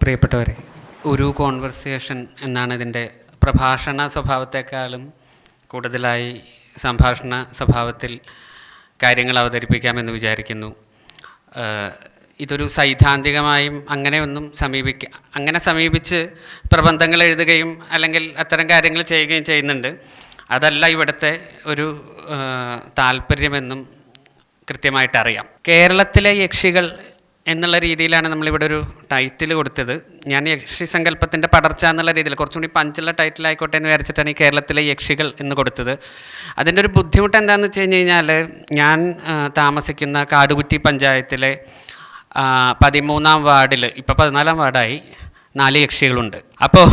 പ്രിയപ്പെട്ടവരെ, ഒരു കോൺവെർസേഷൻ എന്നാണ് ഇതിൻ്റെ പ്രഭാഷണ സ്വഭാവത്തെക്കാളും കൂടുതലായി സംഭാഷണ സ്വഭാവത്തിൽ കാര്യങ്ങൾ അവതരിപ്പിക്കാമെന്ന് വിചാരിക്കുന്നു. ഇതൊരു സൈദ്ധാന്തികമായും അങ്ങനെ സമീപിച്ച് പ്രബന്ധങ്ങൾ എഴുതുകയും അല്ലെങ്കിൽ അത്തരം കാര്യങ്ങൾ ചെയ്യുകയും ചെയ്യുന്നുണ്ട്. അതല്ല ഇവിടുത്തെ ഒരു താല്പര്യമെന്നും കൃത്യമായിട്ടറിയാം. കേരളത്തിലെ യക്ഷികൾ എന്നുള്ള രീതിയിലാണ് നമ്മളിവിടെ ഒരു ടൈറ്റിൽ കൊടുത്തത്. ഞാൻ യക്ഷി സങ്കല്പത്തിൻ്റെ പടർച്ച എന്നുള്ള രീതിയിൽ കുറച്ചുകൂടി പഞ്ചുള്ള ടൈറ്റിലായിക്കോട്ടെ എന്ന് വിചാരിച്ചിട്ടാണ് ഈ കേരളത്തിലെ യക്ഷികൾ എന്ന് കൊടുത്തത്. അതിൻ്റെ ഒരു ബുദ്ധിമുട്ട് എന്താണെന്ന് വെച്ച് കഴിഞ്ഞാൽ, ഞാൻ താമസിക്കുന്ന കാടുകുറ്റി പഞ്ചായത്തിലെ 13-ാം വാർഡിൽ, ഇപ്പോൾ 14-ാം വാർഡായി, 4 യക്ഷികളുണ്ട്. അപ്പോൾ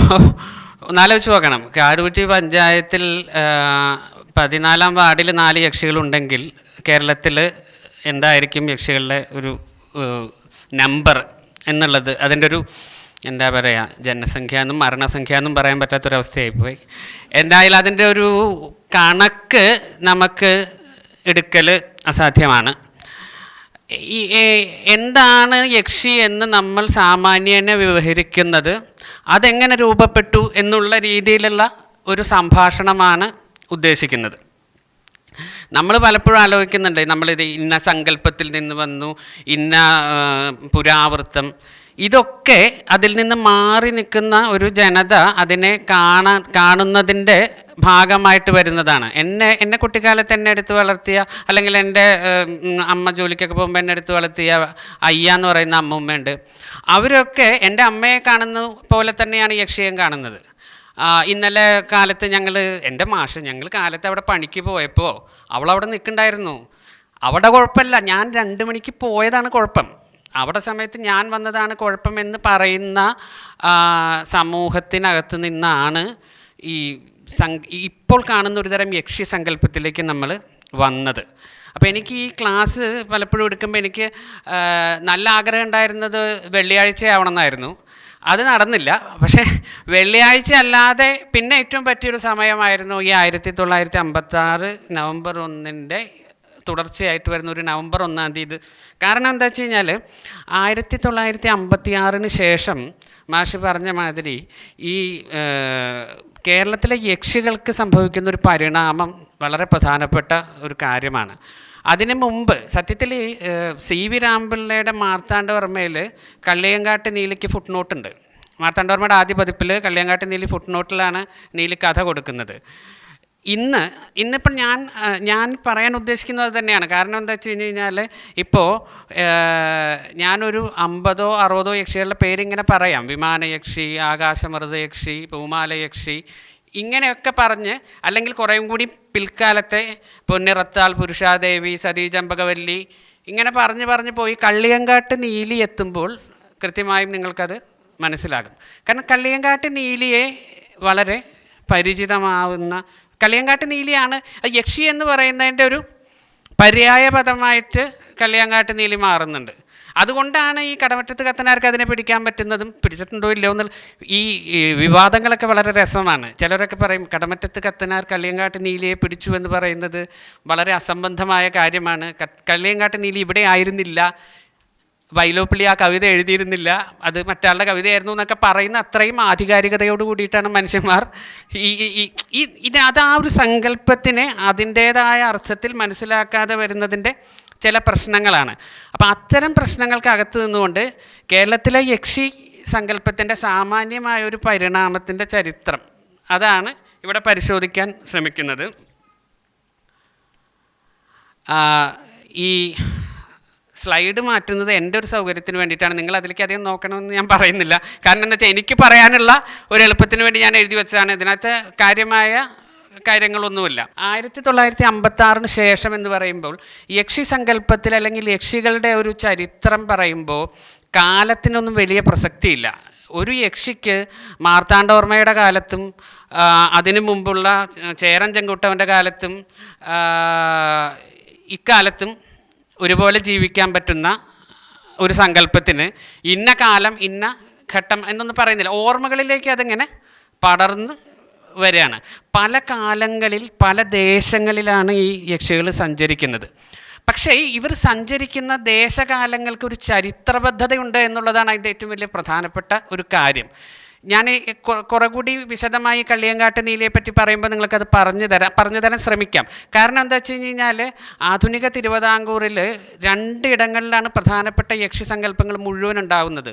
ഒന്നാലോചിച്ച് നോക്കണം, കാടുകുറ്റി പഞ്ചായത്തിൽ 14-ാം വാർഡിൽ 4 യക്ഷികളുണ്ടെങ്കിൽ കേരളത്തിൽ എന്തായിരിക്കും യക്ഷികളുടെ ഒരു നമ്പർ എന്നുള്ളത്, അതിൻ്റെ ഒരു എന്താ പറയുക, ജനസംഖ്യ എന്നും മരണസംഖ്യ എന്നും പറയാൻ പറ്റാത്തൊരവസ്ഥയായിപ്പോയി. എന്തായാലും അതിൻ്റെ ഒരു കണക്ക് നമുക്ക് എടുക്കൽ അസാധ്യമാണ്. എന്താണ് യക്ഷി എന്ന് നമ്മൾ സാമാന്യേന വ്യവഹരിക്കുന്നത്, അതെങ്ങനെ രൂപപ്പെട്ടു എന്നുള്ള രീതിയിലുള്ള ഒരു സംഭാഷണമാണ് ഉദ്ദേശിക്കുന്നത്. നമ്മൾ പലപ്പോഴും ആലോചിക്കുന്നുണ്ട്, നമ്മളിത് ഇന്ന സങ്കല്പത്തിൽ നിന്ന് വന്നു, ഇന്ന പുരാവൃത്തം, ഇതൊക്കെ അതിൽ നിന്ന് മാറി നിൽക്കുന്ന ഒരു ജനത അതിനെ കാണുന്നതിൻ്റെ ഭാഗമായിട്ട് വരുന്നതാണ്. എന്നെ കുട്ടിക്കാലത്ത് എന്നെ എടുത്ത് വളർത്തിയ, അല്ലെങ്കിൽ എൻ്റെ അമ്മ ജോലിക്കൊക്കെ പോകുമ്പോൾ എന്നെ എടുത്ത് വളർത്തിയ അയ്യ എന്ന് പറയുന്ന അമ്മൂമ്മയുണ്ട്. അവരൊക്കെ എൻ്റെ അമ്മയെ കാണുന്ന പോലെ തന്നെയാണ് യക്ഷിയും കാണുന്നത്. ഇന്നലെ കാലത്ത് ഞങ്ങൾ കാലത്ത് അവിടെ പണിക്ക് പോയപ്പോൾ അവളവിടെ നിൽക്കണ്ടായിരുന്നു. അവിടെ കുഴപ്പമില്ല, ഞാൻ 2 മണിക്ക് പോയതാണ് കുഴപ്പം, അവിടെ സമയത്ത് ഞാൻ വന്നതാണ് കുഴപ്പം എന്ന് പറയുന്ന സമൂഹത്തിനകത്ത് നിന്നാണ് ഇപ്പോൾ കാണുന്ന ഒരു തരം യക്ഷി സങ്കല്പത്തിലേക്ക് നമ്മൾ വന്നത്. അപ്പോൾ എനിക്ക് ഈ ക്ലാസ് പലപ്പോഴും എടുക്കുമ്പോൾ എനിക്ക് നല്ല ആഗ്രഹം ഉണ്ടായിരുന്നത് വെള്ളിയാഴ്ച ആവണമെന്നായിരുന്നു. അത് നടന്നില്ല. പക്ഷേ വെള്ളിയാഴ്ച അല്ലാതെ പിന്നെ ഏറ്റവും പറ്റിയൊരു സമയമായിരുന്നു ഈ 1956 നവംബർ 1 തുടർച്ചയായിട്ട് വരുന്ന ഒരു നവംബർ 1-ാം തീയതി. കാരണം എന്താ വെച്ച് കഴിഞ്ഞാൽ, 1956 ശേഷം മാഷ് പറഞ്ഞ മാതിരി ഈ കേരളത്തിലെ യക്ഷികൾക്ക് സംഭവിക്കുന്ന ഒരു പരിണാമം വളരെ പ്രധാനപ്പെട്ട ഒരു കാര്യമാണ്. അതിനു മുമ്പ് സത്യത്തിൽ CV രാമപിള്ളയുടെ മാർത്താണ്ഡവർമ്മയിൽ കള്ളിയങ്കാട്ട് നീലിക്ക് ഫുട് നോട്ടുണ്ട്. മാർത്താണ്ഡവർമ്മയുടെ ആദ്യ പതിപ്പിൽ കള്ളിയങ്കാട്ട് നീലി ഫുട് നോട്ടിലാണ് നീലി കഥ കൊടുക്കുന്നത്. ഇന്നിപ്പം ഞാൻ പറയാൻ ഉദ്ദേശിക്കുന്നത് തന്നെയാണ്. കാരണം എന്താ വെച്ച് കഴിഞ്ഞാൽ, ഇപ്പോൾ ഞാനൊരു 50 or 60 യക്ഷികളുടെ പേരിങ്ങനെ പറയാം. വിമാനയക്ഷി, ആകാശമൃതയക്ഷി, പൂമാലയക്ഷി, ഇങ്ങനെയൊക്കെ പറഞ്ഞ്, അല്ലെങ്കിൽ കുറേയും കൂടി പിൽക്കാലത്തെ പൊന്നിറത്താൾ, പുരുഷാദേവി, സതീചമ്പകവല്ലി, ഇങ്ങനെ പറഞ്ഞ് പോയി കള്ളിയങ്കാട്ട് നീലി എത്തുമ്പോൾ കൃത്യമായും നിങ്ങൾക്കത് മനസ്സിലാകും. കാരണം കള്ളിയങ്കാട്ട് നീലിയെ വളരെ പരിചിതമാവുന്ന, കള്ളിയങ്കാട്ട് നീലിയാണ് യക്ഷി എന്ന് പറയുന്നതിൻ്റെ ഒരു പര്യായ പദമായിട്ട് കള്ളിയങ്കാട്ട് നീലി മാറുന്നുണ്ട്. അതുകൊണ്ടാണ് ഈ കടമറ്റത്ത് കത്തനാർക്ക് അതിനെ പിടിക്കാൻ പറ്റുന്നതും, പിടിച്ചിട്ടുണ്ടോ ഇല്ലയോ എന്നുള്ള ഈ വിവാദങ്ങളൊക്കെ വളരെ രസമാണ്. ചിലരൊക്കെ പറയും കടമറ്റത്ത് കത്തനാർ കള്ളിയങ്കാട്ട് നീലിയെ പിടിച്ചു എന്ന് പറയുന്നത് വളരെ അസംബന്ധമായ കാര്യമാണ്. കള്ളിയങ്കാട്ട് നീലി ഇവിടെ ആയിരുന്നില്ല, വൈലോപ്പിള്ളി ആ കവിത എഴുതിയിരുന്നില്ല, അത് മറ്റാളുടെ കവിതയായിരുന്നു എന്നൊക്കെ പറയുന്ന അത്രയും ആധികാരികതയോട് കൂടിയിട്ടാണ് മനുഷ്യന്മാർ ആ ഒരു സങ്കല്പത്തിനെ അതിൻ്റേതായ അർത്ഥത്തിൽ മനസ്സിലാക്കാതെ വരുന്നതിൻ്റെ ചില പ്രശ്നങ്ങളാണ്. അപ്പോൾ അത്തരം പ്രശ്നങ്ങൾക്കകത്ത് നിന്നുകൊണ്ട് കേരളത്തിലെ യക്ഷി സങ്കല്പത്തിൻ്റെ സാമാന്യമായ ഒരു പരിണാമത്തിൻ്റെ ചരിത്രം, അതാണ് ഇവിടെ പരിശോധിക്കാൻ ശ്രമിക്കുന്നത്. ഈ സ്ലൈഡ് മാറ്റുന്നത് എൻ്റെ ഒരു സൗകര്യത്തിന് വേണ്ടിയിട്ടാണ്. നിങ്ങൾ അതിലേക്ക് അധികം നോക്കണമെന്ന് ഞാൻ പറയുന്നില്ല. കാരണം എന്താ വെച്ചാൽ, എനിക്ക് പറയാനുള്ള ഒരു എളുപ്പത്തിന് വേണ്ടി ഞാൻ എഴുതി വെച്ചതാണ്. ഇതിനകത്ത് കാര്യമായ കാര്യങ്ങളൊന്നുമില്ല. 1956 ശേഷം എന്ന് പറയുമ്പോൾ യക്ഷി സങ്കല്പത്തിൽ, അല്ലെങ്കിൽ യക്ഷികളുടെ ഒരു ചരിത്രം പറയുമ്പോൾ കാലത്തിനൊന്നും വലിയ പ്രസക്തിയില്ല. ഒരു യക്ഷിക്ക് മാർത്താണ്ഡവർമ്മയുടെ കാലത്തും അതിനു മുമ്പുള്ള ചേരൻ ചെങ്കുട്ടവൻ്റെ കാലത്തും ഇക്കാലത്തും ഒരുപോലെ ജീവിക്കാൻ പറ്റുന്ന ഒരു സങ്കല്പത്തിന് ഇന്ന കാലം ഇന്ന ഘട്ടം എന്നൊന്നും പറയുന്നില്ല. ഓർമ്മകളിലേക്ക് അതിങ്ങനെ പടർന്ന് വരികയാണ്. പല കാലങ്ങളിൽ പല ദേശങ്ങളിലാണ് ഈ യക്ഷികൾ സഞ്ചരിക്കുന്നത്. പക്ഷേ ഇവർ സഞ്ചരിക്കുന്ന ദേശകാലങ്ങൾക്ക് ഒരു ചരിത്രബദ്ധതയുണ്ട് എന്നുള്ളതാണ് അതിൻ്റെ ഏറ്റവും വലിയ പ്രധാനപ്പെട്ട ഒരു കാര്യം. ഞാൻ കുറെ കൂടി വിശദമായി കള്ളിയങ്കാട്ട് നീലിയെപ്പറ്റി പറയുമ്പോൾ നിങ്ങൾക്കത് പറഞ്ഞു തരാൻ ശ്രമിക്കാം. കാരണം എന്താ വെച്ച് കഴിഞ്ഞാൽ ആധുനിക തിരുവിതാംകൂറിൽ രണ്ടിടങ്ങളിലാണ് പ്രധാനപ്പെട്ട യക്ഷിസങ്കല്പങ്ങൾ മുഴുവൻ ഉണ്ടാകുന്നത്.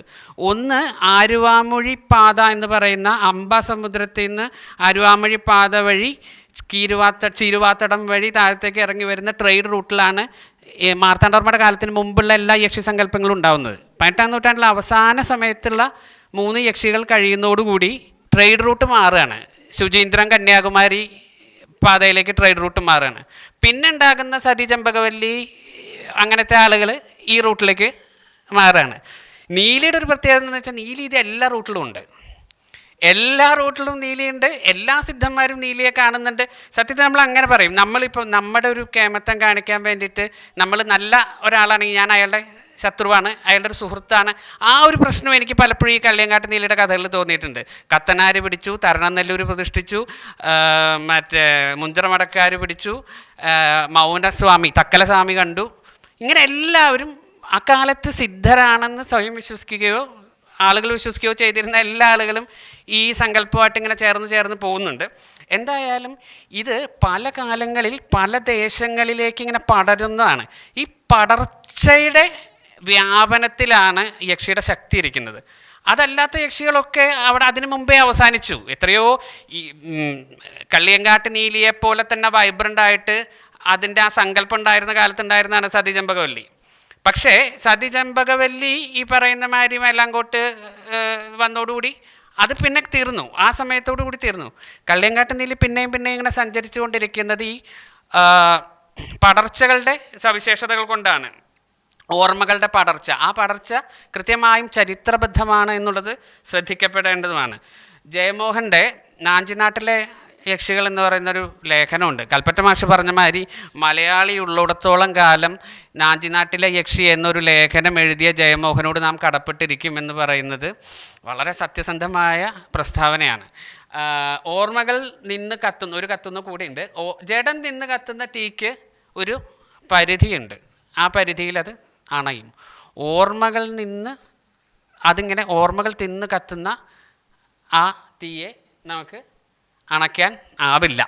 ഒന്ന് ആരുവാമൊഴി പാത എന്ന് പറയുന്ന അംബാസമുദ്രത്തിൽ നിന്ന് ആരുവാമൊഴി പാത വഴി ചീരുവാത്തടം വഴി താഴത്തേക്ക് ഇറങ്ങി വരുന്ന ട്രേഡ് റൂട്ടിലാണ് മാർത്താണ്ഡവർമ്മയുടെ കാലത്തിന് മുമ്പുള്ള എല്ലാ യക്ഷിസങ്കല്പങ്ങളും ഉണ്ടാകുന്നത്. 18-ാം നൂറ്റാണ്ടിലെ അവസാന സമയത്തുള്ള 3 യക്ഷികൾ കഴിയുന്നതോടുകൂടി ട്രേഡ് റൂട്ട് മാറുകയാണ്. ശുചീന്ദ്രം കന്യാകുമാരി പാതയിലേക്ക് ട്രേഡ് റൂട്ട് മാറുകയാണ്. പിന്നെ ഉണ്ടാകുന്ന സതി ചെമ്പകവല്ലി അങ്ങനത്തെ ആളുകൾ ഈ റൂട്ടിലേക്ക് മാറുകയാണ്. നീലിയുടെ ഒരു പ്രത്യേകത എന്ന് വെച്ചാൽ നീലി ഇത് എല്ലാ റൂട്ടിലും ഉണ്ട്. എല്ലാ റൂട്ടിലും നീലിയുണ്ട്. എല്ലാ സിദ്ധന്മാരും നീലിയെ കാണുന്നുണ്ട്. സത്യത്തിൽ നമ്മൾ അങ്ങനെ പറയും. നമ്മളിപ്പോൾ നമ്മുടെ ഒരു കേമത്തം കാണിക്കാൻ വേണ്ടിയിട്ട് നമ്മൾ നല്ല ഒരാളാണെങ്കിൽ ഞാൻ അയാളുടെ ശത്രുവാണ്, അയാളുടെ ഒരു സുഹൃത്താണ്, ആ ഒരു പ്രശ്നം എനിക്ക് പലപ്പോഴും ഈ കള്ളിയങ്കാട്ട് നീലിയുടെ കഥകളിൽ തോന്നിയിട്ടുണ്ട്. കത്തനാർ പിടിച്ചു, തരണനെല്ലൂർ പ്രതിഷ്ഠിച്ചു, മറ്റേ മുഞ്ചറമടക്കാർ പിടിച്ചു, മൗനസ്വാമി തക്കലസ്വാമി കണ്ടു. ഇങ്ങനെ എല്ലാവരും അക്കാലത്ത് സിദ്ധരാണെന്ന് സ്വയം വിശ്വസിക്കുകയോ ആളുകൾ വിശ്വസിക്കുകയോ ചെയ്തിരുന്ന എല്ലാ ആളുകളും ഈ സങ്കല്പമായിട്ട് ഇങ്ങനെ ചേർന്ന് പോകുന്നുണ്ട്. എന്തായാലും ഇത് പല കാലങ്ങളിൽ പല ദേശങ്ങളിലേക്ക് ഇങ്ങനെ പടരുന്നതാണ്. ഈ പടർച്ചയുടെ വ്യാപനത്തിലാണ് യക്ഷിയുടെ ശക്തി ഇരിക്കുന്നത്. അതല്ലാത്ത യക്ഷികളൊക്കെ അവിടെ അതിനു മുമ്പേ അവസാനിച്ചു. എത്രയോ ഈ കള്ളിയങ്കാട്ട് നീലിയെപ്പോലെ തന്നെ വൈബ്രൻ്റായിട്ട് അതിൻ്റെ ആ സങ്കല്പം ഉണ്ടായിരുന്ന കാലത്തുണ്ടായിരുന്നതാണ് സതി ചെമ്പകവല്ലി. പക്ഷേ സതി ചെമ്പകവല്ലി ഈ പറയുന്ന മാതിരി മേലാങ്കോട്ട് വന്നോടുകൂടി അത് പിന്നെ തീർന്നു. ആ സമയത്തോടു കൂടി തീർന്നു. കള്ളിയങ്കാട്ട് നീലി പിന്നെയും ഇങ്ങനെ സഞ്ചരിച്ചു കൊണ്ടിരിക്കുന്നത് ഈ പടർച്ചകളുടെ സവിശേഷതകൾ കൊണ്ടാണ്. ഓർമ്മകളുടെ പടർച്ച, ആ പടർച്ച കൃത്യമായും ചരിത്രബദ്ധമാണ് എന്നുള്ളത് ശ്രദ്ധിക്കപ്പെടേണ്ടതുമാണ്. ജയമോഹൻ്റെ നാഞ്ചിനാട്ടിലെ യക്ഷികൾ എന്ന് പറയുന്നൊരു ലേഖനമുണ്ട്. കൽപ്പറ്റ മാഷ് പറഞ്ഞ മാതിരി മലയാളി ഉള്ളിടത്തോളം കാലം നാഞ്ചിനാട്ടിലെ യക്ഷി എന്നൊരു ലേഖനം എഴുതിയ ജയമോഹനോട് നാം കടപ്പെട്ടിരിക്കും എന്ന് പറയുന്നത് വളരെ സത്യസന്ധമായ പ്രസ്താവനയാണ്. ഓർമ്മകൾ നിന്ന് കത്തുന്ന ഒരു കത്തുന്ന കൂടിയുണ്ട്. ജഡൻ നിന്ന് കത്തുന്ന തീക്ക് ഒരു പരിധിയുണ്ട്. ആ പരിധിയിൽ അത് അണയും. ഓർമ്മകൾ നിന്ന് അതിങ്ങനെ ഓർമ്മകൾ തിന്ന് കത്തുന്ന ആ തീയെ നമുക്ക് അണയ്ക്കാൻ ആവില്ല.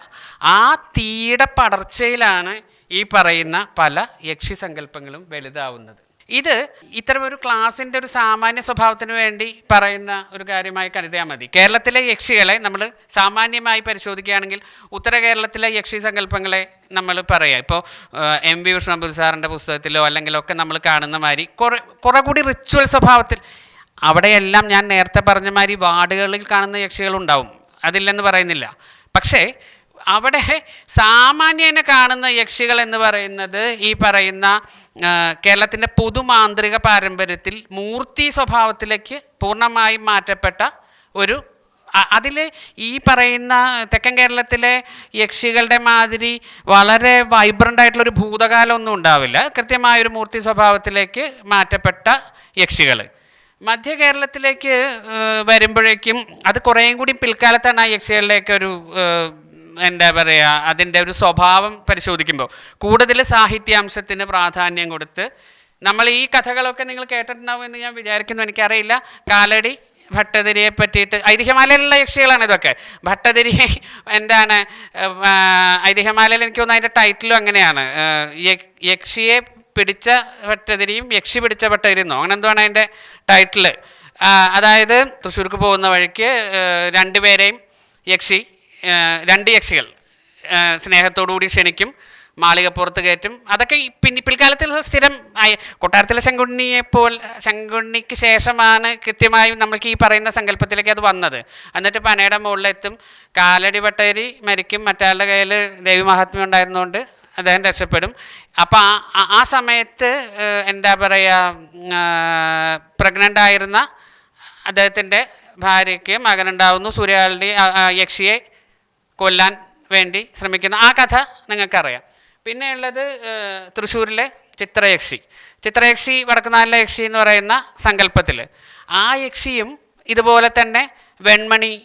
ആ തീയുടെ പടർച്ചയിലാണ് ഈ പറയുന്ന പല യക്ഷി സങ്കല്പങ്ങളും വലുതാവുന്നത്. ഇത് ഇത്തരമൊരു ക്ലാസിൻ്റെ ഒരു സാമാന്യ സ്വഭാവത്തിന് വേണ്ടി പറയുന്ന ഒരു കാര്യമായി കരുതിയാൽ മതി. കേരളത്തിലെ യക്ഷികളെ നമ്മൾ സാമാന്യമായി പരിശോധിക്കുകയാണെങ്കിൽ ഉത്തര കേരളത്തിലെ യക്ഷി സങ്കല്പങ്ങളെ നമ്മൾ പറയാം. ഇപ്പോൾ MV വിഷ്ണുപുരി സാറിൻ്റെ പുസ്തകത്തിലോ അല്ലെങ്കിലൊക്കെ നമ്മൾ കാണുന്ന മാതിരി കുറെ കൂടി റിച്വൽ സ്വഭാവത്തിൽ, അവിടെയെല്ലാം ഞാൻ നേരത്തെ പറഞ്ഞ മാതിരി വാർഡുകളിൽ കാണുന്ന യക്ഷികളുണ്ടാവും, അതില്ലെന്ന് പറയുന്നില്ല. പക്ഷേ അവിടെ സാമാന്യേന കാണുന്ന യക്ഷികൾ എന്ന് പറയുന്നത് ഈ പറയുന്ന കേരളത്തിൻ്റെ പൊതുമാന്ത്രിക പാരമ്പര്യത്തിൽ മൂർത്തി സ്വഭാവത്തിലേക്ക് പൂർണ്ണമായും മാറ്റപ്പെട്ട ഒരു, അതിൽ ഈ പറയുന്ന തെക്കൻ കേരളത്തിലെ യക്ഷികളുടെ മാതിരി വളരെ വൈബ്രൻ്റ് ആയിട്ടുള്ളൊരു ഭൂതകാലമൊന്നും ഉണ്ടാവില്ല. കൃത്യമായൊരു മൂർത്തി സ്വഭാവത്തിലേക്ക് മാറ്റപ്പെട്ട യക്ഷികൾ. മധ്യ കേരളത്തിലേക്ക് വരുമ്പോഴേക്കും അത് കുറേയും കൂടി പിൽക്കാലത്താണ് ആ യക്ഷികളിലേക്കൊരു എന്താ പറയുക, അതിൻ്റെ ഒരു സ്വഭാവം പരിശോധിക്കുമ്പോൾ കൂടുതൽ സാഹിത്യാംശത്തിന് പ്രാധാന്യം കൊടുത്ത്, നമ്മൾ ഈ കഥകളൊക്കെ നിങ്ങൾ കേട്ടിട്ടുണ്ടാവും എന്ന് ഞാൻ വിചാരിക്കുന്നു, എനിക്കറിയില്ല. കാലടി ഭട്ടതിരിയെ പറ്റിയിട്ട്, ഐതിഹ്യമാലയിലുള്ള യക്ഷികളാണ് ഇതൊക്കെ. ഭട്ടതിരി എന്താണ് ഐതിഹ്യമാലയിൽ എനിക്ക് തോന്നുന്നു അതിൻ്റെ ടൈറ്റിലും അങ്ങനെയാണ്, യക്ഷിയെ പിടിച്ച ഭട്ടതിരിയും യക്ഷി പിടിച്ച ഭട്ടതിരിന്നോ അങ്ങനെ എന്താണ് അതിൻ്റെ ടൈറ്റിൽ. അതായത് തൃശ്ശൂർക്ക് പോകുന്ന വഴിക്ക് രണ്ടുപേരെയും രണ്ട് യക്ഷികൾ സ്നേഹത്തോടുകൂടി ക്ഷണിക്കും, മാളികപ്പുറത്ത് കയറ്റും. അതൊക്കെ പിൽക്കാലത്തിൽ സ്ഥിരം കൊട്ടാരത്തിലെ ശങ്കുണ്ണിക്ക് ശേഷമാണ് കൃത്യമായും നമ്മൾക്ക് ഈ പറയുന്ന സങ്കല്പത്തിലേക്ക് അത് വന്നത്. എന്നിട്ട് പനയുടെ മുകളിലെത്തും, കാലടി ഭട്ടതിരി മരിക്കും, മറ്റാളുടെ കയ്യിൽ ദേവി മഹാത്മ്യം ഉണ്ടായിരുന്നുകൊണ്ട് അദ്ദേഹം രക്ഷപ്പെടും. അപ്പം ആ സമയത്ത് എന്താ പറയുക, പ്രഗ്നൻ്റ് ആയിരുന്ന അദ്ദേഹത്തിൻ്റെ ഭാര്യയ്ക്ക് മകനുണ്ടാവുന്നു. സൂര്യാളുടെ യക്ഷിയെ കൊല്ലാൻ വേണ്ടി ശ്രമിക്കുന്ന ആ കഥ നിങ്ങൾക്കറിയാം. പിന്നെയുള്ളത് തൃശ്ശൂരിലെ ചിത്രയക്ഷി വടക്കുന്നാലിലെ യക്ഷി എന്ന് പറയുന്ന സങ്കല്പത്തിൽ ആ യക്ഷിയും ഇതുപോലെ തന്നെ വെൺമണിയുടെ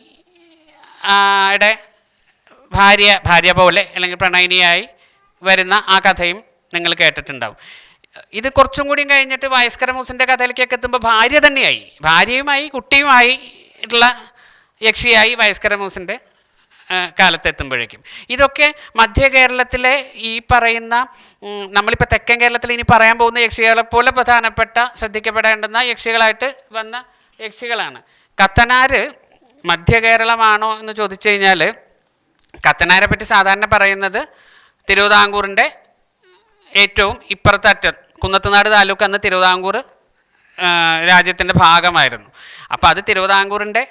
ഭാര്യ പോലെ അല്ലെങ്കിൽ പ്രണയിനിയായി വരുന്ന ആ കഥയും നിങ്ങൾ കേട്ടിട്ടുണ്ടാവും. ഇത് കുറച്ചും കൂടിയും കഴിഞ്ഞിട്ട് വയസ്കര മൂസിൻ്റെ കഥയിലേക്കൊക്കെ എത്തുമ്പോൾ ഭാര്യ തന്നെയായി, ഭാര്യയുമായി കുട്ടിയുമായി ഉള്ള യക്ഷിയായി വയസ്കര മൂസിൻ്റെ കാലത്തെത്തുമ്പോഴേക്കും. ഇതൊക്കെ മധ്യ കേരളത്തിലെ ഈ പറയുന്ന നമ്മളിപ്പോൾ തെക്കൻ കേരളത്തിൽ ഇനി പറയാൻ പോകുന്ന യക്ഷികളെ പോലെ പ്രധാനപ്പെട്ട ശ്രദ്ധിക്കപ്പെടേണ്ടുന്ന യക്ഷികളായിട്ട് വന്ന യക്ഷികളാണ്. കത്തനാർ മധ്യ കേരളമാണോ എന്ന് ചോദിച്ചു കഴിഞ്ഞാൽ കത്തനാരെ പറ്റി സാധാരണ പറയുന്നത് തിരുവിതാംകൂറിൻ്റെ ഏറ്റവും ഇപ്പുറത്തറ്റം, കുന്നത്തുനാട് താലൂക്ക് അന്ന് തിരുവിതാംകൂർ രാജ്യത്തിൻ്റെ ഭാഗമായിരുന്നു. അപ്പോൾ അത് തിരുവിതാംകൂറിൻ്റെ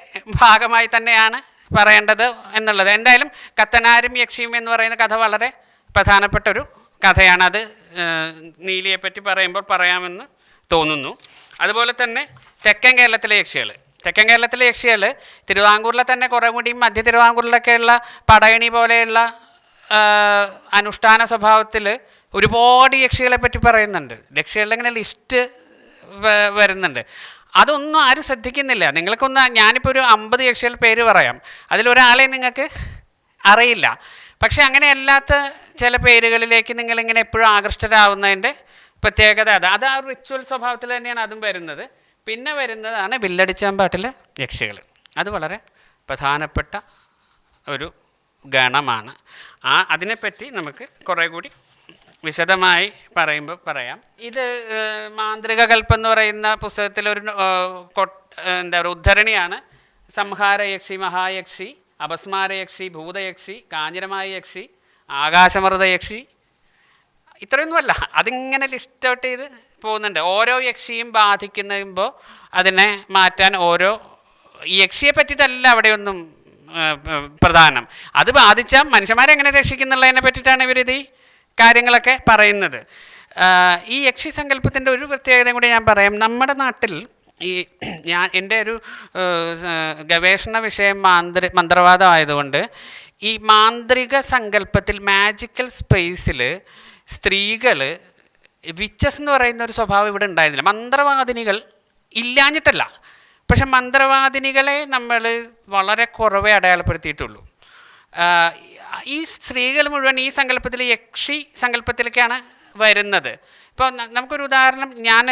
ഭാഗമായി തന്നെയാണ് പറയേണ്ടത് എന്നുള്ളത്. എന്തായാലും കത്തനാരും യക്ഷിയും എന്ന് പറയുന്ന കഥ വളരെ പ്രധാനപ്പെട്ടൊരു കഥയാണ്. അത് നീലിയെപ്പറ്റി പറയുമ്പോൾ പറയാമെന്ന് തോന്നുന്നു. അതുപോലെ തന്നെ തെക്കൻ കേരളത്തിലെ യക്ഷികൾ തിരുവിതാംകൂറിലെ തന്നെ കുറേ കൂടി മധ്യ തിരുവിതാംകൂറിലൊക്കെയുള്ള പടയണി പോലെയുള്ള അനുഷ്ഠാന സ്വഭാവത്തിൽ ഒരുപാട് യക്ഷികളെ പറ്റി പറയുന്നുണ്ട്. യക്ഷികളുടെ ഇങ്ങനെ ലിസ്റ്റ് വരുന്നുണ്ട്. അതൊന്നും ആരും ശ്രദ്ധിക്കുന്നില്ല. നിങ്ങൾക്കൊന്ന് ഞാനിപ്പോൾ ഒരു 50 യക്ഷികളുടെ പേര് പറയാം, അതിലൊരാളെ നിങ്ങൾക്ക് അറിയില്ല. പക്ഷെ അങ്ങനെയല്ലാത്ത ചില പേരുകളിലേക്ക് നിങ്ങളിങ്ങനെ എപ്പോഴും ആകൃഷ്ടരാകുന്നതിൻ്റെ പ്രത്യേകത അത് ആ റിച്വൽ സ്വഭാവത്തിൽ തന്നെയാണ് അതും വരുന്നത്. പിന്നെ വരുന്നതാണ് വില്ലടിച്ചാമ്പാട്ടിലെ യക്ഷികൾ. അത് വളരെ പ്രധാനപ്പെട്ട ഒരു ഗണമാണ്. അതിനെപ്പറ്റി നമുക്ക് കുറേ കൂടി വിശദമായി പറയാം. ഇത് മാന്ത്രിക കൽപ്പം എന്ന് പറയുന്ന പുസ്തകത്തിലൊരു എന്താ പറയുക ഉദ്ധരണിയാണ്. സംഹാരയക്ഷി, മഹായക്ഷി, അപസ്മാരയക്ഷി, ഭൂതയക്ഷി, കാഞ്ഞിരമായ യക്ഷി, ആകാശമർദ്ദയക്ഷി, ഇത്രയൊന്നുമല്ല, അതിങ്ങനെ ലിസ്റ്റ് ഔട്ട് ചെയ്ത് പോകുന്നുണ്ട്. ഓരോ യക്ഷിയും ബാധിക്കുമ്പോൾ അതിനെ മാറ്റാൻ ഈ യക്ഷിയെ പറ്റിയിട്ടല്ല അവിടെയൊന്നും പ്രധാനം. അത് ബാധിച്ചാൽ മനുഷ്യന്മാരെങ്ങനെ രക്ഷിക്കുന്നുള്ളതിനെ പറ്റിയിട്ടാണ് ഇവരിത് ഈ കാര്യങ്ങളൊക്കെ പറയുന്നത്. ഈ യക്ഷി സങ്കല്പത്തിൻ്റെ ഒരു പ്രത്യേകതയും കൂടി ഞാൻ പറയാം. നമ്മുടെ നാട്ടിൽ എൻ്റെ ഒരു ഗവേഷണ വിഷയം മന്ത്രവാദമായതുകൊണ്ട് ഈ മാന്ത്രിക സങ്കല്പത്തിൽ മാജിക്കൽ സ്പേസിൽ സ്ത്രീകൾ വിച്ചസ് എന്ന് പറയുന്ന ഒരു സ്വഭാവം ഇവിടെ ഉണ്ടായിരുന്നില്ല. മന്ത്രവാദിനികൾ ഇല്ലാഞ്ഞിട്ടല്ല, പക്ഷെ മന്ത്രവാദിനികളെ നമ്മൾ വളരെ കുറവേ അടയാളപ്പെടുത്തിയിട്ടുള്ളൂ. ഈ സ്ത്രീകൾ മുഴുവൻ ഈ സങ്കല്പത്തിൽ യക്ഷി സങ്കല്പത്തിലേക്കാണ് വരുന്നത്. ഇപ്പോൾ നമുക്കൊരു ഉദാഹരണം, ഞാൻ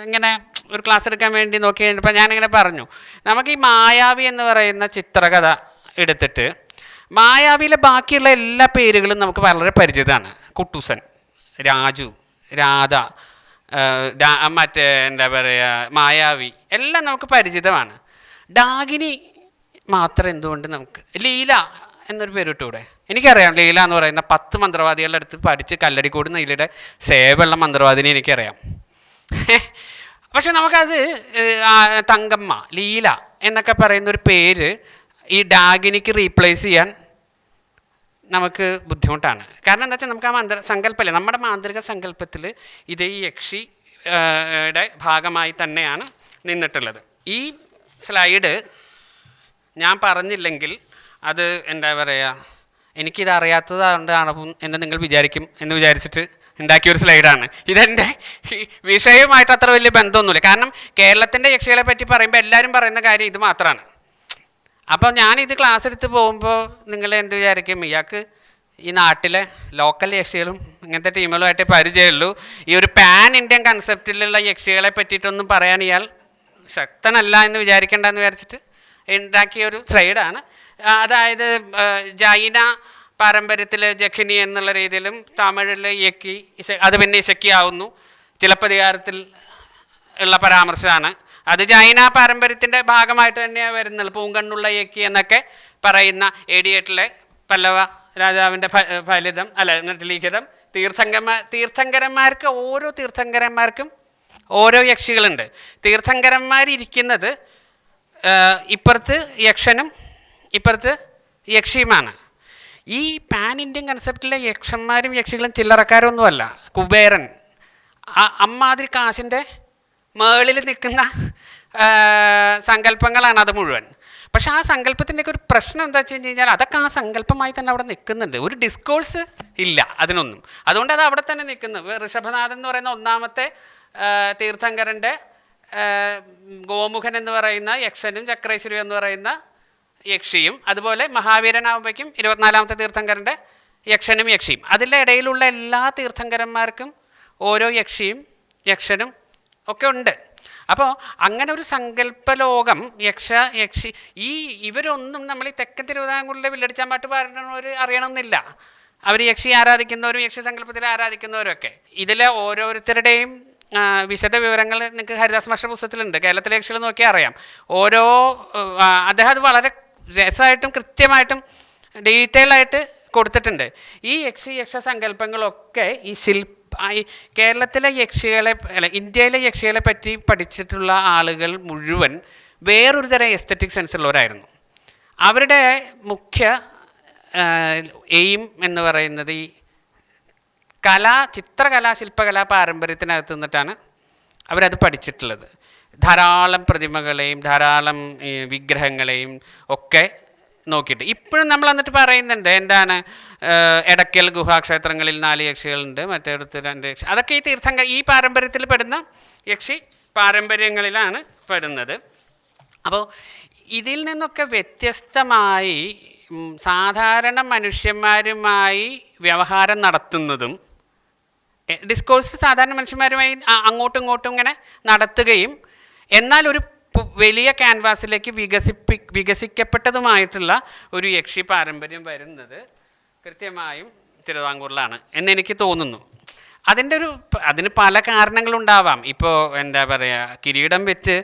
ഇങ്ങനെ ഒരു ക്ലാസ് എടുക്കാൻ വേണ്ടി നോക്കി കഴിഞ്ഞപ്പോൾ ഞാനിങ്ങനെ പറഞ്ഞു, നമുക്ക് ഈ മായാവി എന്ന് പറയുന്ന ചിത്രകഥ എടുത്തിട്ട് മായാവിയിലെ ബാക്കിയുള്ള എല്ലാ പേരുകളും നമുക്ക് വളരെ പരിചിതമാണ്. കുട്ടൂസൻ, രാജു, രാധ, മറ്റേ എന്താ പറയുക മായാവി എല്ലാം നമുക്ക് പരിചിതമാണ്. ഡാഗിനി മാത്രം എന്തുകൊണ്ട് നമുക്ക് ലീല എന്നൊരു പേര് ഇട്ടൂടെ? എനിക്കറിയാം ലീല എന്ന് പറയുന്ന 10 മന്ത്രവാദികളുടെ അടുത്ത് പഠിച്ച് കല്ലടിക്കോട് നീലയുടെ സേവയുള്ള മന്ത്രവാദിനെ എനിക്കറിയാം. പക്ഷെ നമുക്കത് തങ്കമ്മ, ലീല എന്നൊക്കെ പറയുന്നൊരു പേര് ഈ ഡാഗിനിക്ക് റീപ്ലേസ് ചെയ്യാൻ നമുക്ക് ബുദ്ധിമുട്ടാണ്. കാരണം എന്താ വെച്ചാൽ നമുക്ക് ആ സങ്കല്പമല്ലേ, നമ്മുടെ മാന്ത്രിക സങ്കല്പത്തിൽ ഇത് ഈ യക്ഷിയുടെ ഭാഗമായി തന്നെയാണ് നിന്നിട്ടുള്ളത്. ഈ സ്ലൈഡ് ഞാൻ പറഞ്ഞില്ലെങ്കിൽ അത് എന്താ പറയുക, എനിക്കിത് അറിയാത്തതുകൊണ്ടാണ് എന്ന് നിങ്ങൾ വിചാരിക്കും എന്ന് വിചാരിച്ചിട്ട് ഉണ്ടാക്കിയൊരു സ്ലൈഡാണ്. ഇതെൻ്റെ വിഷയവുമായിട്ട് അത്ര വലിയ ബന്ധമൊന്നുമില്ല. കാരണം കേരളത്തിൻ്റെ യക്ഷികളെ പറ്റി പറയുമ്പോൾ എല്ലാവരും പറയുന്ന കാര്യം ഇത് മാത്രമാണ്. അപ്പോൾ ഞാനിത് ക്ലാസ് എടുത്ത് പോകുമ്പോൾ നിങ്ങൾ എന്ത് വിചാരിക്കും, ഇയാൾക്ക് ഈ നാട്ടിലെ ലോക്കൽ യക്ഷികളും ഇങ്ങനത്തെ ടീമുകളുമായിട്ട് പരിചയമുള്ളൂ, ഈ ഒരു പാൻ ഇന്ത്യൻ കൺസെപ്റ്റിലുള്ള യക്ഷികളെ പറ്റിയിട്ടൊന്നും പറയാൻ ഇയാൾ ശക്തനല്ല എന്ന് വിചാരിക്കേണ്ടെന്ന് വിചാരിച്ചിട്ട് ഉണ്ടാക്കിയ ഒരു സ്ലൈഡാണ്. അതായത് ജൈന പാരമ്പര്യത്തിൽ ജഖിനി എന്നുള്ള രീതിയിലും തമിഴിൽ യക്കി, അത് പിന്നെ ഇശക്കി ആവുന്നു, ചിലപ്പതികാരത്തിൽ ഉള്ള പരാമർശമാണ്. അത് ജൈന പാരമ്പര്യത്തിൻ്റെ ഭാഗമായിട്ട് തന്നെയാണ് വരുന്നത്. പൂങ്കണ്ണുള്ള യക്കി എന്നൊക്കെ പറയുന്ന AD8 പല്ലവ രാജാവിൻ്റെ ഫലിതം എന്നിട്ട് ലിഖിതം. തീർത്ഥങ്കരന്മാർക്ക് ഓരോ തീർത്ഥങ്കരന്മാർക്കും ഓരോ യക്ഷികളുണ്ട്. തീർത്ഥങ്കരന്മാരിരിക്കുന്നത് ഇപ്പുറത്ത് യക്ഷനും ഇപ്പുറത്ത് യക്ഷിയുമാണ്. ഈ പാൻ ഇന്ത്യൻ കൺസെപ്റ്റിലെ യക്ഷന്മാരും യക്ഷികളും ചില്ലറക്കാരൊന്നുമല്ല. കുബേരൻ അമ്മാതിരി കാശിൻ്റെ മേളിൽ നിൽക്കുന്ന സങ്കല്പങ്ങളാണ് അത് മുഴുവൻ. പക്ഷെ ആ സങ്കല്പത്തിൻ്റെയൊക്കെ ഒരു പ്രശ്നം എന്താ വെച്ച് കഴിഞ്ഞാൽ അതൊക്കെ ആ സങ്കല്പമായി തന്നെ അവിടെ നിൽക്കുന്നുണ്ട്. ഒരു ഡിസ്കോഴ്സ് ഇല്ല അതിനൊന്നും. അതുകൊണ്ട് അത് അവിടെ തന്നെ നിൽക്കുന്നു. ഋഷഭനാഥൻ എന്ന് പറയുന്ന ഒന്നാമത്തെ തീർത്ഥങ്കരൻ്റെ ഗോമുഖൻ എന്ന് പറയുന്ന യക്ഷനും ചക്രേശ്വരി എന്ന് പറയുന്ന യക്ഷിയും, അതുപോലെ മഹാവീരനാകുമ്പോഴേക്കും 24ാമത്തെ തീർത്ഥങ്കരൻ്റെ യക്ഷനും യക്ഷിയും. അതിൻ്റെ ഇടയിലുള്ള എല്ലാ തീർത്ഥങ്കരന്മാർക്കും ഓരോ യക്ഷിയും യക്ഷനും ഒക്കെ ഉണ്ട്. അപ്പോൾ അങ്ങനെ ഒരു സങ്കല്പലോകം യക്ഷി ഇവരൊന്നും നമ്മൾ ഈ തെക്കൻ തിരുവിതാംകൂറിലെ വില്ലടിച്ചാമ്പാട്ട് പാടുന്നവർ അറിയണമെന്നില്ല. അവർ യക്ഷി ആരാധിക്കുന്നവരും യക്ഷി സങ്കല്പത്തിൽ ആരാധിക്കുന്നവരും ഒക്കെ. ഇതിലെ ഓരോരുത്തരുടെയും വിശദ വിവരങ്ങൾ നിങ്ങൾക്ക് ഹരിദാസ് മാസ്റ്റർ പുസ്തകത്തിലുണ്ട്. കേരളത്തിലെ യക്ഷികൾ നോക്കിയാൽ അറിയാം. അദ്ദേഹം അത് വളരെ രസമായിട്ടും കൃത്യമായിട്ടും ഡീറ്റെയിൽ ആയിട്ട് കൊടുത്തിട്ടുണ്ട്. ഈ യക്ഷ സങ്കല്പങ്ങളൊക്കെ ഈ കേരളത്തിലെ യക്ഷികളെ ഇന്ത്യയിലെ യക്ഷികളെ പറ്റി പഠിച്ചിട്ടുള്ള ആളുകൾ മുഴുവൻ വേറൊരു തരം എസ്തറ്റിക് സെൻസുള്ളവരായിരുന്നു. അവരുടെ മുഖ്യ എയിം എന്ന് പറയുന്നത് ഈ ചിത്രകല ശില്പകലാ പാരമ്പര്യത്തിനകത്ത് നിന്നിട്ടാണ് അവരത് പഠിച്ചിട്ടുള്ളത്. ധാരാളം പ്രതിമകളെയും ധാരാളം വിഗ്രഹങ്ങളെയും ഒക്കെ നോക്കിയിട്ട് ഇപ്പോഴും നമ്മൾ എന്നിട്ട് പറയുന്നുണ്ട് എന്താണ് എടക്കൽ ഗുഹാക്ഷേത്രങ്ങളിൽ 4 യക്ഷികളുണ്ട്, മറ്റേടത്ത് 2 യക്ഷി. അതൊക്കെ ഈ പാരമ്പര്യത്തിൽ പെടുന്ന യക്ഷി പാരമ്പര്യങ്ങളിലാണ് പെടുന്നത്. അപ്പോൾ ഇതിൽ നിന്നൊക്കെ വ്യത്യസ്തമായി സാധാരണ മനുഷ്യന്മാരുമായി വ്യവഹാരം നടത്തുന്നതും ഡിസ്കോഴ്സ് സാധാരണ മനുഷ്യന്മാരുമായി അങ്ങോട്ടും ഇങ്ങോട്ടും ഇങ്ങനെ നടത്തുകയും എന്നാൽ ഒരു വലിയ ക്യാൻവാസിലേക്ക് വികസിക്കപ്പെട്ടതുമായിട്ടുള്ള ഒരു യക്ഷി പാരമ്പര്യം വരുന്നത് കൃത്യമായും തിരുവിതാംകൂറിലാണ് എന്നെനിക്ക് തോന്നുന്നു. അതിന് പല കാരണങ്ങളുണ്ടാവാം. ഇപ്പോൾ എന്താ പറയുക, കിരീടം വെച്ച്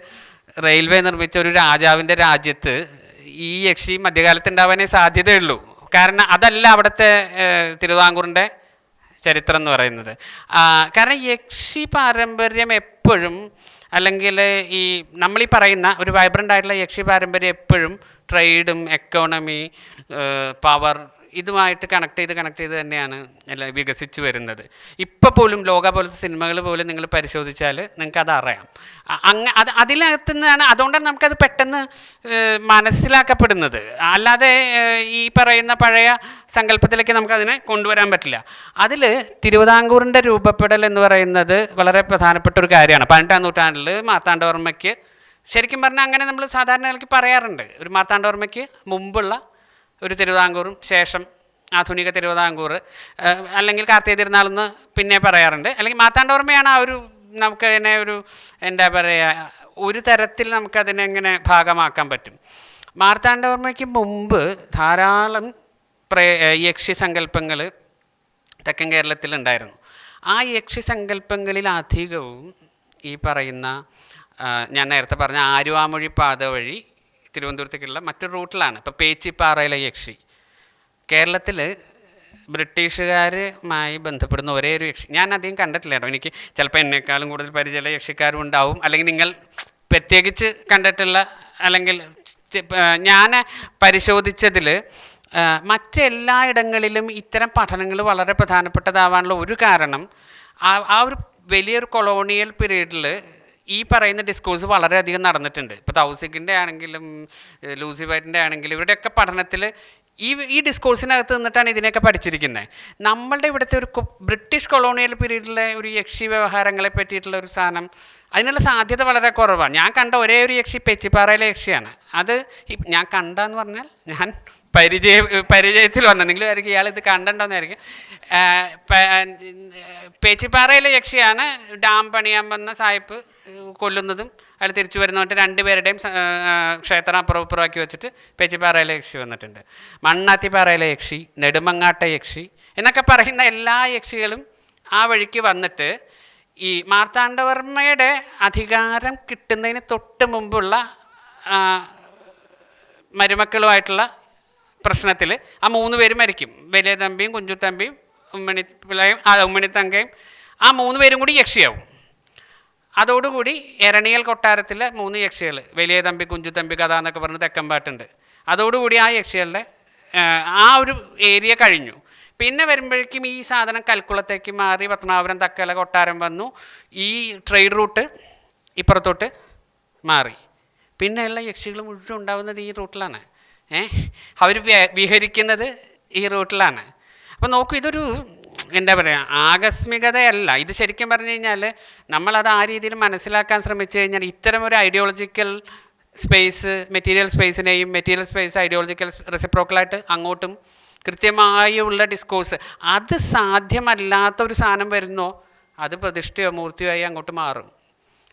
റെയിൽവേ നിർമ്മിച്ച ഒരു രാജാവിൻ്റെ രാജ്യത്ത് ഈ യക്ഷി മധ്യകാലത്ത് ഉണ്ടാവാനേ സാധ്യതയുള്ളൂ. കാരണം അതല്ല അവിടുത്തെ തിരുവിതാംകൂറിൻ്റെ ചരിത്രം എന്ന് പറയുന്നത്. കാരണം യക്ഷി പാരമ്പര്യം എപ്പോഴും അല്ലെങ്കിൽ നമ്മളീ പറയുന്ന ഒരു വൈബ്രൻ്റ് ആയിട്ടുള്ള യക്ഷി പാരമ്പര്യം എപ്പോഴും ട്രേഡും എക്കോണമി പവർ ഇതുമായിട്ട് കണക്ട് ചെയ്ത് തന്നെയാണ് വികസിച്ച് വരുന്നത്. ഇപ്പോൾ പോലും ലോക പോലത്തെ സിനിമകൾ പോലും നിങ്ങൾ പരിശോധിച്ചാൽ നിങ്ങൾക്കത് അറിയാം. അതിനകത്തു നിന്നാണ്, അതുകൊണ്ടാണ് നമുക്കത് പെട്ടെന്ന് മനസ്സിലാക്കപ്പെടുന്നത്. അല്ലാതെ ഈ പറയുന്ന പഴയ സങ്കല്പത്തിലേക്ക് നമുക്കതിനെ കൊണ്ടുവരാൻ പറ്റില്ല. അതിൽ തിരുവിതാംകൂറിൻ്റെ രൂപപ്പെടൽ എന്ന് പറയുന്നത് വളരെ പ്രധാനപ്പെട്ട ഒരു കാര്യമാണ്. 18ാം നൂറ്റാണ്ടിൽ മാർത്താണ്ഡവർമ്മയ്ക്ക് ശരിക്കും പറഞ്ഞാൽ അങ്ങനെ നമ്മൾ സാധാരണ നിലയ്ക്ക് പറയാറുണ്ട്. ഒരു മാർത്താണ്ഡവർമ്മയ്ക്ക് മുമ്പുള്ള ഒരു തിരുവിതാംകൂറും ശേഷം ആധുനിക തിരുവിതാംകൂർ അല്ലെങ്കിൽ കാർത്തിക തിരുനാളെന്ന് പിന്നെ പറയാറുണ്ട്. അല്ലെങ്കിൽ മാർത്താണ്ഡവർമ്മയാണ് നമുക്കതിനെ എന്താ പറയുക, ഒരു തരത്തിൽ നമുക്കതിനെ എങ്ങനെ ഭാഗമാക്കാൻ പറ്റും. മാർത്താണ്ഡവർമ്മയ്ക്ക് മുമ്പ് ധാരാളം യക്ഷി സങ്കല്പങ്ങൾ തെക്കൻ കേരളത്തിലുണ്ടായിരുന്നു. ആ യക്ഷി സങ്കല്പങ്ങളിൽ അധികവും ഈ പറയുന്ന ഞാൻ നേരത്തെ പറഞ്ഞ ആലുവാമൊഴി പാത വഴി തിരുവനന്തപുരത്തേക്കുള്ള മറ്റൊരു റൂട്ടിലാണ്. ഇപ്പോൾ പേച്ചിപ്പാറയിലെ യക്ഷി കേരളത്തിൽ ബ്രിട്ടീഷുകാരുമായി ബന്ധപ്പെടുന്ന ഒരേ ഒരു യക്ഷി ഞാൻ അധികം കണ്ടിട്ടില്ല കേട്ടോ. എനിക്ക് ചിലപ്പോൾ എന്നെക്കാളും കൂടുതൽ പരിചയമുള്ള യക്ഷിക്കാരും ഉണ്ടാവും, അല്ലെങ്കിൽ നിങ്ങൾ പ്രത്യേകിച്ച് കണ്ടിട്ടുള്ള, അല്ലെങ്കിൽ ഞാൻ പരിശോധിച്ചതിൽ മറ്റെല്ലായിടങ്ങളിലും ഇത്തരം പഠനങ്ങൾ വളരെ പ്രധാനപ്പെട്ടതാവാനുള്ള ഒരു കാരണം ആ ഒരു വലിയൊരു കൊളോണിയൽ പീരീഡിൽ ഈ പറയുന്ന ഡിസ്കോഴ്സ് വളരെയധികം നടന്നിട്ടുണ്ട്. ഇപ്പോൾ തൗസിക്കിൻ്റെ ആണെങ്കിലും ലൂസി വൈറ്റിൻ്റെ ആണെങ്കിലും ഇവരുടെയൊക്കെ പഠനത്തിൽ ഈ ഡിസ്കോഴ്സിനകത്ത് നിന്നിട്ടാണ് ഇതിനെയൊക്കെ പഠിച്ചിരിക്കുന്നത്. നമ്മളുടെ ഇവിടുത്തെ ഒരു ബ്രിട്ടീഷ് കൊളോണിയൽ പീരീഡിലെ ഒരു യക്ഷി വ്യവഹാരങ്ങളെ പറ്റിയിട്ടുള്ള ഒരു സാധനം അതിനുള്ള സാധ്യത വളരെ കുറവാണ്. ഞാൻ കണ്ട ഒരേ ഒരു യക്ഷി പേച്ചിപ്പാറയിലെ യക്ഷിയാണ്. അത് ഞാൻ കണ്ടെന്ന് പറഞ്ഞാൽ ഞാൻ പരിചയത്തിൽ വന്നത്. നിങ്ങൾ ആയിരിക്കും ഇയാൾ ഇത് കണ്ടിട്ടുണ്ടോന്നായിരിക്കും. പേച്ചിപ്പാറയിലെ യക്ഷിയാണ് ഡാം പണിയാൻ വന്ന സായിപ്പ് കൊല്ലുന്നതും അയാൾ തിരിച്ചു വരുന്നതായിട്ട് 2 പേരുടെയും ക്ഷേത്രം അപ്പുറപ്പുറമാക്കി വെച്ചിട്ട് പേച്ചിപ്പാറയിലെ യക്ഷി വന്നിട്ടുണ്ട്. മണ്ണാത്തിപ്പാറയിലെ യക്ഷി, നെടുമങ്ങാട്ടെ യക്ഷി എന്നൊക്കെ പറയുന്ന എല്ലാ യക്ഷികളും ആ വഴിക്ക് വന്നിട്ട് ഈ മാർത്താണ്ഡവർമ്മയുടെ അധികാരം കിട്ടുന്നതിന് തൊട്ട് മുമ്പുള്ള മരുമക്കളുമായിട്ടുള്ള പ്രശ്നത്തിൽ ആ 3 പേരും മരിക്കും. വലിയ തമ്പിയും കുഞ്ചുത്തമ്പിയും ഉമ്മണിത്തങ്കയും ആ 3 പേരും കൂടി യക്ഷിയാവും. അതോടുകൂടി എരണിയൽ കൊട്ടാരത്തിലെ 3 യക്ഷികൾ, വലിയ തമ്പി കുഞ്ചുത്തമ്പി കഥ എന്നൊക്കെ പറഞ്ഞ് തെക്കമ്പാട്ടുണ്ട്. അതോടുകൂടി ആ യക്ഷികളുടെ ആ ഒരു ഏരിയ കഴിഞ്ഞു. പിന്നെ വരുമ്പോഴേക്കും ഈ സാധനം കൽക്കുളത്തേക്ക് മാറി പത്മനാഭപുരം തക്കല കൊട്ടാരം വന്നു. ഈ ട്രേഡ് റൂട്ട് ഇപ്പുറത്തോട്ട് മാറി. പിന്നെയുള്ള യക്ഷികൾ മുഴുവൻ ഉണ്ടാകുന്നത് ഈ റൂട്ടിലാണ്. അവർ വിഹരിക്കുന്നത് ഈ റൂട്ടിലാണ്. അപ്പോൾ നോക്കൂ, ഇതൊരു എന്താ പറയുക, ആകസ്മികതയല്ല. ഇത് ശരിക്കും പറഞ്ഞു കഴിഞ്ഞാൽ നമ്മളത് ആ രീതിയിൽ മനസ്സിലാക്കാൻ ശ്രമിച്ചു കഴിഞ്ഞാൽ ഇത്തരം ഒരു ഐഡിയോളജിക്കൽ സ്പേസ് മെറ്റീരിയൽ സ്പേസിനെയും മെറ്റീരിയൽ സ്പേസ് ഐഡിയോളജിക്കൽ റെസിപ്രോക്കലായിട്ട് അങ്ങോട്ടും കൃത്യമായുള്ള ഡിസ്കോഴ്സ്. അത് സാധ്യമല്ലാത്ത ഒരു സാധനം വരുന്നോ അത് പ്രതിഷ്ഠയോ മൂർത്തിയോ ആയി അങ്ങോട്ട് മാറും.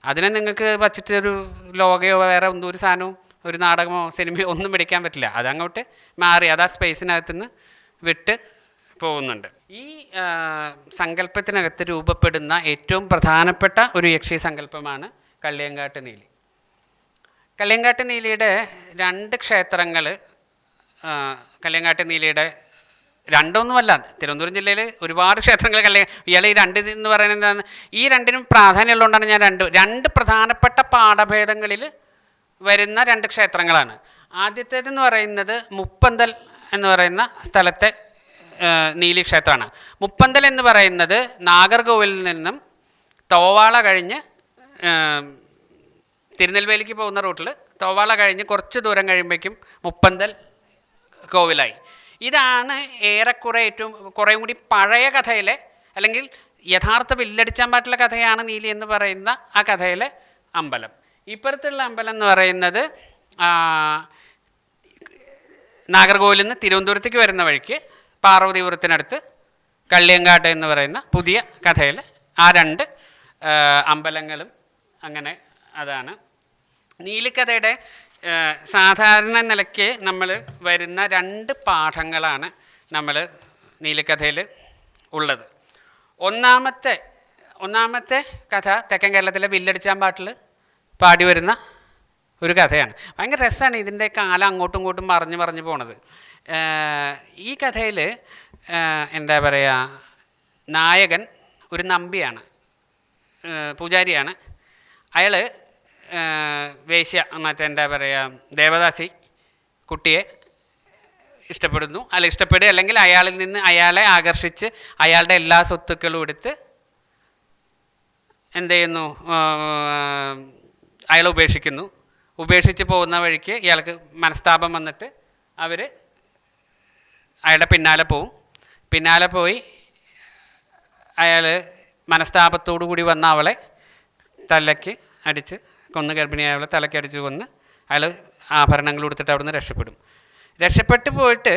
അതിനെ നിങ്ങൾക്ക് വച്ചിട്ടൊരു ലോകയോ വേറെ ഒന്നും ഒരു സാധനവും ഒരു നാടകമോ സിനിമയോ ഒന്നും പിടിക്കാൻ പറ്റില്ല. അതങ്ങോട്ട് മാറി, അത് ആ സ്പേസിനകത്തുനിന്ന് വിട്ട് പോകുന്നുണ്ട്. ഈ സങ്കല്പത്തിനകത്ത് രൂപപ്പെടുന്ന ഏറ്റവും പ്രധാനപ്പെട്ട ഒരു യക്ഷി സങ്കല്പമാണ് കള്ളിയങ്കാട്ട് നീലി. കള്ളിയങ്കാട്ട് നീലിയുടെ 2 ക്ഷേത്രങ്ങൾ, കള്ളിയങ്കാട്ട് നീലിയുടെ രണ്ടൊന്നുമല്ല, തിരുവനന്തപുരം ജില്ലയിൽ ഒരുപാട് ക്ഷേത്രങ്ങൾ ഇയാൾ ഈ 2 എന്ന് പറയുന്നത് എന്താണ്, ഈ 2നും പ്രാധാന്യമുള്ളതുകൊണ്ടാണ് ഞാൻ രണ്ട് പ്രധാനപ്പെട്ട പാഠഭേദങ്ങളിൽ വരുന്ന 2 ക്ഷേത്രങ്ങളാണ്. ആദ്യത്തേതെന്ന് പറയുന്നത് മുപ്പന്തൽ എന്ന് പറയുന്ന സ്ഥലത്തെ നീലി ക്ഷേത്രമാണ്. മുപ്പന്തൽ എന്ന് പറയുന്നത് നാഗർകോവിലിൽ നിന്നും തോവാള കഴിഞ്ഞ് തിരുനെൽവേലിക്ക് പോകുന്ന റൂട്ടിൽ തോവാള കഴിഞ്ഞ് കുറച്ച് ദൂരം കഴിയുമ്പോഴേക്കും മുപ്പന്തൽ കോവിലായി. ഇതാണ് ഏറെക്കുറെ ഏറ്റവും കുറേയും കൂടി പഴയ കഥയിലെ, അല്ലെങ്കിൽ യഥാർത്ഥ വില്ലടിച്ചാൻ പാട്ടുള്ള കഥയാണ് നീലി എന്ന് പറയുന്ന ആ കഥയിലെ അമ്പലം. ഇപ്പുറത്തുള്ള അമ്പലം എന്ന് പറയുന്നത് നാഗർകോവിലിൽ നിന്ന് തിരുവനന്തപുരത്തേക്ക് വരുന്ന വഴിക്ക് പാർവതിപുരത്തിനടുത്ത് കള്ളിയങ്കാട്ട് എന്ന് പറയുന്ന പുതിയ കഥയിലെ ആ 2 അമ്പലങ്ങളും അങ്ങനെ. അതാണ് നീലിക്കഥയുടെ സാധാരണ നിലയ്ക്ക് നമ്മൾ വരുന്ന 2 പാഠങ്ങളാണ് നമ്മൾ നീലിക്കഥയിൽ ഉള്ളത്. ഒന്നാമത്തെ കഥ തെക്കൻ കേരളത്തിലെ വില്ലടിച്ചാൻ പാട്ടിൽ പാടി വരുന്ന ഒരു കഥയാണ്. ഭയങ്കര രസമാണ് ഇതിൻ്റെ കാലം അങ്ങോട്ടും ഇങ്ങോട്ടും പറഞ്ഞു പോണത്. ഈ കഥയിൽ എന്താ പറയുക, നായകൻ ഒരു നമ്പിയാണ്, പൂജാരിയാണ്. അയാൾ വേശ്യ, എന്താ പറയുക, ദേവദാസി കുട്ടിയെ ഇഷ്ടപ്പെടുന്നു, ഇഷ്ടപ്പെടുക, അല്ലെങ്കിൽ അയാളിൽ നിന്ന് അയാളെ ആകർഷിച്ച് അയാളുടെ എല്ലാ സ്വത്തുക്കളും എടുത്ത് എന്ത് ചെയ്യുന്നു, അയാളെ ഉപേക്ഷിച്ച് പോകുന്ന വഴിക്ക് ഇയാൾക്ക് മനസ്താപം വന്നിട്ട് അവർ അയാളുടെ പിന്നാലെ പോയി അയാൾ മനസ്താപത്തോടു കൂടി വന്ന അവളെ തലയ്ക്ക് അടിച്ച് കൊന്ന്, ഗർഭിണിയായ അവളെ തലയ്ക്ക് അടിച്ച് കൊന്ന് അയാൾ ആഭരണങ്ങൾ കൊടുത്തിട്ട് അവിടുന്ന് രക്ഷപ്പെട്ടു പോയിട്ട്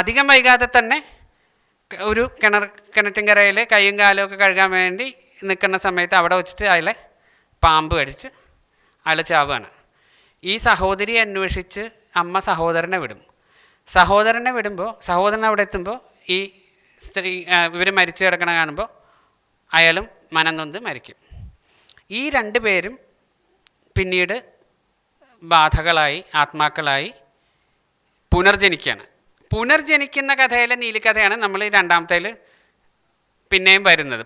അധികം വൈകാതെ തന്നെ ഒരു കിണറ്റിൻകരയിൽ കൈയും കാലും ഒക്കെ കഴുകാൻ വേണ്ടി നിൽക്കുന്ന സമയത്ത് അവിടെ വെച്ചിട്ട് അയാളെ പാമ്പ് കടിച്ച് അയാൾ ചാവുകയാണ്. ഈ സഹോദരിയെ അന്വേഷിച്ച് അമ്മ സഹോദരനെ വിടുമ്പോൾ സഹോദരൻ അവിടെ എത്തുമ്പോൾ ഈ സ്ത്രീ ഇവർ മരിച്ചു കിടക്കണ കാണുമ്പോൾ അയാളും മനം നൊന്ത് മരിക്കും. ഈ 2 പേരും പിന്നീട് ബാധകളായി, ആത്മാക്കളായി പുനർജനിക്കുന്ന കഥയിലെ നീലിക്കഥയാണ് നമ്മൾ ഈ 2ാമത്തേൽ പിന്നെയും വരുന്നത്.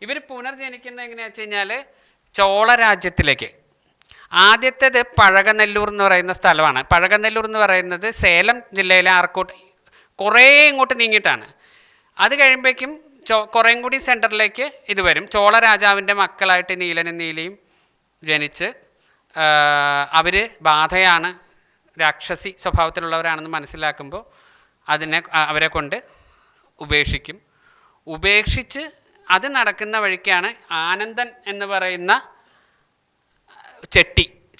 ഇവർ പുനർജനിക്കുന്നത് എങ്ങനെയാണെന്ന് വെച്ച് കഴിഞ്ഞാൽ ചോള രാജ്യത്തിലേക്ക്. ആദ്യത്തേത് പഴകനെല്ലൂർ എന്ന് പറയുന്ന സ്ഥലമാണ്. പഴകനെല്ലൂർ എന്ന് പറയുന്നത് സേലം ജില്ലയിലെ ആർക്കോട്ട് കുറേ ഇങ്ങോട്ട് നീങ്ങിയിട്ടാണ്. അത് കഴിയുമ്പോഴേക്കും കുറേയും കൂടി സെൻറ്ററിലേക്ക് ഇത് വരും. ചോള രാജാവിൻ്റെ മക്കളായിട്ട് നീലനും നീലിയും ജനിച്ച് അവർ ബാധയാണ്, രാക്ഷസി സ്വഭാവത്തിലുള്ളവരാണെന്ന് മനസ്സിലാക്കുമ്പോൾ അവരെ കൊണ്ട് ഉപേക്ഷിച്ച് അത് നടക്കുന്ന വഴിക്കാണ് ആനന്ദൻ എന്ന് പറയുന്ന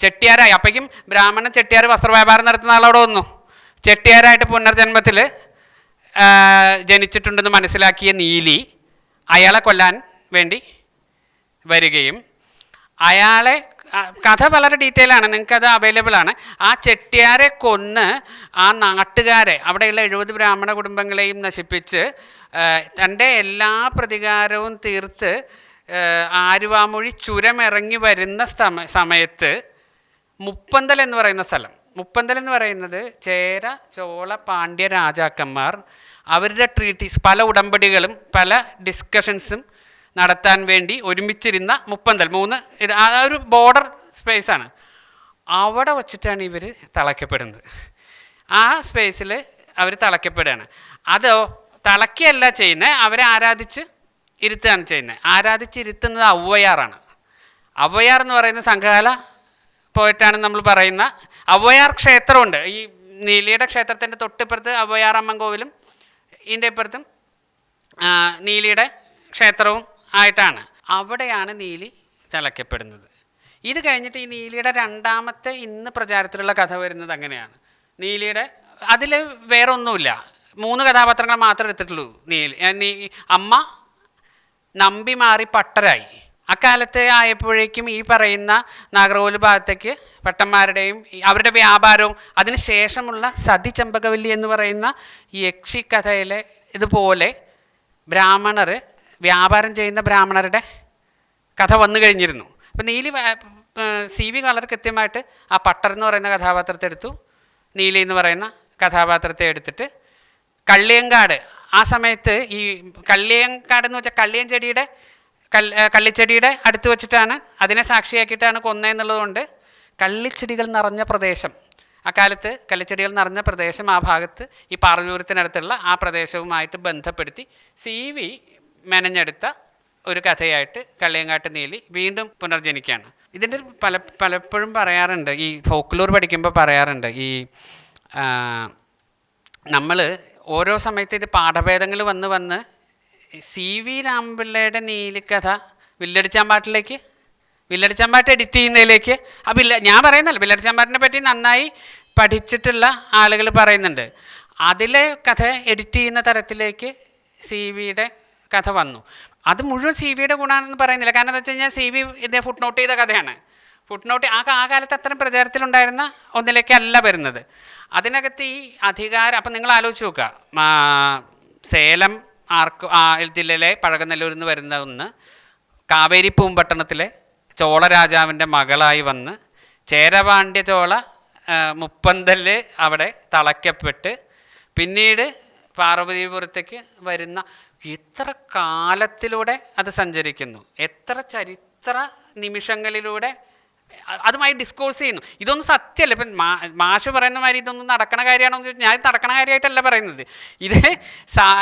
ചെട്ടിയാരായി. അപ്പോഴേക്കും ബ്രാഹ്മണൻ ചെട്ടിയാർ വസ്ത്രവ്യാപാരം നടത്തുന്ന ആളവിടെ വന്നു. ചെട്ടിയാരായിട്ട് പുനർജന്മത്തിൽ ജനിച്ചിട്ടുണ്ടെന്ന് മനസ്സിലാക്കിയ നീലി അയാളെ കൊല്ലാൻ വേണ്ടി വരികയും അയാളെ, കഥ വളരെ ഡീറ്റെയിൽ ആണ്, നിങ്ങൾക്കത് അവൈലബിൾ ആണ്. ആ ചെട്ടിയാരെ കൊന്ന് ആ നാട്ടുകാരെ, അവിടെയുള്ള 70 ബ്രാഹ്മണ കുടുംബങ്ങളെയും നശിപ്പിച്ച് തൻ്റെ എല്ലാ പ്രതികാരവും തീർത്ത് ആരുവാമൊഴി ചുരമിറങ്ങി വരുന്ന സമയത്ത് മുപ്പന്തൽ എന്ന് പറയുന്നത് ചേര, ചോള, പാണ്ഡ്യ രാജാക്കന്മാർ അവരുടെ ട്രീറ്റീസ്, പല ഉടമ്പടികളും പല ഡിസ്കഷൻസും നടത്താൻ വേണ്ടി ഒരുമിച്ചിരുന്ന മുപ്പന്തൽ 3 ആ ഒരു ബോർഡർ സ്പേസാണ്. അവിടെ വച്ചിട്ടാണ് ഇവർ തളയ്ക്കപ്പെടുന്നത്. ആ സ്പേസിൽ അവർ തളയ്ക്കപ്പെടുകയാണ്. അതോ തളയ്ക്കല്ല ചെയ്യുന്നത്, അവരെ ആരാധിച്ച് ഇരുത്തുകയാണ് ചെയ്യുന്നത്. ആരാധിച്ചിരുത്തുന്നത് ഔവയാറാണ്. ഔവയാർ എന്ന് പറയുന്ന സംഘകാല പോയിട്ടാണ് നമ്മൾ പറയുന്ന ഔവയാർ ക്ഷേത്രമുണ്ട്. ഈ നീലിയുടെ ക്ഷേത്രത്തിൻ്റെ തൊട്ടിപ്പുറത്ത് ഔവയാർ അമ്മൻ കോവിലും ഇതിൻ്റെ ഇപ്പുറത്തും നീലിയുടെ ക്ഷേത്രവും ആയിട്ടാണ്. അവിടെയാണ് നീലി തളയ്ക്കപ്പെടുന്നത്. ഇത് കഴിഞ്ഞിട്ട് ഈ നീലിയുടെ 2ാമത്തെ ഇന്ന് പ്രചാരത്തിലുള്ള കഥ വരുന്നത് അങ്ങനെയാണ്. നീലിയുടെ അതിൽ വേറെ ഒന്നുമില്ല, 3 കഥാപാത്രങ്ങൾ മാത്രമേ എടുത്തിട്ടുള്ളൂ. അമ്മ നമ്പി മാറി പട്ടരായി. അക്കാലത്ത് ആയപ്പോഴേക്കും ഈ പറയുന്ന നാഗർകോവിൽ ഭാഗത്തേക്ക് പട്ടന്മാരുടെയും അവരുടെ വ്യാപാരവും അതിനുശേഷമുള്ള സതി ചെമ്പകവല്ലി എന്ന് പറയുന്ന യക്ഷി കഥയിലെ ഇതുപോലെ ബ്രാഹ്മണർ വ്യാപാരം ചെയ്യുന്ന ബ്രാഹ്മണരുടെ കഥ വന്നു കഴിഞ്ഞിരുന്നു. അപ്പം CV വളരെ കൃത്യമായിട്ട് ആ പട്ടർ എന്ന് പറയുന്ന കഥാപാത്രത്തെ എടുത്തു, നീലി എന്ന് പറയുന്ന കഥാപാത്രത്തെ എടുത്തിട്ട് കള്ളിയങ്കാട്, ആ സമയത്ത് ഈ കള്ളിയങ്കാട് എന്ന് വെച്ചാൽ കള്ളിച്ചെടിയുടെ അടുത്ത് വെച്ചിട്ടാണ്, അതിനെ സാക്ഷിയാക്കിയിട്ടാണ് കൊന്നതെന്നുള്ളതുകൊണ്ട് കള്ളിച്ചെടികൾ നിറഞ്ഞ പ്രദേശം, അക്കാലത്ത് കള്ളിച്ചെടികൾ നിറഞ്ഞ പ്രദേശം, ആ ഭാഗത്ത് ഈ പാറലൂരത്തിനടുത്തുള്ള ആ പ്രദേശവുമായിട്ട് ബന്ധപ്പെടുത്തി CV മെനഞ്ഞെടുത്ത ഒരു കഥയായിട്ട് കള്ളിയങ്കാട്ട് നീലി വീണ്ടും പുനർജനിക്കുകയാണ്. ഇതിൻ്റെ പലപ്പോഴും പറയാറുണ്ട്, ഈ ഫോക്ലോർ പഠിക്കുമ്പോൾ പറയാറുണ്ട്, ഈ നമ്മൾ ഓരോ സമയത്ത് ഇത് പാഠഭേദങ്ങൾ വന്ന് CV രാമപിള്ളയുടെ നീലിക്കഥ വില്ലടിച്ചാമ്പാട്ട് എഡിറ്റ് ചെയ്യുന്നതിലേക്ക്, ഞാൻ പറയുന്നല്ല, വില്ലടിച്ചാമ്പാട്ടിനെ പറ്റി നന്നായി പഠിച്ചിട്ടുള്ള ആളുകൾ പറയുന്നുണ്ട്, അതിലെ കഥ എഡിറ്റ് ചെയ്യുന്ന തരത്തിലേക്ക് CVയുടെ കഥ വന്നു. അത് മുഴുവൻ CVയുടെ ഗുണമാണെന്ന് പറയുന്നില്ല. കാരണം എന്താ വെച്ച് കഴിഞ്ഞാൽ CV ഇത് ഫുട് നോട്ട് ചെയ്ത കഥയാണ്. ഫുട് നോട്ട് ആ കാലത്ത് അത്രയും പ്രചാരത്തിലുണ്ടായിരുന്ന ഒന്നിലേക്കല്ല വരുന്നത്. അതിനകത്ത് ഈ അധികാരം, അപ്പം നിങ്ങൾ ആലോചിച്ച് നോക്കുക, സേലം ജില്ലയിലെ പഴകനല്ലൂരിൽ നിന്ന് വരുന്ന ഒന്ന് കാവേരി പൂമ്പട്ടണത്തിലെ ചോള രാജാവിൻ്റെ മകളായി വന്ന് ചേരപാണ്ഡ്യ ചോള മുപ്പന്തല് അവിടെ തളയ്ക്കപ്പെട്ട് പിന്നീട് പാർവതീപുരത്തേക്ക് വരുന്ന എത്ര കാലത്തിലൂടെ അത് സഞ്ചരിക്കുന്നു, എത്ര ചരിത്ര നിമിഷങ്ങളിലൂടെ അതുമായി ഡിസ്കോഴ്സ് ചെയ്യുന്നു. ഇതൊന്നും സത്യമല്ല. ഇപ്പം മാഷ് പറയുന്ന മാതിരി ഇതൊന്നും നടക്കണ കാര്യമാണോ എന്ന് ചോദിച്ചാൽ ഞാൻ നടക്കണ കാര്യമായിട്ടല്ല പറയുന്നത്. ഇത്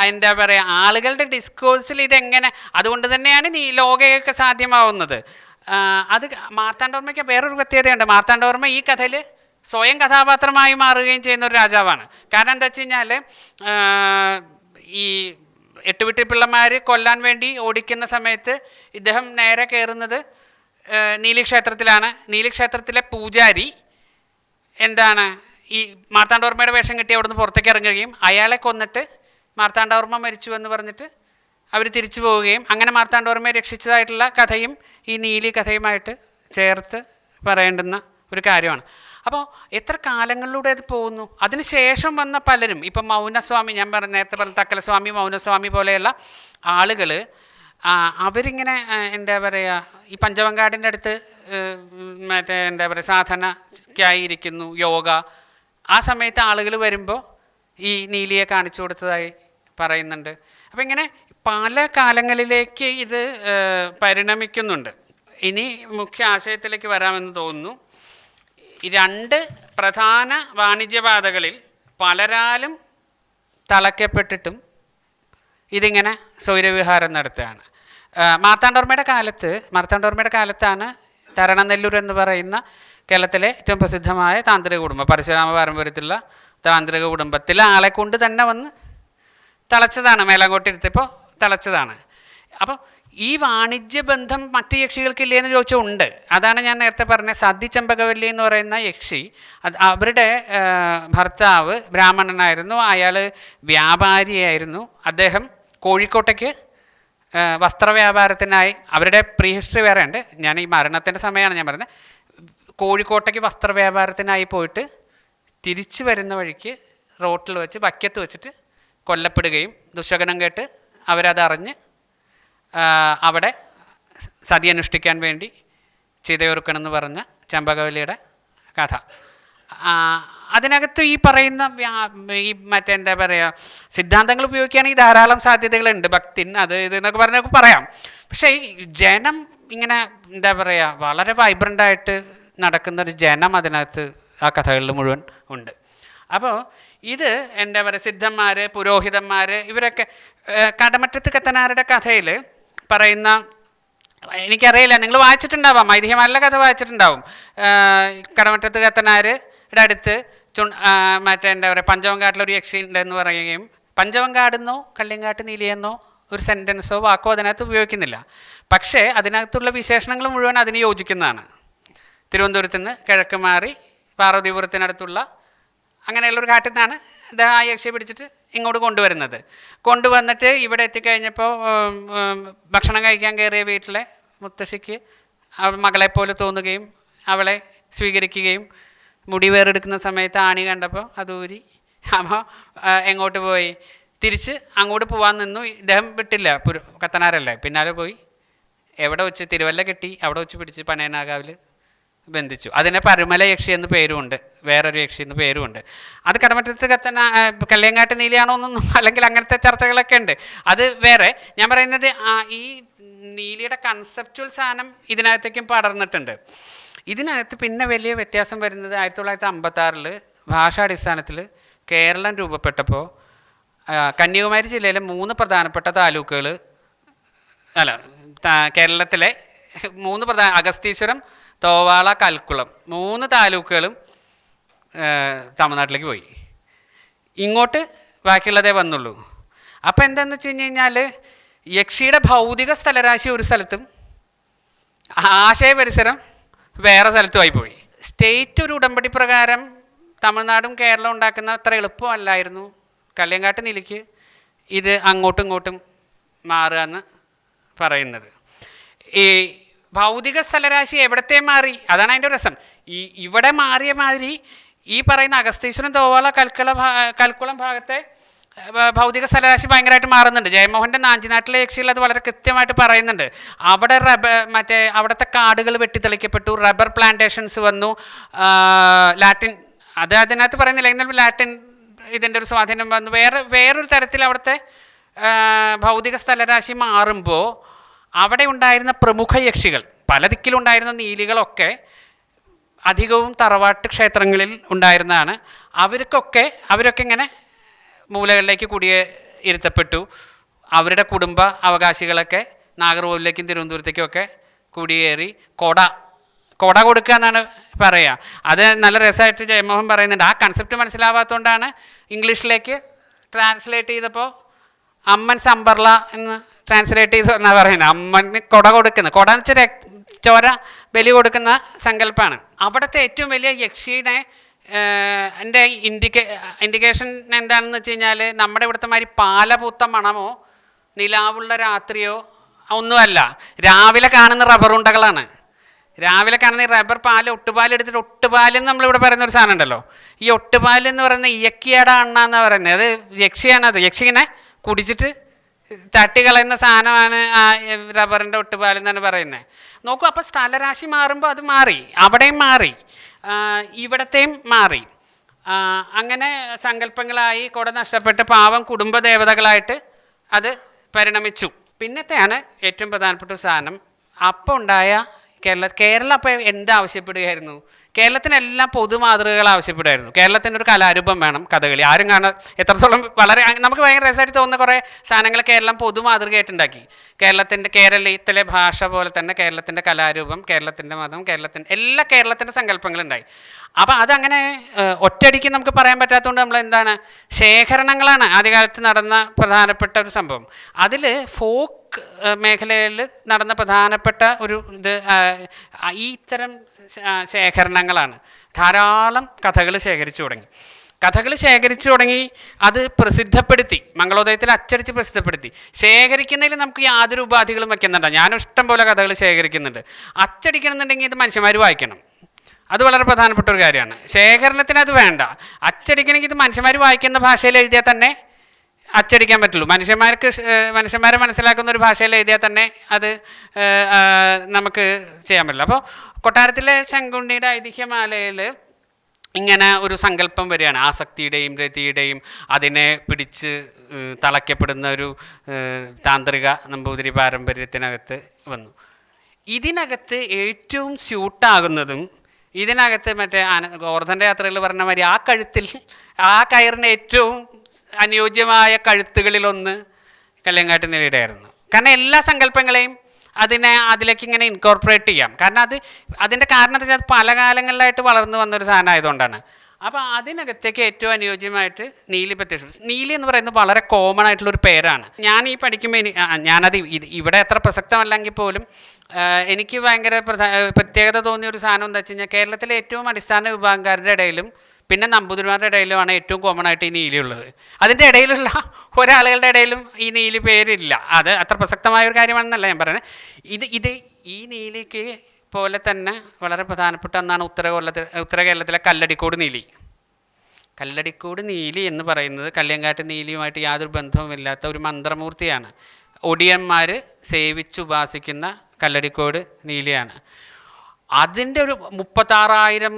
എന്താ പറയുക, ആളുകളുടെ ഡിസ്കോഴ്സിൽ ഇതെങ്ങനെ, അതുകൊണ്ട് തന്നെയാണ് ഈ ലോകയൊക്കെ സാധ്യമാവുന്നത്. അത് മാർത്താണ്ഡവർമ്മയ്ക്ക് വേറൊരു പ്രത്യേകതയുണ്ട്. മാർത്താണ്ഡവർമ്മ ഈ കഥയിൽ സ്വയം കഥാപാത്രമായി മാറുകയും ചെയ്യുന്ന ഒരു രാജാവാണ്. കാരണം എന്താ വെച്ച് കഴിഞ്ഞാൽ ഈ എട്ടുവിട്ടി പിള്ളമാർ കൊല്ലാൻ വേണ്ടി ഓടിക്കുന്ന സമയത്ത് ഇദ്ദേഹം നേരെ കയറുന്നത് നീലിക്ഷേത്രത്തിലാണ്. നീലിക്ഷേത്രത്തിലെ പൂജാരി എന്താണ് ഈ മാർത്താണ്ഡവർമ്മയുടെ വേഷം കിട്ടി അവിടുന്ന് പുറത്തേക്ക് ഇറങ്ങുകയും അയാളെ കൊന്നിട്ട് മാർത്താണ്ഡവർമ്മ മരിച്ചു എന്ന് പറഞ്ഞിട്ട് അവർ തിരിച്ചു പോവുകയും അങ്ങനെ മാർത്താണ്ഡവർമ്മയെ രക്ഷിച്ചതായിട്ടുള്ള കഥയും ഈ നീലി കഥയുമായിട്ട് ചേർത്ത് പറയേണ്ടുന്ന ഒരു കാര്യമാണ്. അപ്പോൾ എത്ര കാലങ്ങളിലൂടെ അത് പോകുന്നു. അതിനുശേഷം വന്ന പലരും, ഇപ്പം മൗനസ്വാമി, ഞാൻ നേരത്തെ പറഞ്ഞ തക്കലസ്വാമി, മൗനസ്വാമി പോലെയുള്ള ആളുകൾ, അവരിങ്ങനെ എന്താ പറയുക, ഈ പഞ്ചവങ്കാടിൻ്റെ അടുത്ത് മറ്റേ എന്താ പറയുക സാധനയ്ക്കായിരിക്കുന്നു, യോഗ, ആ സമയത്ത് ആളുകൾ വരുമ്പോൾ ഈ നീലിയെ കാണിച്ചു കൊടുത്തതായി പറയുന്നുണ്ട്. അപ്പം ഇങ്ങനെ പല കാലങ്ങളിലേക്ക് ഇത് പരിണമിക്കുന്നുണ്ട്. ഇനി മുഖ്യ ആശയത്തിലേക്ക് വരാമെന്ന് തോന്നുന്നു. 2 പ്രധാന വാണിജ്യപാതകളിൽ പലരാലും തളയ്ക്കപ്പെട്ടിട്ടും ഇതിങ്ങനെ സ്വൈരവിഹാരം നടത്തുകയാണ്. മാർത്താണ്ഡവർമ്മയുടെ കാലത്താണ് തരണനെല്ലൂർ എന്ന് പറയുന്ന കേരളത്തിലെ ഏറ്റവും പ്രസിദ്ധമായ താന്ത്രിക കുടുംബം, പരശുരാമ പാരമ്പര്യത്തിലുള്ള താന്ത്രിക കുടുംബത്തിലെ ആളെ കൊണ്ട് തന്നെ വന്ന് തളച്ചതാണ്, മേലാങ്കോട്ടി എടുത്തപ്പോൾ തളച്ചതാണ്. അപ്പോൾ ഈ വാണിജ്യബന്ധം മറ്റ് യക്ഷികൾക്കില്ലേ എന്ന് ചോദിച്ചാൽ ഉണ്ട്. അതാണ് ഞാൻ നേരത്തെ പറഞ്ഞ സതി ചെമ്പകവല്ലി എന്ന് പറയുന്ന യക്ഷി. അവരുടെ ഭർത്താവ് ബ്രാഹ്മണനായിരുന്നു, അയാൾ വ്യാപാരിയായിരുന്നു. അദ്ദേഹം കോഴിക്കോട്ടേക്ക് വസ്ത്രവ്യാപാരത്തിനായി, അവരുടെ പ്രീ ഹിസ്റ്ററി വേറെ ഉണ്ട്, ഞാൻ ഈ മരണത്തിൻ്റെ സമയമാണ് ഞാൻ പറയുന്നത്, കോഴിക്കോട്ടേക്ക് വസ്ത്രവ്യാപാരത്തിനായി പോയിട്ട് തിരിച്ചു വരുന്ന വഴിക്ക് റോട്ടിൽ വെച്ച് വക്കത്ത് വെച്ചിട്ട് കൊല്ലപ്പെടുകയും ദുശകനം കേട്ട് അവരതറിഞ്ഞ് അവിടെ സതി അനുഷ്ഠിക്കാൻ വേണ്ടി ചിതയൊരുക്കണമെന്ന് പറഞ്ഞ ചെമ്പകവല്ലിയുടെ കഥ. അതിനകത്ത് ഈ പറയുന്ന ഈ മറ്റേ എന്താ പറയുക സിദ്ധാന്തങ്ങൾ ഉപയോഗിക്കുകയാണെങ്കിൽ ധാരാളം സാധ്യതകളുണ്ട്, ഭക്തിൻ അത് ഇതെന്നൊക്കെ പറഞ്ഞൊക്കെ പറയാം. പക്ഷേ ഈ ജനം ഇങ്ങനെ എന്താ പറയുക വളരെ വൈബ്രൻ്റായിട്ട് നടക്കുന്നൊരു ജനം അതിനകത്ത് ആ കഥകളിൽ മുഴുവൻ ഉണ്ട്. അപ്പോൾ ഇത് എന്താ പറയുക സിദ്ധന്മാർ, പുരോഹിതന്മാർ, ഇവരൊക്കെ കടമറ്റത്ത് കത്തനാരുടെ കഥയിൽ പറയുന്ന, എനിക്കറിയില്ല, നിങ്ങൾ വായിച്ചിട്ടുണ്ടാവാം, ഐതിഹ്യമാരുടെ കഥ വായിച്ചിട്ടുണ്ടാവും. കടമറ്റത്ത് കത്തനാരുടെ അടുത്ത് മറ്റേ എന്താ പറയുക പഞ്ചവങ്കാട്ടിലൊരു യക്ഷി ഉണ്ടെന്ന് പറയുകയും, പഞ്ചവങ്കാടെന്നോ കള്ളിയങ്കാട്ട് നീലിയെന്നോ ഒരു സെൻറ്റൻസോ വാക്കോ അതിനകത്ത് ഉപയോഗിക്കുന്നില്ല. പക്ഷേ അതിനകത്തുള്ള വിശേഷണങ്ങൾ മുഴുവൻ അതിന് യോജിക്കുന്നതാണ്. തിരുവനന്തപുരത്ത് നിന്ന് കിഴക്ക് മാറി പാർവതീപുരത്തിനടുത്തുള്ള അങ്ങനെയുള്ളൊരു കാട്ടിൽ നിന്നാണ് ഇത് ആ യക്ഷിയെ പിടിച്ചിട്ട് ഇങ്ങോട്ട് കൊണ്ടുവന്നിട്ട് ഇവിടെ എത്തിക്കഴിഞ്ഞപ്പോൾ ഭക്ഷണം കഴിക്കാൻ കയറിയ വീട്ടിലെ മുത്തശ്ശിക്ക് മകളെപ്പോലെ തോന്നുകയും അവളെ സ്വീകരിക്കുകയും മുടി വേറെടുക്കുന്ന സമയത്ത് ആണി കണ്ടപ്പോൾ അതൂരി അമ്മ എങ്ങോട്ട് പോയി, തിരിച്ച് അങ്ങോട്ട് പോകാൻ നിന്നു. ഇദ്ദേഹം വിട്ടില്ല, കത്തനാരല്ലേ, പിന്നാലെ പോയി എവിടെ വെച്ച് തിരുവല്ല കെട്ടി അവിടെ വെച്ച് പിടിച്ച് പനയനാകാവിൽ ബന്ധിച്ചു. അതിനെ പരുമല യക്ഷി എന്ന് പേരുമുണ്ട്, വേറൊരു യക്ഷി എന്ന് പേരുമുണ്ട്. അത് കടമറ്റത്ത് കല്ലേങ്ങാട്ട് നീലിയാണോ എന്നൊന്നും അല്ലെങ്കിൽ അങ്ങനത്തെ ചർച്ചകളൊക്കെ ഉണ്ട്, അത് വേറെ. ഞാൻ പറയുന്നത് ഈ നീലിയുടെ കൺസെപ്റ്റുവൽ സാധനം ഇതിനകത്തേക്കും പടർന്നിട്ടുണ്ട്. ഇതിനകത്ത് പിന്നെ വലിയ വ്യത്യാസം വരുന്നത് 1956 ഭാഷാടിസ്ഥാനത്തിൽ കേരളം രൂപപ്പെട്ടപ്പോൾ കന്യാകുമാരി ജില്ലയിലെ 3 പ്രധാനപ്പെട്ട താലൂക്കുകൾ, കേരളത്തിലെ 3 അഗസ്തീശ്വരം, തോവാള, കൽക്കുളം 3 താലൂക്കുകളും തമിഴ്നാട്ടിലേക്ക് പോയി. ഇങ്ങോട്ട് ബാക്കിയുള്ളതേ വന്നുള്ളൂ. അപ്പോൾ എന്താണെന്ന് വെച്ച് കഴിഞ്ഞാൽ യക്ഷിയുടെ ഭൗതിക സ്ഥലരാശി ഒരു സ്ഥലത്തും ആശയ പരിസരം വേറെ സ്ഥലത്തുമായി പോയി. സ്റ്റേറ്റ് ഒരു ഉടമ്പടി പ്രകാരം തമിഴ്നാടും കേരളവും ഉണ്ടാക്കുന്ന അത്ര എളുപ്പമല്ലായിരുന്നു കല്ലേങ്കാട്ട് നീലിക്ക് ഇത് അങ്ങോട്ടും ഇങ്ങോട്ടും മാറുക എന്ന് പറയുന്നത്. ഈ ഭൗതിക സ്ഥലരാശി എവിടത്തെ മാറി, അതാണ് അതിൻ്റെ രസം. ഇവിടെ മാറിയ മാതിരി ഈ പറയുന്ന അഗസ്തീശ്വരം, തോവാള, കൽക്കുളം ഭാഗത്തെ ഭൗതിക സ്ഥലരാശി ഭയങ്കരമായിട്ട് മാറുന്നുണ്ട്. ജയമോഹൻ്റെ നാഞ്ചിനാട്ടിലെ യക്ഷികൾ അത് വളരെ കൃത്യമായിട്ട് പറയുന്നുണ്ട്. അവിടെ അവിടുത്തെ കാടുകൾ വെട്ടിത്തെളിക്കപ്പെട്ടു, റബ്ബർ പ്ലാന്റേഷൻസ് വന്നു, ലാറ്റിൻ അത് അതിനകത്ത് പറയുന്നില്ല, എന്നാൽ ലാറ്റിൻ ഇതിൻ്റെ ഒരു സ്വാധീനം വന്നു. വേറൊരു തരത്തിൽ അവിടുത്തെ ഭൗതിക സ്ഥലരാശി മാറുമ്പോൾ അവിടെ ഉണ്ടായിരുന്ന പ്രമുഖ യക്ഷികൾ, പല ദിക്കിലുണ്ടായിരുന്ന നീലികളൊക്കെ അധികവും തറവാട്ട് ക്ഷേത്രങ്ങളിൽ ഉണ്ടായിരുന്നതാണ്. അവരൊക്കെ ഇങ്ങനെ മൂലകളിലേക്ക് ഇരുത്തപ്പെട്ടു. അവരുടെ കുടുംബ അവകാശികളൊക്കെ നാഗർകോവിലേക്കും തിരുവനന്തപുരത്തേക്കും ഒക്കെ കുടിയേറി കൊട കൊടുക്കുക എന്നാണ് പറയുക. അത് നല്ല രസമായിട്ട് ജയമോഹൻ പറയുന്നുണ്ട്. ആ കൺസെപ്റ്റ് മനസ്സിലാവാത്തതുകൊണ്ടാണ് ഇംഗ്ലീഷിലേക്ക് ട്രാൻസ്ലേറ്റ് ചെയ്തപ്പോൾ അമ്മൻ സമ്പർല എന്ന് ട്രാൻസ്ലേറ്റ് ചെയ്തു എന്നാണ് പറയുന്നത്. അമ്മന് കൊട കൊടുക്കുന്നത്, കൊട എന്ന് വെച്ചാൽ ചോര ബലി കൊടുക്കുന്ന സങ്കല്പമാണ്. അവിടുത്തെ ഏറ്റവും വലിയ യക്ഷിനെ എൻ്റെ ഇൻഡിക്കേഷൻ എന്താണെന്ന് വെച്ച് കഴിഞ്ഞാൽ നമ്മുടെ ഇവിടുത്തെ മാതിരി പാലപൂത്ത മണമോ നിലാവുള്ള രാത്രിയോ ഒന്നുമല്ല. രാവിലെ കാണുന്ന റബ്ബറുണ്ടകളാണ്. രാവിലെ കാണുന്ന ഈ റബ്ബർ ഒട്ടുപാൽ എടുത്തിട്ട് ഒട്ടുപാലെന്ന് നമ്മളിവിടെ പറയുന്ന ഒരു സാധനം ഉണ്ടല്ലോ. ഈ ഒട്ടുപാലെന്ന് പറയുന്ന ഇയക്കിയാട അണ്ണാന്നാണ് പറയുന്നത്. അത് യക്ഷിയാണത്. യക്ഷിങ്ങനെ കുടിച്ചിട്ട് തട്ടിക്കളയുന്ന സാധനമാണ് ആ റബ്ബറിൻ്റെ ഒട്ടുപാലെന്നാണ് പറയുന്നത്. നോക്കൂ, അപ്പോൾ സ്ഥലരാശി മാറുമ്പോൾ അത് മാറി, അവിടെയും മാറി, ഇവിടത്തെയും മാറി. അങ്ങനെ സങ്കല്പങ്ങളായി കൊട നഷ്ടപ്പെട്ട് പാവം കുടുംബദേവതകളായിട്ട് അത് പരിണമിച്ചു. പിന്നത്തെയാണ് ഏറ്റവും പ്രധാനപ്പെട്ട സാധനം. അപ്പോൾ ഉണ്ടായ കേരളം അപ്പോൾ എന്താവശ്യപ്പെടുകയായിരുന്നു? കേരളത്തിനെല്ലാം പൊതുമാതൃകകൾ ആവശ്യപ്പെടുമായിരുന്നു. കേരളത്തിൻ്റെ ഒരു കലാരൂപം വേണം, കഥകളി. ആരും കാണാൻ എത്രത്തോളം വളരെ നമുക്ക് ഭയങ്കര രസമായിട്ട് തോന്നുന്ന കുറേ സാധനങ്ങൾ കേരളം പൊതുമാതൃകയായിട്ടുണ്ടാക്കി. കേരളത്തിലെ ഭാഷ പോലെ തന്നെ കേരളത്തിൻ്റെ കലാരൂപം, കേരളത്തിൻ്റെ മതം, കേരളത്തിൻ്റെ സങ്കല്പങ്ങളുണ്ടായി. അപ്പോൾ അതങ്ങനെ ഒറ്റയടിക്ക് നമുക്ക് പറയാൻ പറ്റാത്തതുകൊണ്ട് നമ്മൾ എന്താണ്, ശേഖരണങ്ങളാണ് ആദ്യകാലത്ത് നടന്ന പ്രധാനപ്പെട്ട ഒരു സംഭവം. അതിൽ ഫോക്ക് മേഖലയിൽ നടന്ന പ്രധാനപ്പെട്ട ഒരു ഈ ഇത്തരം ശേഖരണങ്ങളാണ്. ധാരാളം കഥകൾ ശേഖരിച്ചു തുടങ്ങി. അത് പ്രസിദ്ധപ്പെടുത്തി, മംഗളോദയത്തിൽ അച്ചടിച്ച് പ്രസിദ്ധപ്പെടുത്തി. ശേഖരിക്കുന്നതിൽ നമുക്ക് യാതൊരു ഉപാധികളും വയ്ക്കുന്നുണ്ട്. ഞാനും ഇഷ്ടം പോലെ കഥകൾ ശേഖരിക്കുന്നുണ്ട്. അച്ചടിക്കണമെന്നുണ്ടെങ്കിൽ ഇത് മനുഷ്യന്മാർ വായിക്കണം. അത് വളരെ പ്രധാനപ്പെട്ട ഒരു കാര്യമാണ്. ശേഖരണത്തിന് അത് വേണ്ട. അച്ചടിക്കണമെങ്കിൽ ഇത് മനുഷ്യന്മാർ വായിക്കുന്ന ഭാഷയിൽ എഴുതിയാൽ തന്നെ അച്ചടിക്കാൻ പറ്റുള്ളൂ. മനുഷ്യന്മാരെ മനസ്സിലാക്കുന്ന ഒരു ഭാഷയിൽ എഴുതിയാൽ തന്നെ അത് നമുക്ക് ചെയ്യാൻ പറ്റില്ല. അപ്പോൾ കൊട്ടാരത്തിലെ ശങ്കുണ്ണിയുടെ ഐതിഹ്യമാലയിൽ ഇങ്ങനെ ഒരു സങ്കല്പം വരികയാണ്. ആസക്തിയുടെയും രതിയുടെയും അതിനെ പിടിച്ച് തളയ്ക്കപ്പെടുന്ന ഒരു താന്ത്രിക നമ്പൂതിരി പാരമ്പര്യത്തിനകത്ത് വന്നു. ഇതിനകത്ത് ഏറ്റവും സ്യൂട്ടാകുന്നതും ഇതിനകത്ത് ഗോവർദ്ധൻ്റെ യാത്രയിൽ പറഞ്ഞ മാതിരി ആ കയറിന് ഏറ്റവും അനുയോജ്യമായ കഴുത്തുകളിലൊന്ന് കല്ലേങ്കാട്ട് നീലിയുടെയായിരുന്നു. കാരണം എല്ലാ സങ്കല്പങ്ങളെയും അതിലേക്ക് ഇങ്ങനെ ഇൻകോർപ്പറേറ്റ് ചെയ്യാം. കാരണം അതിൻ്റെ കാരണം എന്താ വെച്ചാൽ പല കാലങ്ങളിലായിട്ട് വളർന്നു വന്നൊരു സാധനം ആയതുകൊണ്ടാണ്. അപ്പോൾ അതിനകത്തേക്ക് ഏറ്റവും അനുയോജ്യമായിട്ട് നീലി പ്രത്യക്ഷം. നീലി എന്ന് പറയുന്നത് വളരെ കോമൺ ആയിട്ടുള്ളൊരു പേരാണ്. ഞാൻ ഈ പഠിക്കുമ്പോൾ ഞാനത് ഇവിടെ എത്ര പ്രസക്തമല്ലെങ്കിൽ പോലും എനിക്ക് ഭയങ്കര പ്രത്യേകത തോന്നിയ ഒരു സാധനം എന്താ വെച്ച് കഴിഞ്ഞാൽ കേരളത്തിലെ ഏറ്റവും അടിസ്ഥാന വിഭാഗക്കാരുടെ ഇടയിലും പിന്നെ നമ്പൂതിരിമാരുടെ ഇടയിലുമാണ് ഏറ്റവും കോമൺ ആയിട്ട് ഈ നീലി ഉള്ളത്. അതിൻ്റെ ഇടയിലുള്ള ഒരാളുകളുടെ ഇടയിലും ഈ നീലി പേരില്ല. അത് അത്ര പ്രസക്തമായ ഒരു കാര്യമാണെന്നല്ല ഞാൻ പറയുന്നത്. ഇത് ഈ നീലിക്ക് പോലെ തന്നെ വളരെ പ്രധാനപ്പെട്ട ഒന്നാണ് ഉത്തര കേരളത്തിലെ കല്ലടിക്കോട് നീലി. കല്ലടിക്കോട് നീലി എന്ന് പറയുന്നത് കള്ളിയങ്കാട്ട് നീലിയുമായിട്ട് യാതൊരു ബന്ധവുമില്ലാത്ത ഒരു മന്ത്രമൂർത്തിയാണ്. ഒടിയന്മാർ സേവിച്ചുപാസിക്കുന്ന കല്ലടിക്കോട് നീലിയാണ്. അതിൻ്റെ ഒരു 36,000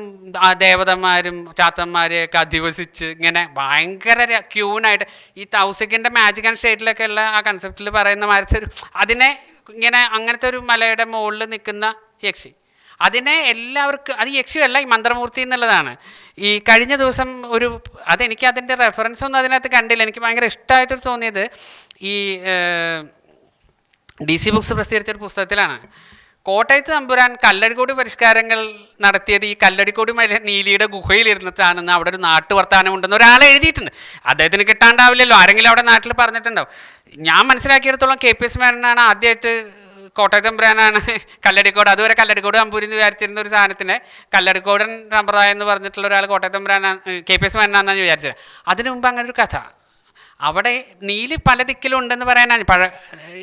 ദേവതന്മാരും ചാത്തന്മാരെയൊക്കെ അധിവസിച്ച് ഇങ്ങനെ ഭയങ്കര ക്യൂനായിട്ട് ഈ തൗസിക്കിൻ്റെ മാജിക് ആൻഡ് സ്റ്റേറ്റിലൊക്കെ ഉള്ള ആ കൺസെപ്റ്റിൽ പറയുന്ന മാതിരി അതിനെ ഇങ്ങനെ അങ്ങനത്തെ ഒരു മലയുടെ മുകളിൽ നിൽക്കുന്ന യക്ഷി, അതിനെ എല്ലാവർക്കും അത് യക്ഷിയല്ല, ഈ മന്ത്രമൂർത്തി എന്നുള്ളതാണ്. ഈ കഴിഞ്ഞ ദിവസം അതെനിക്ക് അതിൻ്റെ റെഫറൻസ് ഒന്നും അതിനകത്ത് കണ്ടില്ല. എനിക്ക് ഭയങ്കര ഇഷ്ടമായിട്ട് തോന്നിയത് ഈ DC ബുക്സ് പ്രസിദ്ധീകരിച്ചൊരു പുസ്തകത്തിലാണ്. കോട്ടയത്ത് തമ്പുരാൻ കല്ലടിക്കോട് പരിഷ്കാരങ്ങൾ നടത്തിയത് ഈ കല്ലടിക്കോട് നീലിയുടെ ഗുഹയിലിരുന്നിട്ടാണെന്ന് അവിടെ ഒരു നാട്ടുവർത്താനം ഉണ്ടെന്ന് ഒരാൾ എഴുതിയിട്ടുണ്ട്. അദ്ദേഹത്തിന് കിട്ടാണ്ടാവില്ലല്ലോ, ആരെങ്കിലും അവിടെ നാട്ടിൽ പറഞ്ഞിട്ടുണ്ടാവും. ഞാൻ മനസ്സിലാക്കിയിടത്തോളം KPS മേനോനാണ് ആദ്യമായിട്ട് കോട്ടയത്ത് തമ്പുരാനാണ് കല്ലടിക്കോട്, അതുവരെ കല്ലടിക്കോട് അമ്പൂരി എന്ന് വിചാരിച്ചിരുന്ന ഒരു സാധനത്തിന് കല്ലടിക്കോടൻ സമ്പ്രദായം എന്ന് പറഞ്ഞിട്ടുള്ള ഒരാൾ കോട്ടയത്ത് തമ്പുരാനാണ് KPS മേനോനാണെന്നാണ് വിചാരിച്ചത്. അതിനു മുമ്പ് അങ്ങനെ ഒരു കഥ അവിടെ നീലി പല ദിക്കിലും ഉണ്ടെന്ന് പറയാനാണ്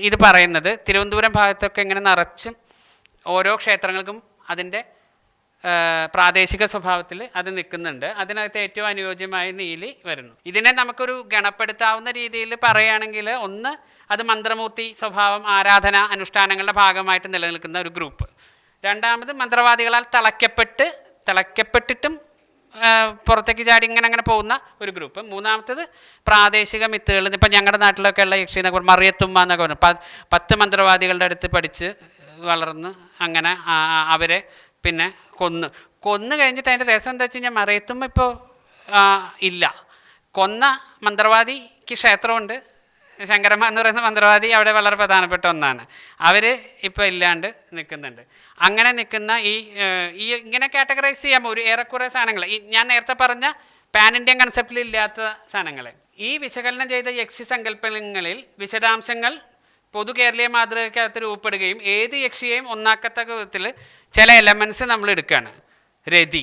ഇത് പറയുന്നത്. തിരുവനന്തപുരം ഭാഗത്തൊക്കെ ഇങ്ങനെ നിറച്ചും ഓരോ ക്ഷേത്രങ്ങൾക്കും അതിൻ്റെ പ്രാദേശിക സ്വഭാവത്തിൽ അത് നിൽക്കുന്നുണ്ട്. അതിനകത്ത് ഏറ്റവും അനുയോജ്യമായ നീലി വരുന്നു. ഇതിനെ നമുക്കൊരു ഗണപ്പെടുത്താവുന്ന രീതിയിൽ പറയുകയാണെങ്കിൽ, ഒന്ന് അത് മന്ത്രമൂർത്തി സ്വഭാവം, ആരാധന അനുഷ്ഠാനങ്ങളുടെ ഭാഗമായിട്ട് നിലനിൽക്കുന്ന ഒരു ഗ്രൂപ്പ്. രണ്ടാമത് മന്ത്രവാദികളാൽ തിളയ്ക്കപ്പെട്ടിട്ടും പുറത്തേക്ക് ചാടി ഇങ്ങനെ പോകുന്ന ഒരു ഗ്രൂപ്പ്. മൂന്നാമത്തത് പ്രാദേശിക മിത്തുകൾ. ഇപ്പം ഞങ്ങളുടെ നാട്ടിലൊക്കെ ഉള്ള യക്ഷി എന്നൊക്കെ മറിയത്തുമ്മ എന്നൊക്കെ പറഞ്ഞു 10 മന്ത്രവാദികളുടെ അടുത്ത് പഠിച്ച് വളർന്ന് അങ്ങനെ അവരെ പിന്നെ കൊന്ന് കഴിഞ്ഞിട്ട് അതിൻ്റെ രസം എന്താ വെച്ച് കഴിഞ്ഞാൽ മറിയത്തുമ്മ ഇപ്പോൾ ഇല്ല. കൊന്ന മന്ത്രവാദിക്ക് ക്ഷേത്രമുണ്ട്. ശങ്കരമ്മ എന്ന് പറയുന്ന മന്ത്രവാദി അവിടെ വളരെ പ്രധാനപ്പെട്ട ഒന്നാണ്. അവർ ഇപ്പോൾ ഇല്ലാണ്ട് നിൽക്കുന്നുണ്ട്. അങ്ങനെ നിൽക്കുന്ന ഈ ഇങ്ങനെ കാറ്റഗറൈസ് ചെയ്യാം ഒരു ഏറെക്കുറെ സാധനങ്ങൾ. ഞാൻ നേരത്തെ പറഞ്ഞ പാൻ ഇന്ത്യൻ കൺസെപ്റ്റിൽ ഇല്ലാത്ത സാധനങ്ങൾ. ഈ വിശകലനം ചെയ്ത യക്ഷി സങ്കല്പങ്ങളിൽ വിശദാംശങ്ങൾ പൊതു കേരളീയ മാതൃകയ്ക്കകത്ത് രൂപപ്പെടുകയും ഏത് യക്ഷിയെയും ഒന്നാക്കത്തക്ക വിധത്തിൽ ചില എലമെൻറ്റ്സ് നമ്മൾ എടുക്കുകയാണ്. രതി,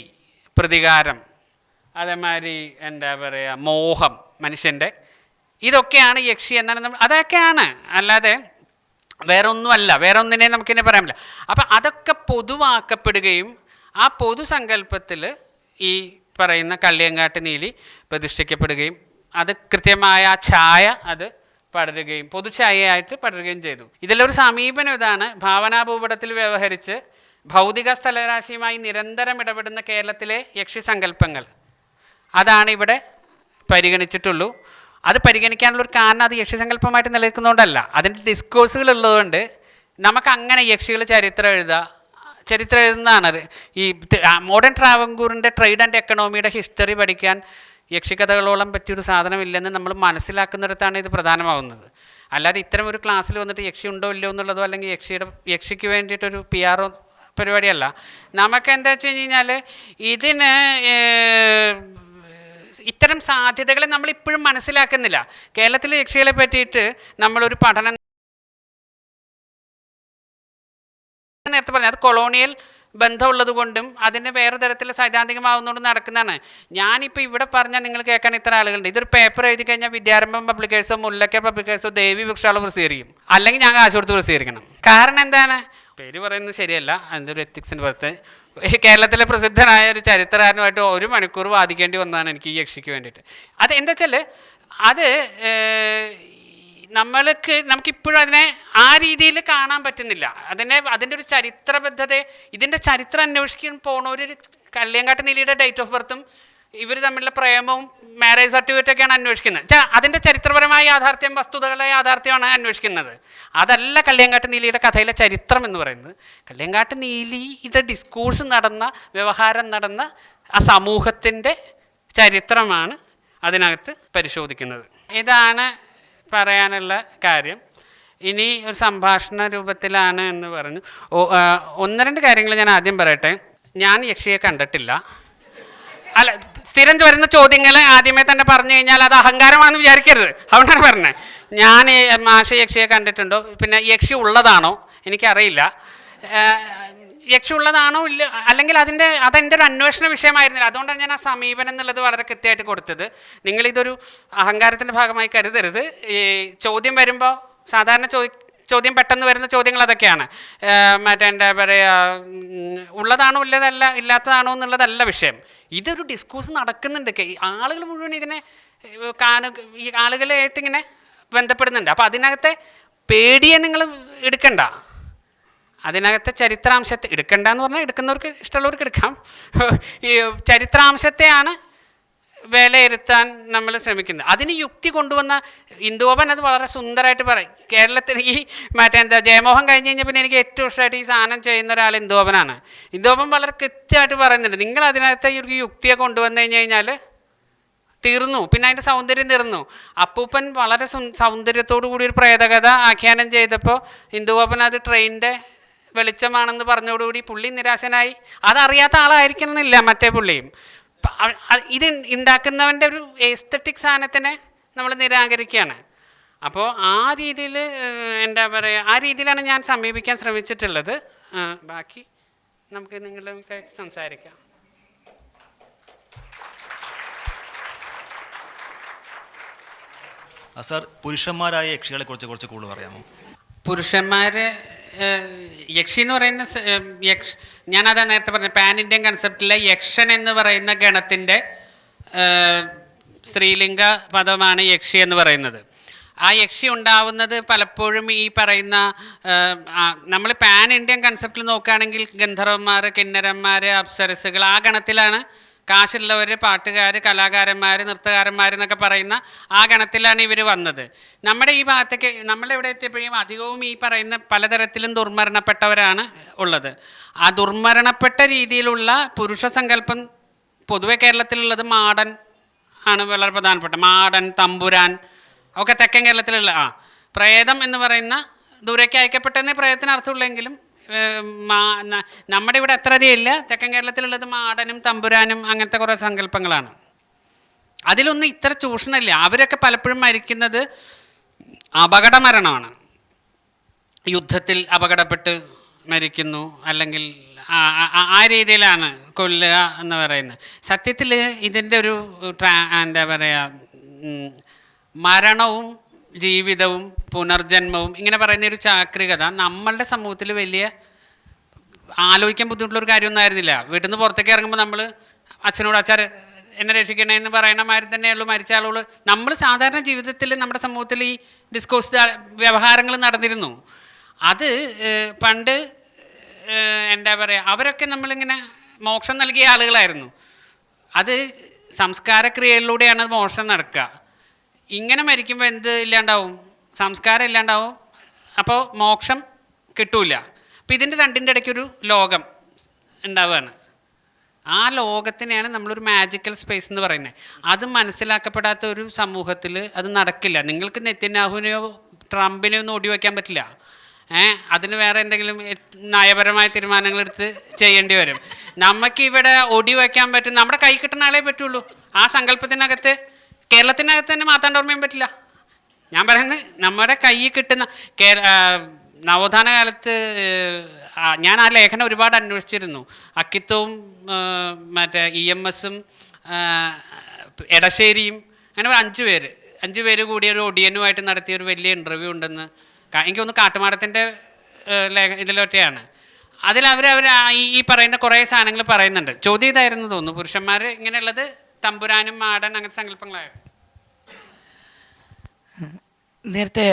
പ്രതികാരം, അതേമാതിരി എന്താ പറയുക മോഹം, മനുഷ്യൻ്റെ, ഇതൊക്കെയാണ് യക്ഷി എന്നാണ് അതൊക്കെയാണ്, അല്ലാതെ വേറെ ഒന്നുമല്ല, വേറെ ഒന്നിനെ നമുക്കിന്നെ പറയാൻ പറ്റില്ല. അപ്പം അതൊക്കെ പൊതുവാക്കപ്പെടുകയും ആ പൊതുസങ്കല്പത്തിൽ ഈ പറയുന്ന കള്ളിയങ്കാട്ട് നീലി പ്രതിഷ്ഠിക്കപ്പെടുകയും അത് കൃത്യമായ ഛായ അത് പടരുകയും പൊതുഛായയായിട്ട് പടരുകയും ചെയ്തു. ഇതിലൊരു സമീപനം ഇതാണ്. ഭാവനാഭൂപടത്തിൽ വ്യവഹരിച്ച് ഭൗതിക സ്ഥലരാശിയുമായി നിരന്തരം ഇടപെടുന്ന കേരളത്തിലെ യക്ഷി സങ്കല്പങ്ങൾ അതാണ് ഇവിടെ പരിഗണിച്ചിട്ടുള്ളൂ. അത് പരിഗണിക്കാനുള്ളൊരു കാരണം അത് യക്ഷി സങ്കല്പമായിട്ട് നിലനിൽക്കുന്നതുകൊണ്ടല്ല, അതിൻ്റെ ഡിസ്കോഴ്സുകൾ ഉള്ളതുകൊണ്ട് നമുക്ക് അങ്ങനെ യക്ഷികൾ ചരിത്രം എഴുതുന്നതാണ്. ഈ മോഡേൺ ട്രാവൻകൂറിൻ്റെ ട്രേഡ് ആൻഡ് എക്കണോമിയുടെ ഹിസ്റ്ററി പഠിക്കാൻ യക്ഷിക്കഥകളോളം പറ്റിയൊരു സാധനമില്ലെന്ന് നമ്മൾ മനസ്സിലാക്കുന്നിടത്താണ് ഇത് പ്രധാനമാവുന്നത്. അല്ലാതെ ഇത്തരം ഒരു ക്ലാസ്സിൽ വന്നിട്ട് യക്ഷി ഉണ്ടോ ഇല്ലയോ എന്നുള്ളതോ അല്ലെങ്കിൽ യക്ഷിക്ക് വേണ്ടിയിട്ടൊരു PR പരിപാടിയല്ല. നമുക്ക് എന്താ വെച്ച് കഴിഞ്ഞാൽ ഇതിന് ഇത്തരം സാധ്യതകളെ നമ്മളിപ്പോഴും മനസ്സിലാക്കുന്നില്ല. കേരളത്തിലെ യക്ഷികളെ പറ്റിയിട്ട് നമ്മളൊരു പഠനം നേരത്തെ പറഞ്ഞു, അത് കൊളോണിയൽ ബന്ധമുള്ളത് കൊണ്ടും അതിന് വേറെ തരത്തിൽ സൈദ്ധാന്തികമാവുന്നതുകൊണ്ട് നടക്കുന്നതാണ്. ഞാനിപ്പോൾ ഇവിടെ പറഞ്ഞാൽ നിങ്ങൾ കേൾക്കാൻ ഇത്ര ആളുകളുണ്ട്. ഇതൊരു പേപ്പർ എഴുതി കഴിഞ്ഞാൽ വിദ്യാരംഭം പബ്ലിക്കേഴ്സോ മുല്ലക്ക പബ്ലിക്കേഴ്സോ ദേവി ബുക്സ്റ്റാൾ പ്രസിദ്ധീകരിക്കും, അല്ലെങ്കിൽ ഞാൻ കാശ് കൊടുത്ത് പ്രസിദ്ധീകരിക്കണം. കാരണം എന്താണ്, പേര് പറയുന്നത് ശരിയല്ല, അതിൻ്റെ ഒരു എത്തിക്സിൻ്റെ പുറത്ത് കേരളത്തിലെ പ്രസിദ്ധനായ ഒരു ചരിത്രകാരനുമായിട്ട് 1 മണിക്കൂർ വാദിക്കേണ്ടി വന്നതാണ് എനിക്ക് ഈ യക്ഷിക്ക് വേണ്ടിയിട്ട്. അത് എന്താ വെച്ചാൽ അത് നമുക്കിപ്പോഴും അതിനെ ആ രീതിയിൽ കാണാൻ പറ്റുന്നില്ല. അതിൻ്റെ ഒരു ചരിത്രബദ്ധത, ഇതിൻ്റെ ചരിത്രം അന്വേഷിക്കാൻ പോണൊരു കള്ളിയങ്കാട്ട് നീലിയുടെ ഡേറ്റ് ഓഫ് ബർത്തും ഇവർ തമ്മിലുള്ള പ്രേമവും മാരേജ് സർട്ടിഫിക്കറ്റൊക്കെയാണ് അന്വേഷിക്കുന്നത്. അതിൻ്റെ ചരിത്രപരമായ യാഥാർത്ഥ്യം, വസ്തുതകളെ യാഥാർത്ഥ്യമാണ് അന്വേഷിക്കുന്നത്. അതല്ല കള്ളിയങ്കാട്ട് നീലിയുടെ കഥയിലെ ചരിത്രം എന്ന് പറയുന്നത്. കള്ളിയങ്കാട്ട് നീലിയുടെ ഡിസ്കോഴ്സ് നടന്ന, വ്യവഹാരം നടന്ന ആ സമൂഹത്തിൻ്റെ ചരിത്രമാണ് അതിനകത്ത് പരിശോധിക്കുന്നത്. ഇതാണ് പറയാനുള്ള കാര്യം. ഇനി ഒരു സംഭാഷണ രൂപത്തിലാണ് എന്ന് പറഞ്ഞു. 1-2 കാര്യങ്ങൾ ഞാൻ ആദ്യം പറയട്ടെ. ഞാൻ യക്ഷിയെ കണ്ടിട്ടില്ല. അല്ല, സ്ഥിരം വരുന്ന ചോദ്യങ്ങൾ ആദ്യമേ തന്നെ പറഞ്ഞു കഴിഞ്ഞാൽ അത് അഹങ്കാരമാണെന്ന് വിചാരിക്കരുത്. അതുകൊണ്ടാണ് പറഞ്ഞത്. ഞാൻ യക്ഷിയെ കണ്ടിട്ടുണ്ടോ, പിന്നെ യക്ഷി ഉള്ളതാണോ എനിക്കറിയില്ല. യക്ഷി ഉള്ളതാണോ ഇല്ല, അല്ലെങ്കിൽ അതെൻ്റെ ഒരു അന്വേഷണ വിഷയമായിരുന്നില്ല. അതുകൊണ്ടാണ് ഞാൻ ആ സമീപനം എന്നുള്ളത് വളരെ കൃത്യമായിട്ട് കൊടുത്തത്. നിങ്ങളിതൊരു അഹങ്കാരത്തിൻ്റെ ഭാഗമായി കരുതരുത്. ഈ ചോദ്യം വരുമ്പോൾ സാധാരണ ചോദ്യം പെട്ടെന്ന് വരുന്ന ചോദ്യങ്ങൾ അതൊക്കെയാണ്. മറ്റേ എന്താ പറയുക, ഉള്ളതാണോ ഇല്ലാത്തതാണോ എന്നുള്ളതല്ല വിഷയം. ഇതൊരു ഡിസ്കോഴ്സ് നടക്കുന്നുണ്ട്. ആളുകൾ മുഴുവൻ ഇതിനെ ഈ ആളുകളായിട്ട് ഇങ്ങനെ ബന്ധപ്പെടുന്നുണ്ട്. അപ്പോൾ അതിനകത്തെ പേടിയെ നിങ്ങൾ എടുക്കണ്ട, അതിനകത്തെ ചരിത്രാംശത്തെ എടുക്കണ്ട എന്ന് പറഞ്ഞാൽ എടുക്കുന്നവർക്ക് ഇഷ്ടമുള്ളവർക്ക് എടുക്കാം. ഈ ചരിത്രാംശത്തെയാണ് വിലയിരുത്താൻ നമ്മൾ ശ്രമിക്കുന്നത്. അതിന് യുക്തി കൊണ്ടുവന്ന ഇന്ദുവോപൻ അത് വളരെ സുന്ദരമായിട്ട് പറയും. കേരളത്തിൽ ഈ മറ്റേ ജയമോഹൻ കഴിഞ്ഞ് കഴിഞ്ഞാൽ പിന്നെ എനിക്ക് ഏറ്റവും ഇഷ്ടമായിട്ട് ഈ സാധനം ചെയ്യുന്ന ഒരാൾ ഇന്ദുവോപനാണ്. ഇന്ദുവോപൻ വളരെ കൃത്യമായിട്ട് പറയുന്നുണ്ട്, നിങ്ങൾ അതിനകത്ത് ഈ യുക്തിയെ കൊണ്ടുവന്നു കഴിഞ്ഞാൽ തീർന്നു, പിന്നെ അതിൻ്റെ സൗന്ദര്യം തീർന്നു. അപ്പൂപ്പൻ വളരെ സൗന്ദര്യത്തോടു കൂടി ഒരു പ്രേതകഥ ആഖ്യാനം ചെയ്തപ്പോൾ ഇന്ദുവോപൻ അത് ട്രെയിനിൻ്റെ വെളിച്ചമാണെന്ന് പറഞ്ഞതോടുകൂടി പുള്ളി നിരാശനായി. അതറിയാത്ത ആളായിരിക്കണം എന്നില്ല മറ്റേ പുള്ളിയും. ഇത് ഉണ്ടാക്കുന്നവൻ്റെ ഒരു എസ്തറ്റിക് സാധനത്തിനെ നമ്മൾ നിരാകരിക്കുകയാണ്. അപ്പോൾ ആ രീതിയിൽ എന്താ പറയുക, ആ രീതിയിലാണ് ഞാൻ സമീപിക്കാൻ ശ്രമിച്ചിട്ടുള്ളത്. ബാക്കി നമുക്ക് നിങ്ങളുമായി സംസാരിക്കാം. സാർ, പുരുഷന്മാരായ യക്ഷികളെ കുറിച്ച് കുറച്ച് കൂടുതൽ പറയാമോ? പുരുഷന്മാർ യക്ഷി എന്ന് പറയുന്ന ഞാനതാ നേരത്തെ പറഞ്ഞ പാൻ ഇന്ത്യൻ കൺസെപ്റ്റിലെ യക്ഷൻ എന്ന് പറയുന്ന ഗണത്തിൻ്റെ സ്ത്രീലിംഗ പദമാണ് യക്ഷി എന്ന് പറയുന്നത്. ആ യക്ഷി ഉണ്ടാവുന്നത് പലപ്പോഴും ഈ പറയുന്ന നമ്മൾ പാൻ ഇന്ത്യൻ കൺസെപ്റ്റിൽ നോക്കുകയാണെങ്കിൽ ഗന്ധർവന്മാർ, കിന്നരന്മാർ, അപ്സരസുകൾ ആ ഗണത്തിലാണ്. കാശുള്ളവർ, പാട്ടുകാർ, കലാകാരന്മാർ, നൃത്തകാരന്മാർ എന്നൊക്കെ പറയുന്ന ആ ഗണത്തിലാണ് ഇവർ വന്നത്. നമ്മുടെ ഈ ഭാഗത്തേക്ക് നമ്മളിവിടെ എത്തിയപ്പോഴും അധികവും ഈ പറയുന്ന പലതരത്തിലും ദുർമരണപ്പെട്ടവരാണ് ഉള്ളത്. ആ ദുർമരണപ്പെട്ട രീതിയിലുള്ള പുരുഷ സങ്കല്പം പൊതുവെ കേരളത്തിലുള്ളത് മാടൻ ആണ് വളരെ പ്രധാനപ്പെട്ട. മാടൻ, തമ്പുരാൻ ഒക്കെ തെക്കൻ കേരളത്തിലുള്ള പ്രേതം എന്ന് പറയുന്ന ദൂരേക്ക് അയക്കപ്പെട്ടെന്നേ പ്രേതത്തിന് അർത്ഥമുള്ളെങ്കിലും നമ്മുടെ ഇവിടെ അത്ര അധികം ഇല്ല. തെക്കൻ കേരളത്തിലുള്ളത് മാടനും തമ്പുരാനും അങ്ങനത്തെ കുറേ സങ്കല്പങ്ങളാണ്. അതിലൊന്നും ഇത്ര ചൂഷണമില്ല. അവരൊക്കെ പലപ്പോഴും മരിക്കുന്നത് അപകട മരണമാണ്. യുദ്ധത്തിൽ അപകടപ്പെട്ട് മരിക്കുന്നു, അല്ലെങ്കിൽ ആ രീതിയിലാണ് കൊല്ലുക എന്ന് പറയുന്നത്. സത്യത്തിൽ ഇതിൻ്റെ ഒരു എന്താ പറയുക, മരണവും ജീവിതവും പുനർജന്മവും ഇങ്ങനെ പറയുന്നൊരു ചാക്രികത നമ്മളുടെ സമൂഹത്തിൽ വലിയ ആലോചിക്കാൻ ബുദ്ധിമുട്ടുള്ളൊരു കാര്യമൊന്നും ആയിരുന്നില്ല. വീട്ടിൽ നിന്ന് പുറത്തേക്ക് ഇറങ്ങുമ്പോൾ നമ്മൾ അച്ഛനോട് അച്ഛൻ എന്നെ രക്ഷിക്കണേ എന്ന് പറയണ മാതിരി തന്നെയുള്ളൂ മരിച്ച ആളുകൾ. നമ്മൾ സാധാരണ ജീവിതത്തിൽ നമ്മുടെ സമൂഹത്തിൽ ഈ ഡിസ്കോഴ്സ് വ്യവഹാരങ്ങൾ നടന്നിരുന്നു. അത് പണ്ട് എന്താ പറയുക, അവരൊക്കെ നമ്മളിങ്ങനെ മോക്ഷം നൽകിയ ആളുകളായിരുന്നു. അത് സംസ്കാരക്രിയയിലൂടെയാണ് മോക്ഷം നടക്കുക. ഇങ്ങനെ മരിക്കുമ്പോൾ എന്ത് ഇല്ലാണ്ടാവും? സംസ്കാരം ഇല്ലാണ്ടാവും. അപ്പോൾ മോക്ഷം കിട്ടൂല. അപ്പോൾ ഇതിൻ്റെ രണ്ടിൻ്റെ ഇടയ്ക്കൊരു ലോകം ഉണ്ടാവുകയാണ്. ആ ലോകത്തിനെയാണ് നമ്മളൊരു മാജിക്കൽ സ്പേസ് എന്ന് പറയുന്നത്. അത് മനസ്സിലാക്കപ്പെടാത്ത ഒരു സമൂഹത്തിൽ അത് നടക്കില്ല. നിങ്ങൾക്ക് നെത്തന്യാഹുവിനെയോ ട്രംപിനെയോ ഒന്നും ഒടി വയ്ക്കാൻ പറ്റില്ല. അതിന് വേറെ എന്തെങ്കിലും നയപരമായ തീരുമാനങ്ങളെടുത്ത് ചെയ്യേണ്ടി വരും. നമുക്കിവിടെ ഒടി വയ്ക്കാൻ പറ്റും, നമ്മുടെ കൈ കിട്ടുന്ന ആളെ പറ്റുള്ളൂ. ആ സങ്കല്പത്തിനകത്ത് കേരളത്തിനകത്ത് തന്നെ മാത്താണ്ടോർമ്മയും പറ്റില്ല. ഞാൻ പറയുന്നത് നമ്മുടെ കയ്യിൽ കിട്ടുന്ന നവോത്ഥാന കാലത്ത് ഞാൻ ആ ലേഖനം ഒരുപാട് അന്വേഷിച്ചിരുന്നു. അക്കിത്തവും മറ്റേ EMS-ഉം എടശ്ശേരിയും അങ്ങനെ 5 പേര് കൂടി ഒരു ഒടിയനുമായിട്ട് നടത്തിയ ഒരു വലിയ ഇൻ്റർവ്യൂ ഉണ്ടെന്ന് എനിക്ക് തോന്നുന്നു. കാട്ടുമാടത്തിൻ്റെ ഇതിലൊക്കെയാണ്. അതിലവർ ഈ പറയുന്ന കുറേ സാധനങ്ങൾ പറയുന്നുണ്ട്. ചോദ്യം ഇതായിരുന്നു തോന്നുന്നു, പുരുഷന്മാർ ഇങ്ങനെയുള്ളത് തമ്പുരാനും മാടൻ അങ്ങനത്തെ സങ്കല്പങ്ങളായിരുന്നു. നേരത്തെ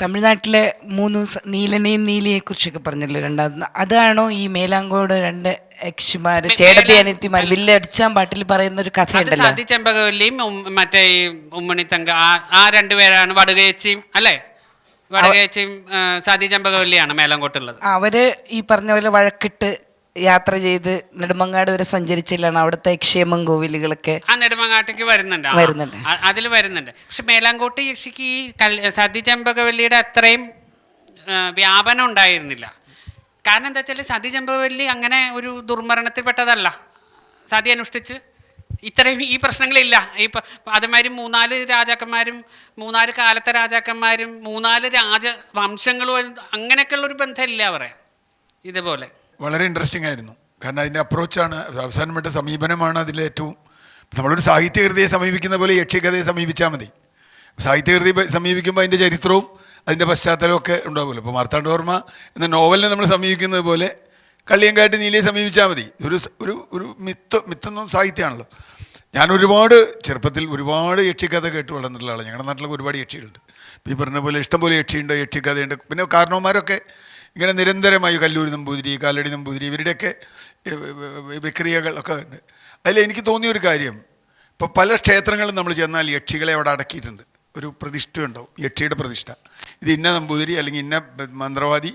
തമിഴ്നാട്ടിലെ 3 നീലനെയും നീലിയെ കുറിച്ചൊക്കെ പറഞ്ഞല്ലോ. രണ്ടാമത് അതാണോ ഈ മേലാങ്കോട് 2 യക്ഷിമാര് ചേട്ടത്തി അനിയത്തിമാർ വില്ലടിച്ചാൻ പാട്ടിൽ പറയുന്ന ഒരു കഥയുണ്ടല്ലോ? സതി ചെമ്പകവല്ലിയും മറ്റേ ഉമ്മണിത്തങ്ക ആ 2 പേരാണ്. വടുകയച്ചിയും അല്ലേ? വടുകയച്ചിയും സതി ചെമ്പകവല്ലിയാണ് മേലാങ്കോട്ടുള്ളത്. അവര് ഈ പറഞ്ഞ പോലെ വഴക്കിട്ട് യാത്ര ചെയ്ത് നെടുമങ്ങാട് വരെ സഞ്ചരിച്ചില്ലാണ് അവിടുത്തെ ക്ഷേമം കോവിലുകളൊക്കെ. ആ നെടുമങ്ങാട്ടേക്ക് വരുന്നുണ്ട്. അതിൽ വരുന്നുണ്ട്. പക്ഷെ മേലാങ്കോട്ട് യക്ഷിക്ക് ഈ സതി ചെമ്പകവല്ലിയുടെ അത്രയും വ്യാപനം ഉണ്ടായിരുന്നില്ല. കാരണം എന്താ വെച്ചാൽ സതി ചെമ്പകവല്ലി അങ്ങനെ ഒരു ദുർമരണത്തിൽപ്പെട്ടതല്ല. സതി അനുഷ്ഠിച്ച് ഇത്രയും ഈ പ്രശ്നങ്ങളില്ല. അതുമാതിരി 3-4 രാജാക്കന്മാരും 3-4 കാലത്തെ രാജാക്കന്മാരും 3-4 രാജവംശങ്ങളും അങ്ങനെയൊക്കെയുള്ളൊരു ബന്ധമില്ല പറയാം. ഇതുപോലെ വളരെ ഇൻട്രസ്റ്റിംഗ് ആയിരുന്നു. കാരണം അതിൻ്റെ അപ്രോച്ചാണ്, അവസാനപ്പെട്ട സമീപനമാണ് അതിലെ ഏറ്റവും. നമ്മളൊരു സാഹിത്യകൃതിയെ സമീപിക്കുന്ന പോലെ യക്ഷിക്കഥയെ സമീപിച്ചാൽ മതി. സാഹിത്യകൃതി സമീപിക്കുമ്പോൾ അതിൻ്റെ ചരിത്രവും അതിൻ്റെ പശ്ചാത്തലവും ഒക്കെ ഉണ്ടാവുമല്ലോ. ഇപ്പോൾ മാർത്താണ്ഡവർമ്മ എന്ന നോവലിനെ നമ്മൾ സമീപിക്കുന്നത് പോലെ കള്ളിയങ്കാട്ട് നീലിയെ സമീപിച്ചാൽ മതി. ഒരു മിത്തൊന്നും സാഹിത്യമാണല്ലോ. ഞാൻ ചെറുപ്പത്തിൽ ഒരുപാട് യക്ഷിക്കഥ കേട്ട് വളർന്നിട്ടുള്ള ആളാണ്. ഞങ്ങളുടെ നാട്ടിലൊക്കെ ഒരുപാട് യക്ഷികളുണ്ട്. ഈ പറഞ്ഞ പോലെ ഇഷ്ടംപോലെ യക്ഷിയുണ്ട്, യക്ഷിക്കഥയുണ്ട്. പിന്നെ കാരണവന്മാരൊക്കെ ഇങ്ങനെ നിരന്തരമായി കല്ലൂരി നമ്പൂതിരി, കാലടി നമ്പൂതിരി, ഇവരുടെയൊക്കെ വിക്രിയകളൊക്കെ ഉണ്ട്. അതിൽ എനിക്ക് തോന്നിയൊരു കാര്യം, ഇപ്പോൾ പല ക്ഷേത്രങ്ങളും നമ്മൾ ചെന്നാൽ യക്ഷികളെ അവിടെ അടക്കിയിട്ടുണ്ട്. ഒരു പ്രതിഷ്ഠ ഉണ്ടാവും, യക്ഷിയുടെ പ്രതിഷ്ഠ. ഇത് ഇന്ന നമ്പൂതിരി അല്ലെങ്കിൽ ഇന്ന മന്ത്രവാദി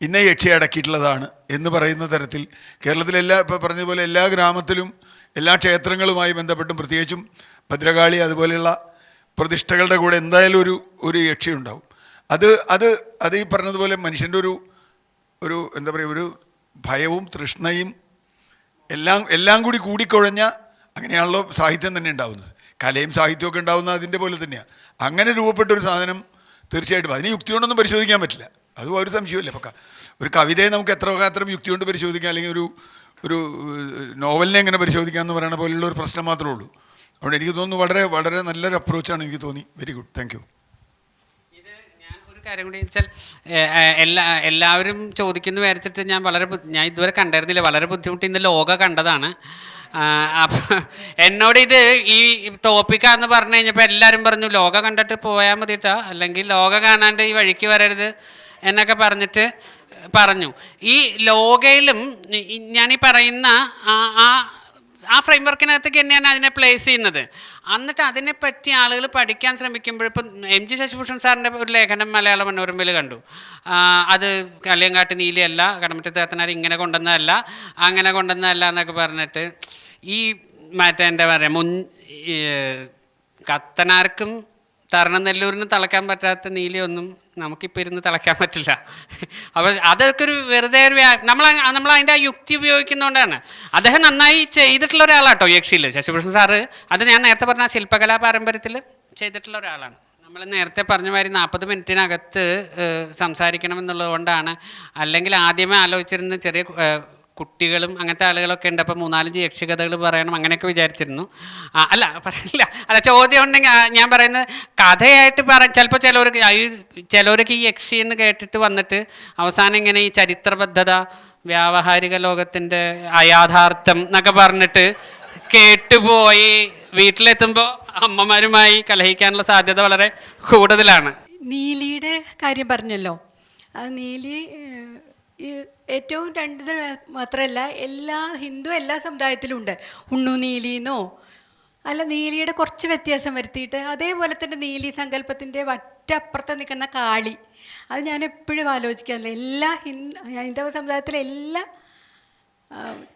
ഇന്ന യക്ഷിയെ അടക്കിയിട്ടുള്ളതാണ് എന്ന് പറയുന്ന തരത്തിൽ കേരളത്തിലെല്ലാ, ഇപ്പോൾ പറഞ്ഞതുപോലെ എല്ലാ ഗ്രാമത്തിലും എല്ലാ ക്ഷേത്രങ്ങളുമായി ബന്ധപ്പെട്ടും പ്രത്യേകിച്ചും ഭദ്രകാളി അതുപോലെയുള്ള പ്രതിഷ്ഠകളുടെ കൂടെ എന്തായാലും ഒരു യക്ഷി ഉണ്ടാവും. അത് ഈ പറഞ്ഞതുപോലെ മനുഷ്യൻ്റെ ഒരു എന്താ പറയുക, ഒരു ഭയവും തൃഷ്ണയും എല്ലാം കൂടി കൂടിക്കുഴഞ്ഞ, അങ്ങനെയാണല്ലോ സാഹിത്യം തന്നെ ഉണ്ടാവുന്നത്. കലയും സാഹിത്യമൊക്കെ ഉണ്ടാവുന്നത് അതിൻ്റെ പോലെ തന്നെയാണ്. അങ്ങനെ രൂപപ്പെട്ടൊരു സാധനം തീർച്ചയായിട്ടും അതിന് യുക്തി കൊണ്ടൊന്നും പരിശോധിക്കാൻ പറ്റില്ല. അത് ഒരു സംശയമില്ല. ഇപ്പോൾ ഒരു കവിതയെ നമുക്ക് എത്ര യുക്തി കൊണ്ട് പരിശോധിക്കാം, അല്ലെങ്കിൽ ഒരു നോവലിനെ എങ്ങനെ പരിശോധിക്കാം എന്ന് പറയുന്ന പോലെയുള്ള ഒരു പ്രശ്നം മാത്രമേ ഉള്ളൂ. അതുകൊണ്ട് എനിക്ക് തോന്നുന്നു വളരെ വളരെ നല്ലൊരു അപ്രോച്ചാണ് എനിക്ക് തോന്നി. Very good, thank you. ഇത് ഞാൻ ഒരു കാര്യം കൂടി വെച്ചാൽ, എല്ലാവരും ചോദിക്കുന്നു വിചാരിച്ചിട്ട് ഞാൻ ഇതുവരെ കണ്ടായിരുന്നില്ല, വളരെ ബുദ്ധിമുട്ടി ഇന്ന് ലോക കണ്ടതാണ്. അപ്പം എന്നോട് ഇത് ഈ ടോപ്പിക്കാന്ന് പറഞ്ഞു കഴിഞ്ഞപ്പോൾ എല്ലാവരും പറഞ്ഞു ലോക കണ്ടിട്ട് പോയാൽ മതിട്ടാ, അല്ലെങ്കിൽ ലോക കാണാണ്ട് ഈ വഴിക്ക് വരരുത് എന്നൊക്കെ പറഞ്ഞു. ഈ ലോകയിലും ഞാനീ പറയുന്ന ആ ഫ്രെയിം വർക്കിനകത്തേക്ക് തന്നെയാണ് അതിനെ പ്ലേസ് ചെയ്യുന്നത്. എന്നിട്ട് അതിനെപ്പറ്റി ആളുകൾ പഠിക്കാൻ ശ്രമിക്കുമ്പോൾ, ഇപ്പം എം ജി ശശിഭൂഷൺ സാറിൻ്റെ ഒരു ലേഖനം മലയാള മനോരമയിൽ കണ്ടു. അത് കള്ളിയങ്കാട്ട് നീലിയല്ല, കടമറ്റത്ത് തേത്തനാർ ഇങ്ങനെ കൊണ്ടുവന്നതല്ല, അങ്ങനെ കൊണ്ടുവന്നതല്ല എന്നൊക്കെ പറഞ്ഞിട്ട് ഈ മറ്റേ എന്താ പറയുക, കത്തനാർക്കും തരണനെല്ലൂരിനും തിളക്കാൻ പറ്റാത്ത നീലിയൊന്നും നമുക്കിപ്പോൾ ഇരുന്ന് തിളയ്ക്കാൻ പറ്റില്ല. അപ്പോൾ അതൊക്കെ ഒരു വെറുതെ നമ്മൾ അതിൻ്റെ ആ യുക്തി ഉപയോഗിക്കുന്നതുകൊണ്ടാണ്. അദ്ദേഹം നന്നായി ചെയ്തിട്ടുള്ള ഒരാളാട്ടോ യക്ഷിയിൽ, ശശിഭൂഷൺ സാറ്. അത് ഞാൻ നേരത്തെ പറഞ്ഞ ശില്പകലാ പാരമ്പര്യത്തിൽ ചെയ്തിട്ടുള്ള ഒരാളാണ്. നമ്മൾ നേരത്തെ പറഞ്ഞ മാതിരി 40 മിനിറ്റിനകത്ത് സംസാരിക്കണമെന്നുള്ളത് കൊണ്ടാണ്. അല്ലെങ്കിൽ ആദ്യമേ ആലോചിച്ചിരുന്ന ചെറിയ കുട്ടികളും അങ്ങനത്തെ ആളുകളൊക്കെ ഉണ്ട്, അപ്പോൾ 3-4 യക്ഷികഥകൾ പറയണം അങ്ങനെയൊക്കെ വിചാരിച്ചിരുന്നു. പറയില്ല. ചോദ്യം ഉണ്ടെങ്കിൽ ഞാൻ പറയുന്നത് കഥയായിട്ട് ചിലപ്പോൾ ചിലവർക്ക് ഈ യക്ഷി എന്ന് കേട്ടിട്ട് വന്നിട്ട് അവസാനം ഇങ്ങനെ ഈ ചരിത്രബദ്ധത, വ്യാവഹാരിക ലോകത്തിൻ്റെ അയാഥാർത്ഥ്യം എന്നൊക്കെ പറഞ്ഞിട്ട് കേട്ടുപോയി വീട്ടിലെത്തുമ്പോൾ അമ്മമാരുമായി കലഹിക്കാനുള്ള സാധ്യത വളരെ കൂടുതലാണ്. നീലിയുടെ കാര്യം പറഞ്ഞല്ലോ, നീലി ഏറ്റവും 2 മാത്രമല്ല, എല്ലാ സമുദായത്തിലും ഉണ്ട്. ഉണ്ണു നീലിന്നോ അല്ല, നീലിയുടെ കുറച്ച് വ്യത്യാസം വരുത്തിയിട്ട് അതേപോലെ തന്നെ നീലി സങ്കല്പത്തിൻ്റെ വറ്റപ്പുറത്ത് നിൽക്കുന്ന കാളി, അത് ഞാൻ എപ്പോഴും ആലോചിക്കാറില്ല. ഹൈന്ദവ സമുദായത്തിലെ എല്ലാ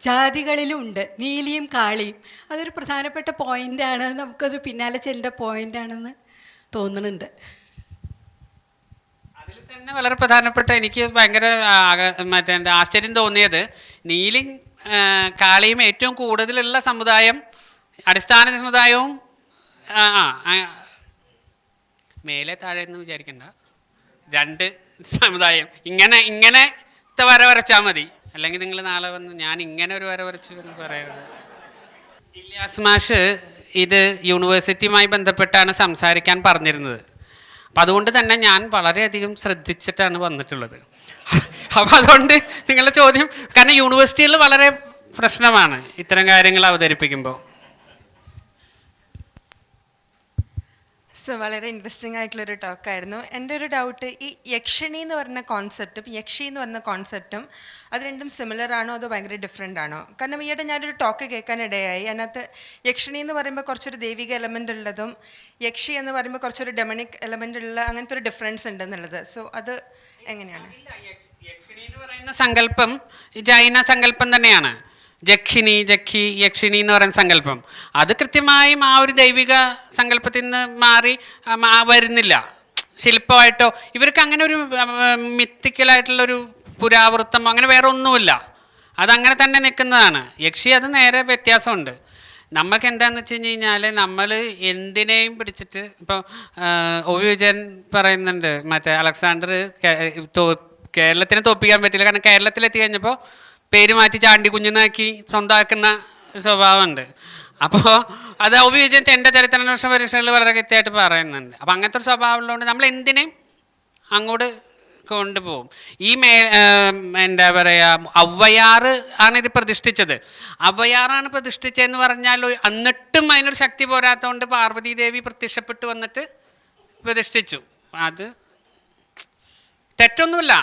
ജാതികളിലും ഉണ്ട് നീലിയും കാളിയും. അതൊരു പ്രധാനപ്പെട്ട പോയിൻ്റാണ്, നമുക്കത് പിന്നാലെ ചെല്ലേണ്ട പോയിൻ്റാണെന്ന് തോന്നുന്നുണ്ട്. അതിൽ തന്നെ വളരെ പ്രധാനപ്പെട്ട, എനിക്ക് ഭയങ്കര ആശ്ചര്യം തോന്നിയത്, നീലിയും കാളിയും ഏറ്റവും കൂടുതലുള്ള സമുദായം, അടിസ്ഥാന സമുദായവും മേലെ താഴെ എന്ന് വിചാരിക്കണ്ട, 2 സമുദായം ഇങ്ങനത്തെ വര വരച്ചാൽ മതി. അല്ലെങ്കിൽ നിങ്ങൾ നാളെ വന്ന് ഞാൻ ഇങ്ങനെ ഒരു വര വരച്ചു എന്ന് പറയരുത്. ഇല്യാസ് മാഷ് ഇത് യൂണിവേഴ്സിറ്റിയുമായി ബന്ധപ്പെട്ടാണ് സംസാരിക്കാൻ പറഞ്ഞിരുന്നത്. അപ്പം അതുകൊണ്ട് തന്നെ ഞാൻ വളരെയധികം ശ്രദ്ധിച്ചിട്ടാണ് വന്നിട്ടുള്ളത്. അപ്പം അതുകൊണ്ട് നിങ്ങളുടെ ചോദ്യം, കാരണം യൂണിവേഴ്സിറ്റികളിൽ വളരെ പ്രശ്നമാണ് ഇത്തരം കാര്യങ്ങൾ അവതരിപ്പിക്കുമ്പോൾ. വളരെ ഇൻട്രസ്റ്റിംഗ് ആയിട്ടുള്ളൊരു ടോക്കായിരുന്നു. എൻ്റെ ഒരു ഡൗട്ട്, ഈ യക്ഷണി എന്ന് പറഞ്ഞ കോൺസെപ്റ്റും യക്ഷി എന്ന് പറഞ്ഞ കോൺസെപ്റ്റും അത് രണ്ടും സിമിലർ ആണോ അതോ ഭയങ്കര ഡിഫറെൻ്റ് ആണോ? കാരണം ഈയിടെ ഞാനൊരു ടോക്ക് കേൾക്കാനിടയായി. അതിനകത്ത് യക്ഷണി എന്ന് പറയുമ്പോൾ കുറച്ചൊരു ദൈവിക എലമെൻ്റ് ഉള്ളതും യക്ഷി എന്ന് പറയുമ്പോൾ കുറച്ചൊരു ഡെമണിക് എലമെൻ്റ് ഉള്ള അങ്ങനത്തെ ഒരു ഡിഫറൻസ് ഉണ്ടെന്നുള്ളത്. സോ അത് എങ്ങനെയാണ്? യക്ഷിണി എന്ന് പറയുന്ന സങ്കല്പം ജൈന സങ്കല്പം തന്നെയാണ്. യക്ഷിണി എന്ന് പറയുന്ന സങ്കല്പം അത് കൃത്യമായും ആ ഒരു ദൈവിക സങ്കല്പത്തിൽ നിന്ന് മാറി വരുന്നില്ല. ശില്പമായിട്ടോ ഇവർക്ക് അങ്ങനെ ഒരു മിത്തിക്കലായിട്ടുള്ളൊരു പുരാവൃത്തമോ അങ്ങനെ വേറെ ഒന്നുമില്ല. അതങ്ങനെ തന്നെ നിൽക്കുന്നതാണ്. യക്ഷി അത് നേരെ വ്യത്യാസമുണ്ട്. നമുക്ക് എന്താണെന്ന് വെച്ച് കഴിഞ്ഞാൽ, നമ്മൾ എന്തിനേയും പിടിച്ചിട്ട്, ഇപ്പോൾ ഒ വി വിജയൻ പറയുന്നുണ്ട്, മറ്റേ അലക്സാണ്ടർ കേരളത്തിനെ തോൽപ്പിക്കാൻ പറ്റില്ല, കാരണം കേരളത്തിലെത്തി കഴിഞ്ഞപ്പോൾ പേര് മാറ്റി ചാണ്ടി കുഞ്ഞിനാക്കി സ്വന്തമാക്കുന്ന സ്വഭാവമുണ്ട്. അപ്പോൾ അത് ഉപയോഗിച്ച് എൻ്റെ ചരിത്രാന്വേഷണ പരീക്ഷകളിൽ വളരെ കൃത്യമായിട്ട് പറയുന്നുണ്ട്. അപ്പം അങ്ങനത്തെ ഒരു സ്വഭാവം ഉള്ളതുകൊണ്ട് നമ്മൾ എന്തിനേയും അങ്ങോട്ട് കൊണ്ടുപോകും. ഈ എന്താ പറയുക, ഔവ്വയാറ് ആണ് ഇത് പ്രതിഷ്ഠിച്ചത്. ഔവ്വയാറാണ് പ്രതിഷ്ഠിച്ചതെന്ന് പറഞ്ഞാൽ എന്നിട്ടും അതിനൊരു ശക്തി പോരാത്തതുകൊണ്ട് പാർവതീദേവി പ്രത്യക്ഷപ്പെട്ടു വന്നിട്ട് പ്രതിഷ്ഠിച്ചു. അത് തെറ്റൊന്നുമില്ല,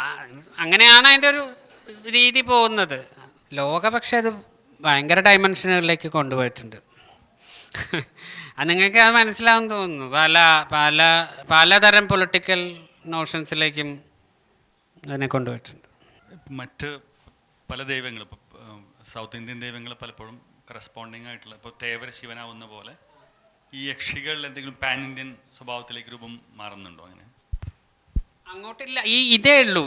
അങ്ങനെയാണ് അതിൻ്റെ ഒരു രീതി പോകുന്നത്. ലോക പക്ഷേ അത് ഭയങ്കര ഡയമെൻഷനുകളിലേക്ക് കൊണ്ടുപോയിട്ടുണ്ട്. അത് നിങ്ങൾക്ക് അത് മനസ്സിലാവും തോന്നുന്നു. പലതരം പൊളിറ്റിക്കൽ നോഷൻസിലേക്കും അതിനെ കൊണ്ടുപോയിട്ടുണ്ട്. മറ്റ് പല ദൈവങ്ങളും, ഇപ്പോൾ സൗത്ത് ഇന്ത്യൻ ദൈവങ്ങൾ പലപ്പോഴും കറസ്പോണ്ടിങ് ആയിട്ടുള്ള, ഇപ്പോൾ തേവര ശിവനാവുന്ന പോലെ ഈ യക്ഷികളിൽ എന്തെങ്കിലും പാൻ ഇന്ത്യൻ സ്വഭാവത്തിലേക്ക് രൂപം മാറുന്നുണ്ടോ? അങ്ങനെ അങ്ങോട്ടില്ല, ഇതേ ഉള്ളൂ.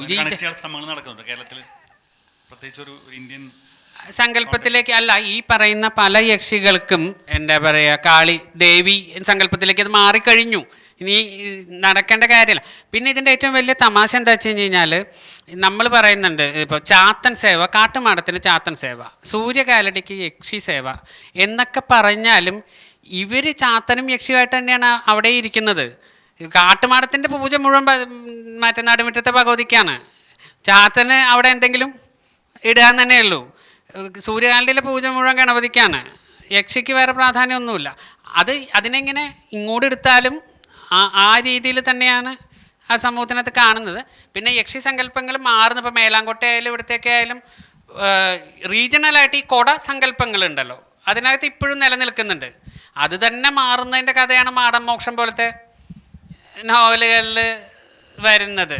ശ്രമങ്ങൾ നടക്കുന്നുണ്ട് കേരളത്തിൽ, പ്രത്യേകിച്ച് ഒരു ഇന്ത്യൻ സങ്കല്പത്തിലേക്ക് അല്ല. ഈ പറയുന്ന പല യക്ഷികൾക്കും എന്താ പറയുക, കാളി ദേവി സങ്കല്പത്തിലേക്ക് അത് മാറിക്കഴിഞ്ഞു. ഇനി നടക്കേണ്ട കാര്യമില്ല. പിന്നെ ഇതിൻ്റെ ഏറ്റവും വലിയ തമാശ എന്താ വെച്ച് കഴിഞ്ഞാൽ, നമ്മൾ പറയുന്നുണ്ട് ഇപ്പോൾ ചാത്തൻ സേവ, കാട്ടുമാടത്തിന് ചാത്തൻ സേവ, സൂര്യകാലടിക്ക് യക്ഷി സേവ എന്നൊക്കെ പറഞ്ഞാലും ഇവർ ചാത്തനും യക്ഷിയുമായിട്ട് തന്നെയാണ് അവിടെ ഇരിക്കുന്നത്. കാട്ടുമാടത്തിൻ്റെ പൂജ മുഴുവൻ മറ്റേ നടുമുറ്റത്തെ ഭഗവതിക്കാണ്. ചാത്തന് അവിടെ എന്തെങ്കിലും ഇടാൻ തന്നെ ഉള്ളൂ. സൂര്യകാലത്തിലെ പൂജ മുഴുവൻ ഗണപതിക്കാണ്. യക്ഷിക്ക് വേറെ പ്രാധാന്യമൊന്നുമില്ല. അതിനെങ്ങനെ ഇങ്ങോട്ട് എടുത്താലും ആ രീതിയിൽ തന്നെയാണ് ആ സമൂഹത്തിനകത്ത് കാണുന്നത്. പിന്നെ യക്ഷി സങ്കല്പങ്ങൾ മാറുന്നു. ഇപ്പോൾ മേലാങ്കോട്ടെ ആയാലും ഇവിടത്തേക്ക് ആയാലും റീജിയണലായിട്ട് ഈ കൊട സങ്കല്പങ്ങളുണ്ടല്ലോ, അതിനകത്ത് ഇപ്പോഴും നിലനിൽക്കുന്നുണ്ട്. അത് തന്നെ മാറുന്നതിൻ്റെ കഥയാണ് മാടൻ മോക്ഷം പോലത്തെ നോവലുകളിൽ വരുന്നത്.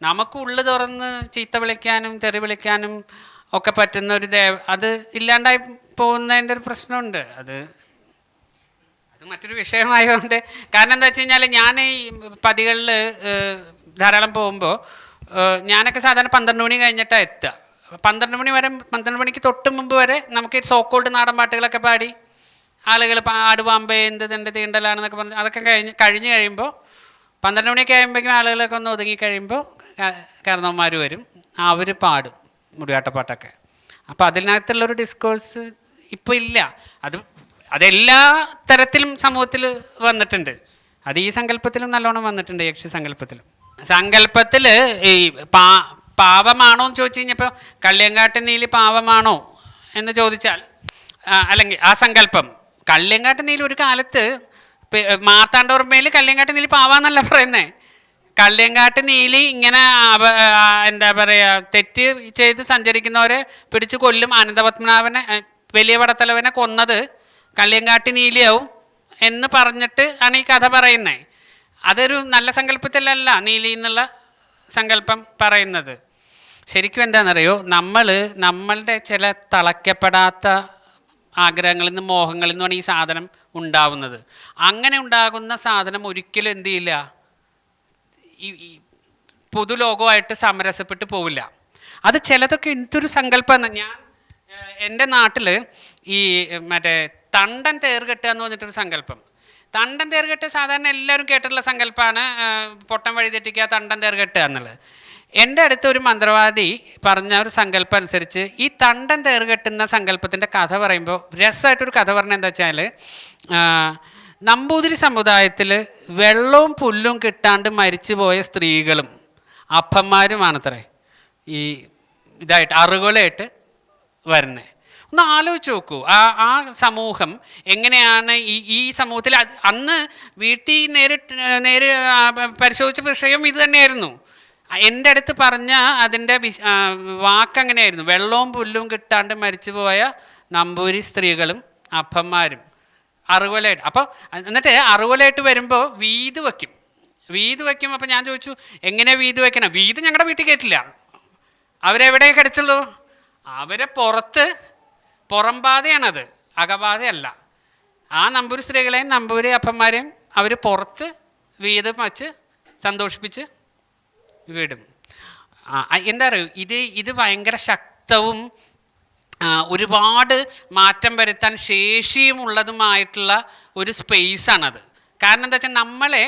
നമുക്ക് ഉള്ളു തുറന്ന് ചീത്ത വിളിക്കാനും തെറി വിളിക്കാനും ഒക്കെ പറ്റുന്ന ഒരു അത് ഇല്ലാണ്ടായി പോകുന്നതിൻ്റെ ഒരു പ്രശ്നമുണ്ട്. അത് മറ്റൊരു വിഷയമായതുകൊണ്ട്. കാരണം എന്താ വെച്ച് കഴിഞ്ഞാൽ, ഞാൻ ഈ പതികളിൽ ധാരാളം പോകുമ്പോൾ ഞാനൊക്കെ സാധാരണ 12 മണി കഴിഞ്ഞിട്ടാണ് എത്തുക. 12 മണി വരെ, 12 മണിക്ക് തൊട്ട് മുമ്പ് വരെ നമുക്ക് സോക്കോൾഡ് നാടൻ പാട്ടുകളൊക്കെ പാടി ആളുകൾ ആടുപാമ്പ് എന്ത് തൻ്റെ തീണ്ടലാണെന്നൊക്കെ പറഞ്ഞ് അതൊക്കെ കഴിഞ്ഞ് കഴിയുമ്പോൾ 12 മണിയൊക്കെ ആകുമ്പോഴേക്കും ആളുകളൊക്കെ ഒന്ന് ഒതുങ്ങി കഴിയുമ്പോൾ കാരണവന്മാർ വരും, അവർ പാടും മുടിയാട്ടപ്പാട്ടൊക്കെ. അപ്പോൾ അതിനകത്തുള്ളൊരു ഡിസ്കോഴ്സ് ഇപ്പോൾ ഇല്ല. അതെല്ലാ തരത്തിലും സമൂഹത്തിൽ വന്നിട്ടുണ്ട്. അത് ഈ സങ്കല്പത്തിലും നല്ലോണം വന്നിട്ടുണ്ട്, യക്ഷി സങ്കല്പത്തിലും. സങ്കല്പത്തിൽ ഈ പാവമാണോ എന്ന് ചോദിച്ചു കഴിഞ്ഞപ്പോൾ കള്ളിയങ്കാട്ട് നീലി പാവമാണോ എന്ന് ചോദിച്ചാൽ, അല്ലെങ്കിൽ ആ സങ്കല്പം കള്ളിയങ്കാട്ട് നീലി ഒരു കാലത്ത് മാർത്താണ്ഡവർമ്മയിൽ കള്ളിയങ്കാട്ട് നീലി പാവാന്നല്ല പറയുന്നത്. കള്ളിയങ്കാട്ട് നീലി ഇങ്ങനെ എന്താ പറയുക, തെറ്റ് ചെയ്ത് സഞ്ചരിക്കുന്നവരെ പിടിച്ച് കൊല്ലും. അനന്തപത്മനാഭനെ, വലിയ പടത്തലവനെ കൊന്നത് കള്ളിയങ്കാട്ട് നീലിയാവും എന്ന് പറഞ്ഞിട്ട് ആണ് ഈ കഥ പറയുന്നത്. അതൊരു നല്ല സങ്കല്പത്തിലല്ല നീലി എന്നുള്ള സങ്കല്പം പറയുന്നത്. ശരിക്കും എന്താണെന്നറിയോ, നമ്മളുടെ ചില തളയ്ക്കപ്പെടാത്ത ആഗ്രഹങ്ങളിൽ നിന്ന്, മോഹങ്ങളിൽ നിന്നാണ് ഈ സാധനം ഉണ്ടാവുന്നത്. അങ്ങനെ ഉണ്ടാകുന്ന സാധനം ഒരിക്കലും എന്ത് ചെയ്യില്ല, ഈ പൊതുലോകമായിട്ട് സമരസപ്പെട്ട് പോവില്ല. അത് ചിലതൊക്കെ എന്തൊരു സങ്കല്പമാണ്. ഞാൻ എൻ്റെ നാട്ടിൽ ഈ മറ്റേ തണ്ടൻ തേർകെട്ടുക എന്ന് പറഞ്ഞിട്ടൊരു സങ്കല്പം. തണ്ടൻ തേർകെട്ട് സാധാരണ എല്ലാവരും കേട്ടിട്ടുള്ള സങ്കല്പമാണ്, പൊട്ടൻ വഴി തെറ്റിക്കുക, തണ്ടൻ തേർകെട്ടുക എന്നുള്ളത്. എൻ്റെ അടുത്ത് ഒരു മന്ത്രവാദി പറഞ്ഞ ഒരു സങ്കല്പം അനുസരിച്ച് ഈ തണ്ടൻ തേർകെട്ടുന്ന സങ്കല്പത്തിൻ്റെ കഥ പറയുമ്പോൾ രസമായിട്ടൊരു കഥ പറഞ്ഞത് എന്താ വെച്ചാൽ, നമ്പൂതിരി സമുദായത്തിൽ വെള്ളവും പുല്ലും കിട്ടാണ്ട് മരിച്ചുപോയ സ്ത്രീകളും അപ്പന്മാരുമാണത്രേ ഈ ഇതായിട്ട് അറുകൊലയായിട്ട് വരുന്നത്. ഒന്ന് ആലോചിച്ച് നോക്കൂ, ആ സമൂഹം എങ്ങനെയാണ്. ഈ സമൂഹത്തിൽ അന്ന് വീട്ടിൽ നേരിട്ട് പരിശോധിച്ച വിഷയം ഇത് തന്നെയായിരുന്നു. എൻ്റെ അടുത്ത് പറഞ്ഞ അതിൻ്റെ വാക്കങ്ങനെയായിരുന്നു, വെള്ളവും പുല്ലും കിട്ടാണ്ട് മരിച്ചുപോയ നമ്പൂരി സ്ത്രീകളും അപ്പന്മാരും അറുകൊലയായിട്ട്. അപ്പോൾ എന്നിട്ട് അറുകൊലയായിട്ട് വരുമ്പോൾ വീത് വയ്ക്കും. അപ്പോൾ ഞാൻ ചോദിച്ചു, എങ്ങനെ വീത് വയ്ക്കണം? വീത് ഞങ്ങളുടെ വീട്ടിൽ കേട്ടില്ല. അവരെവിടെ കിടത്തുള്ളൂ? അവരെ പുറംപാതയാണത്, അകപാതയല്ല. ആ നമ്പൂരി സ്ത്രീകളെയും നമ്പൂരി അപ്പന്മാരെയും അവർ പുറത്ത് വീതം വച്ച് സന്തോഷിപ്പിച്ച് വിടും. എന്താ പറയുക, ഇത് ഭയങ്കര ശക്തവും ഒരുപാട് മാറ്റം വരുത്താൻ ശേഷിയുമുള്ളതുമായിട്ടുള്ള ഒരു സ്പേസാണത്. കാരണം എന്താ വെച്ചാൽ നമ്മളെ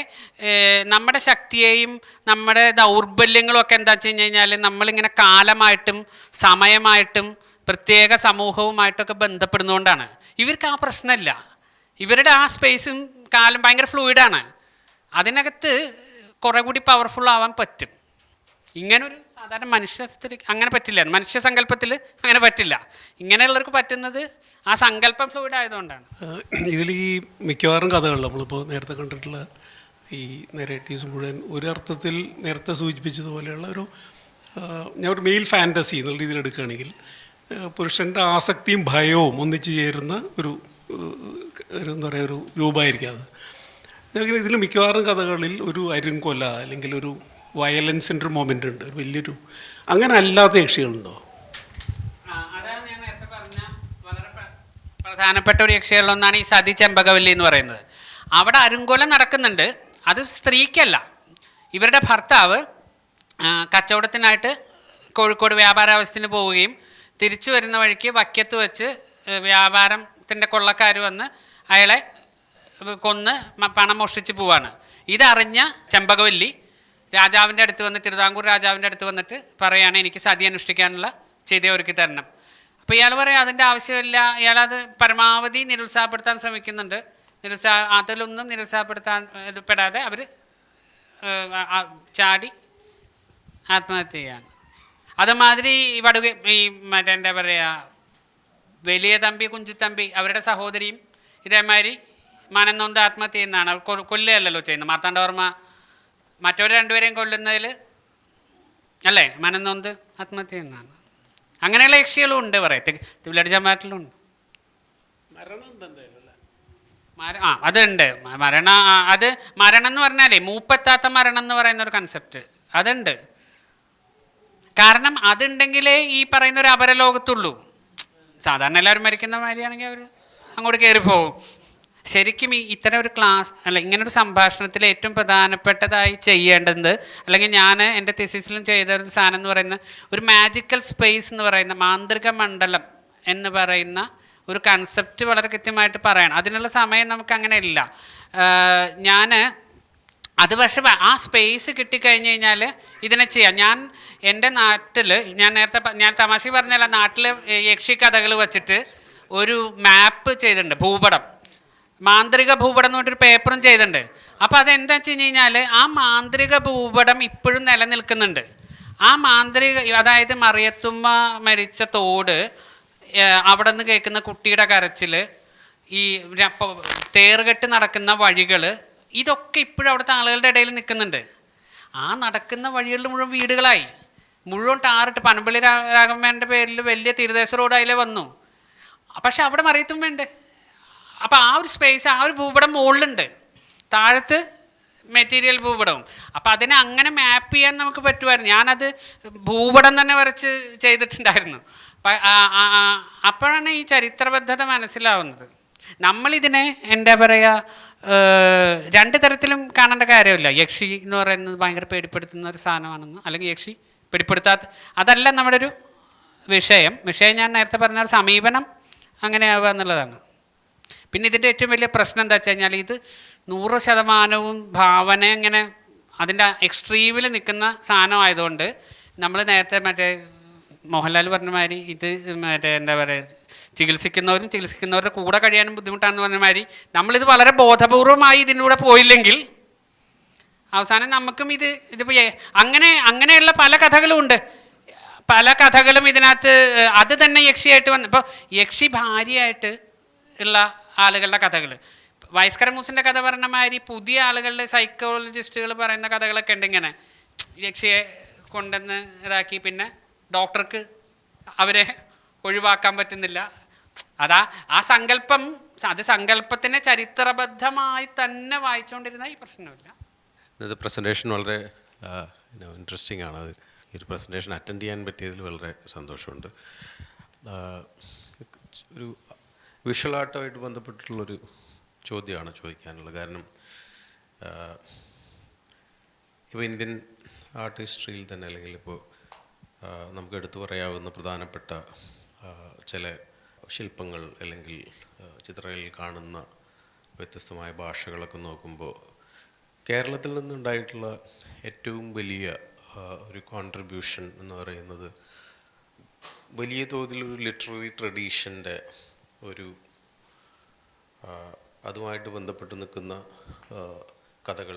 നമ്മുടെ ശക്തിയെയും നമ്മുടെ ദൗർബല്യങ്ങളും ഒക്കെ എന്താ വെച്ച് കഴിഞ്ഞാൽ നമ്മളിങ്ങനെ കാലമായിട്ടും സമയമായിട്ടും പ്രത്യേക സമൂഹവുമായിട്ടൊക്കെ ബന്ധപ്പെടുന്നതുകൊണ്ടാണ്. ഇവർക്ക് ആ പ്രശ്നമില്ല. ഇവരുടെ ആ സ്പേസും കാലം ഭയങ്കര ഫ്ലൂയിഡാണ്. അതിനകത്ത് കുറേ കൂടി പവർഫുൾ ആവാൻ പറ്റും. ഇങ്ങനൊരു സാധാരണ മനുഷ്യത്തിൽ അങ്ങനെ പറ്റില്ല. മനുഷ്യ സങ്കല്പത്തിൽ അങ്ങനെ പറ്റില്ല. ഇങ്ങനെയുള്ളവർക്ക് പറ്റുന്നത് ആ സങ്കല്പം ഫ്ലൂയിഡ് ആയതുകൊണ്ടാണ്. ഇതിൽ ഈ മിക്കവാറും കഥകൾ നമ്മളിപ്പോൾ നേരത്തെ കണ്ടിട്ടുള്ള ഈ നെറേറ്റീവ്സ് മുഴുവൻ ഒരർത്ഥത്തിൽ നേരത്തെ സൂചിപ്പിച്ചതുപോലെയുള്ള ഞാൻ ഒരു മെയിൽ ഫാൻറ്റസി എന്നുള്ള രീതിയിൽ എടുക്കുകയാണെങ്കിൽ പുരുഷൻ്റെ ആസക്തിയും ഭയവും ഒന്നിച്ചു ചേരുന്ന ഒരു എന്താ പറയുക ഒരു രൂപമായിരിക്കും അത്. ഇതിൽ മിക്കവാറും കഥകളിൽ ഒരു അരുങ്കൊല അല്ലെങ്കിൽ ഒരു വയലൻസിൻ്റെ ഒരു മൊമെൻ്റ് ഉണ്ട്, ഒരു വലിയൊരു. അങ്ങനെ അല്ലാത്ത യക്ഷികളുണ്ടോ? അതാണ് ഞാൻ നേരത്തെ പറഞ്ഞ വളരെ പ്രധാനപ്പെട്ട ഒരു യക്ഷികളിലൊന്നാണ് ഈ സതി ചെമ്പകവല്ലി എന്ന് പറയുന്നത്. അവിടെ അരുങ്കൊല നടക്കുന്നുണ്ട്. അത് സ്ത്രീക്കല്ല. ഇവരുടെ ഭർത്താവ് കച്ചവടത്തിനായിട്ട് കോഴിക്കോട് വ്യാപാരാവശ്യത്തിന് പോവുകയും തിരിച്ചു വരുന്ന വഴിക്ക് വക്കത്ത് വെച്ച് വ്യാപാരത്തിൻ്റെ കൊള്ളക്കാർ വന്ന് അയാളെ കൊന്ന് പണം മോഷ്ടിച്ച് പോവാണ്. ഇതറിഞ്ഞ ചെമ്പകവല്ലി രാജാവിൻ്റെ അടുത്ത് വന്ന്, തിരുവിതാംകൂർ രാജാവിൻ്റെ അടുത്ത് വന്നിട്ട് പറയാണ്, എനിക്ക് സതി അനുഷ്ഠിക്കാനുള്ള ചെയ്ത ഒരുക്കി തരണം. അപ്പോൾ ഇയാൾ പറയാം അതിൻ്റെ ആവശ്യമില്ല. ഇയാളത് പരമാവധി നിരുത്സാഹപ്പെടുത്താൻ ശ്രമിക്കുന്നുണ്ട്. അതിലൊന്നും നിരുത്സാഹപ്പെടുത്താൻ പെടാതെ അവർ ചാടി ആത്മഹത്യ ചെയ്യാണ്. അതുമാതിരി ഈ മറ്റേ എന്താ പറയുക, വലിയ തമ്പി കുഞ്ചുത്തമ്പി അവരുടെ സഹോദരിയും ഇതേമാതിരി മനം നൊന്ത് ആത്മഹത്യ ചെയ്യുന്നതാണ്. അവർ കൊല്ലുകയല്ലല്ലോ ചെയ്യുന്നത്. മാർത്താണ്ഡവർമ്മ മറ്റവർ രണ്ടുപേരെയും കൊല്ലുന്നതിൽ അല്ലേ മനം നൊന്ത് ആത്മഹത്യ ചെയ്യുന്നതാണ്. അങ്ങനെയുള്ള യക്ഷികളും ഉണ്ട്. പറയത്തെ തിരുവല്ലടിച്ചാമ്പാട്ടിലും ഉണ്ട്. അതുണ്ട് അത് മരണം എന്ന് പറഞ്ഞാലേ മൂപ്പെത്താത്ത മരണം എന്ന് പറയുന്ന ഒരു കൺസെപ്റ്റ് അതുണ്ട്. കാരണം അതുണ്ടെങ്കിലേ ഈ പറയുന്ന ഒരു അപരലോകത്തുള്ളൂ. സാധാരണ എല്ലാവരും മരിക്കുന്ന മാതിരിയാണെങ്കിൽ അവർ അങ്ങോട്ട് കയറിപ്പോവും. ശരിക്കും ഇത്തരം ഒരു ക്ലാസ് അല്ല ഇങ്ങനൊരു സംഭാഷണത്തിൽ ഏറ്റവും പ്രധാനപ്പെട്ടതായി ചെയ്യേണ്ടത്, അല്ലെങ്കിൽ ഞാൻ എൻ്റെ തിസിസിലും ചെയ്ത ഒരു സാധനം എന്ന് പറയുന്ന ഒരു മാജിക്കൽ സ്പേസ് എന്ന് പറയുന്ന മാന്ത്രിക മണ്ഡലം എന്ന് പറയുന്ന ഒരു കൺസെപ്റ്റ് വളരെ കൃത്യമായിട്ട് പറയണം. അതിനുള്ള സമയം നമുക്ക് അങ്ങനെ ഇല്ല. അത് പക്ഷേ ആ സ്പേസ് കിട്ടിക്കഴിഞ്ഞ് കഴിഞ്ഞാൽ ഇതിനെ ചെയ്യാം. ഞാൻ എൻ്റെ നാട്ടിൽ ഞാൻ തമാശക്ക് പറഞ്ഞല്ല, നാട്ടിൽ യക്ഷി കഥകൾ വച്ചിട്ട് ഒരു മാപ്പ് ചെയ്തിട്ടുണ്ട്, ഭൂപടം, മാന്ത്രിക ഭൂപടം എന്ന് പറഞ്ഞൊരു പേപ്പറും ചെയ്തിട്ടുണ്ട്. അപ്പോൾ അതെന്താ വെച്ച് കഴിഞ്ഞ് കഴിഞ്ഞാൽ ആ മാന്ത്രിക ഭൂപടം ഇപ്പോഴും നിലനിൽക്കുന്നുണ്ട്. ആ അതായത് മറിയത്തുമ്മ മരിച്ച തോട്, അവിടെ നിന്ന് കേൾക്കുന്ന കുട്ടിയുടെ കരച്ചിൽ, ഈ തേറുകെട്ട് നടക്കുന്ന വഴികൾ, ഇതൊക്കെ ഇപ്പോഴും അവിടുത്തെ ആളുകളുടെ ഇടയിൽ നിൽക്കുന്നുണ്ട്. ആ നടക്കുന്ന വഴികളിൽ മുഴുവൻ വീടുകളായി, മുഴുവൻ ടാറിട്ട് പനമ്പള്ളി രാഘവന്റെ പേരിൽ വലിയ തീരദേശ റോഡ് അതിലെ വന്നു. പക്ഷെ അവിടെ മറിയത്തുമ്മയുണ്ട്. അപ്പോൾ ആ ഒരു സ്പേസ്, ആ ഒരു ഭൂപടം മുകളിലുണ്ട്, താഴത്ത് മെറ്റീരിയൽ ഭൂപടവും. അപ്പം അതിനെ അങ്ങനെ മാപ്പ് ചെയ്യാൻ നമുക്ക് പറ്റുമായിരുന്നു. ഞാനത് ഭൂപടം തന്നെ വരച്ച് ചെയ്തിട്ടുണ്ടായിരുന്നു. അപ്പോഴാണ് ഈ ചരിത്രബദ്ധത മനസ്സിലാവുന്നത്. നമ്മളിതിനെ എന്താ പറയുക, രണ്ട് തരത്തിലും കാണേണ്ട കാര്യമില്ല. യക്ഷി എന്ന് പറയുന്നത് ഭയങ്കര പേടിപ്പെടുത്തുന്ന ഒരു സാധനമാണെന്ന്, അല്ലെങ്കിൽ യക്ഷി പേടിപ്പെടുത്താത്ത, അതല്ല നമ്മുടെ ഒരു വിഷയം. ഞാൻ നേരത്തെ പറഞ്ഞ ഒരു സമീപനം അങ്ങനെയാവുക എന്നുള്ളതാണ്. പിന്നെ ഇതിൻ്റെ ഏറ്റവും വലിയ പ്രശ്നം എന്താ വെച്ച് കഴിഞ്ഞാൽ ഇത് 100% ഭാവന ഇങ്ങനെ അതിൻ്റെ എക്സ്ട്രീമിൽ നിൽക്കുന്ന സാധനമായതുകൊണ്ട് നമ്മൾ നേരത്തെ മറ്റേ മോഹൻലാൽ പറഞ്ഞ മാതിരി ഇത് മറ്റേ എന്താ പറയുക, ചികിത്സിക്കുന്നവരുടെ കൂടെ കഴിയാനും ബുദ്ധിമുട്ടാണെന്ന് പറഞ്ഞ മാതിരി നമ്മളിത് വളരെ ബോധപൂർവമായി ഇതിലൂടെ പോയില്ലെങ്കിൽ അവസാനം നമുക്കും ഇതിപ്പോൾ അങ്ങനെയുള്ള പല കഥകളും ഉണ്ട്. പല കഥകളും ഇതിനകത്ത് അത് തന്നെ യക്ഷിയായിട്ട് വന്ന്, ഇപ്പോൾ യക്ഷി ഭാര്യയായിട്ട് ഉള്ള ആളുകളുടെ കഥകൾ, വയസ്കര മൂസിൻ്റെ കഥ പറഞ്ഞ മാതിരി പുതിയ ആളുകളുടെ സൈക്കോളജിസ്റ്റുകൾ പറയുന്ന കഥകളൊക്കെ ഉണ്ട്. ഇങ്ങനെ യക്ഷിയെ കൊണ്ടുവന്ന് ഇതാക്കി പിന്നെ ഡോക്ടർക്ക് അവരെ ഒഴിവാക്കാൻ പറ്റുന്നില്ല. ആ സങ്കല്പം, അത് സങ്കല്പത്തിനെ ചരിത്രബദ്ധമായി തന്നെ വായിച്ചുകൊണ്ടിരുന്ന ഈ പ്രശ്നമില്ല. ഇത് പ്രസൻറ്റേഷൻ വളരെ ഇൻട്രസ്റ്റിംഗ് ആണ്. ഈ ഒരു പ്രസൻറ്റേഷൻ അറ്റൻഡ് ചെയ്യാൻ പറ്റിയതിൽ വളരെ സന്തോഷമുണ്ട്. ഒരു വിഷ്വൽ ആർട്ടുമായിട്ട് ബന്ധപ്പെട്ടിട്ടുള്ളൊരു ചോദ്യമാണ് ചോദിക്കാനുള്ളത്. കാരണം ഇപ്പോൾ ഇന്ത്യൻ ആർട്ട് ഹിസ്റ്ററിയിൽ തന്നെ, അല്ലെങ്കിൽ ഇപ്പോൾ നമുക്ക് എടുത്തു പറയാവുന്ന പ്രധാനപ്പെട്ട ചില ശില്പങ്ങൾ അല്ലെങ്കിൽ ചിത്രങ്ങളിൽ കാണുന്ന വ്യത്യസ്തമായ ഭാഷകളൊക്കെ നോക്കുമ്പോൾ കേരളത്തിൽ നിന്നുണ്ടായിട്ടുള്ള ഏറ്റവും വലിയ ഒരു കോൺട്രിബ്യൂഷൻ എന്ന് പറയുന്നത് വലിയ തോതിലൊരു ലിറ്റററി ട്രഡീഷൻ്റെ ഒരു അതുമായിട്ട് ബന്ധപ്പെട്ട് നിൽക്കുന്ന കഥകൾ,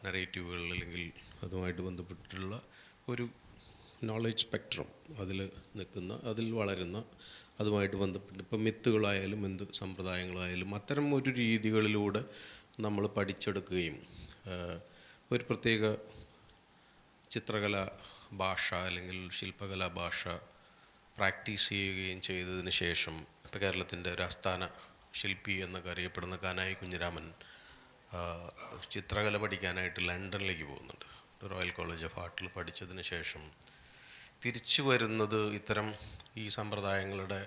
നറേറ്റീവുകൾ, അല്ലെങ്കിൽ അതുമായിട്ട് ബന്ധപ്പെട്ടിട്ടുള്ള ഒരു നോളജ് സ്പെക്ട്രം അതിൽ നിൽക്കുന്ന, അതിൽ വളരുന്ന, അതുമായിട്ട് ബന്ധപ്പെട്ട് ഇപ്പം മിത്തുകളായാലും എന്ത് സമ്പ്രദായങ്ങളായാലും അത്തരം ഒരു രീതികളിലൂടെ നമ്മൾ പഠിച്ചെടുക്കുകയും ഒരു പ്രത്യേക ചിത്രകലാ ഭാഷ അല്ലെങ്കിൽ ശില്പകലാ ഭാഷ പ്രാക്ടീസ് ചെയ്യുകയും ചെയ്തതിന് ശേഷം ഇപ്പോൾ കേരളത്തിൻ്റെ ഒരു ആസ്ഥാന ശില്പി എന്നൊക്കെ അറിയപ്പെടുന്ന കാനായി കുഞ്ഞിരാമൻ ചിത്രകല പഠിക്കാനായിട്ട് ലണ്ടനിലേക്ക് പോകുന്നുണ്ട്. റോയൽ കോളേജ് ഓഫ് ആർട്ടിൽ പഠിച്ചതിന് ശേഷം തിരിച്ചു വരുന്നത് ഇത്തരം ഈ സമ്പ്രദായങ്ങളുടെ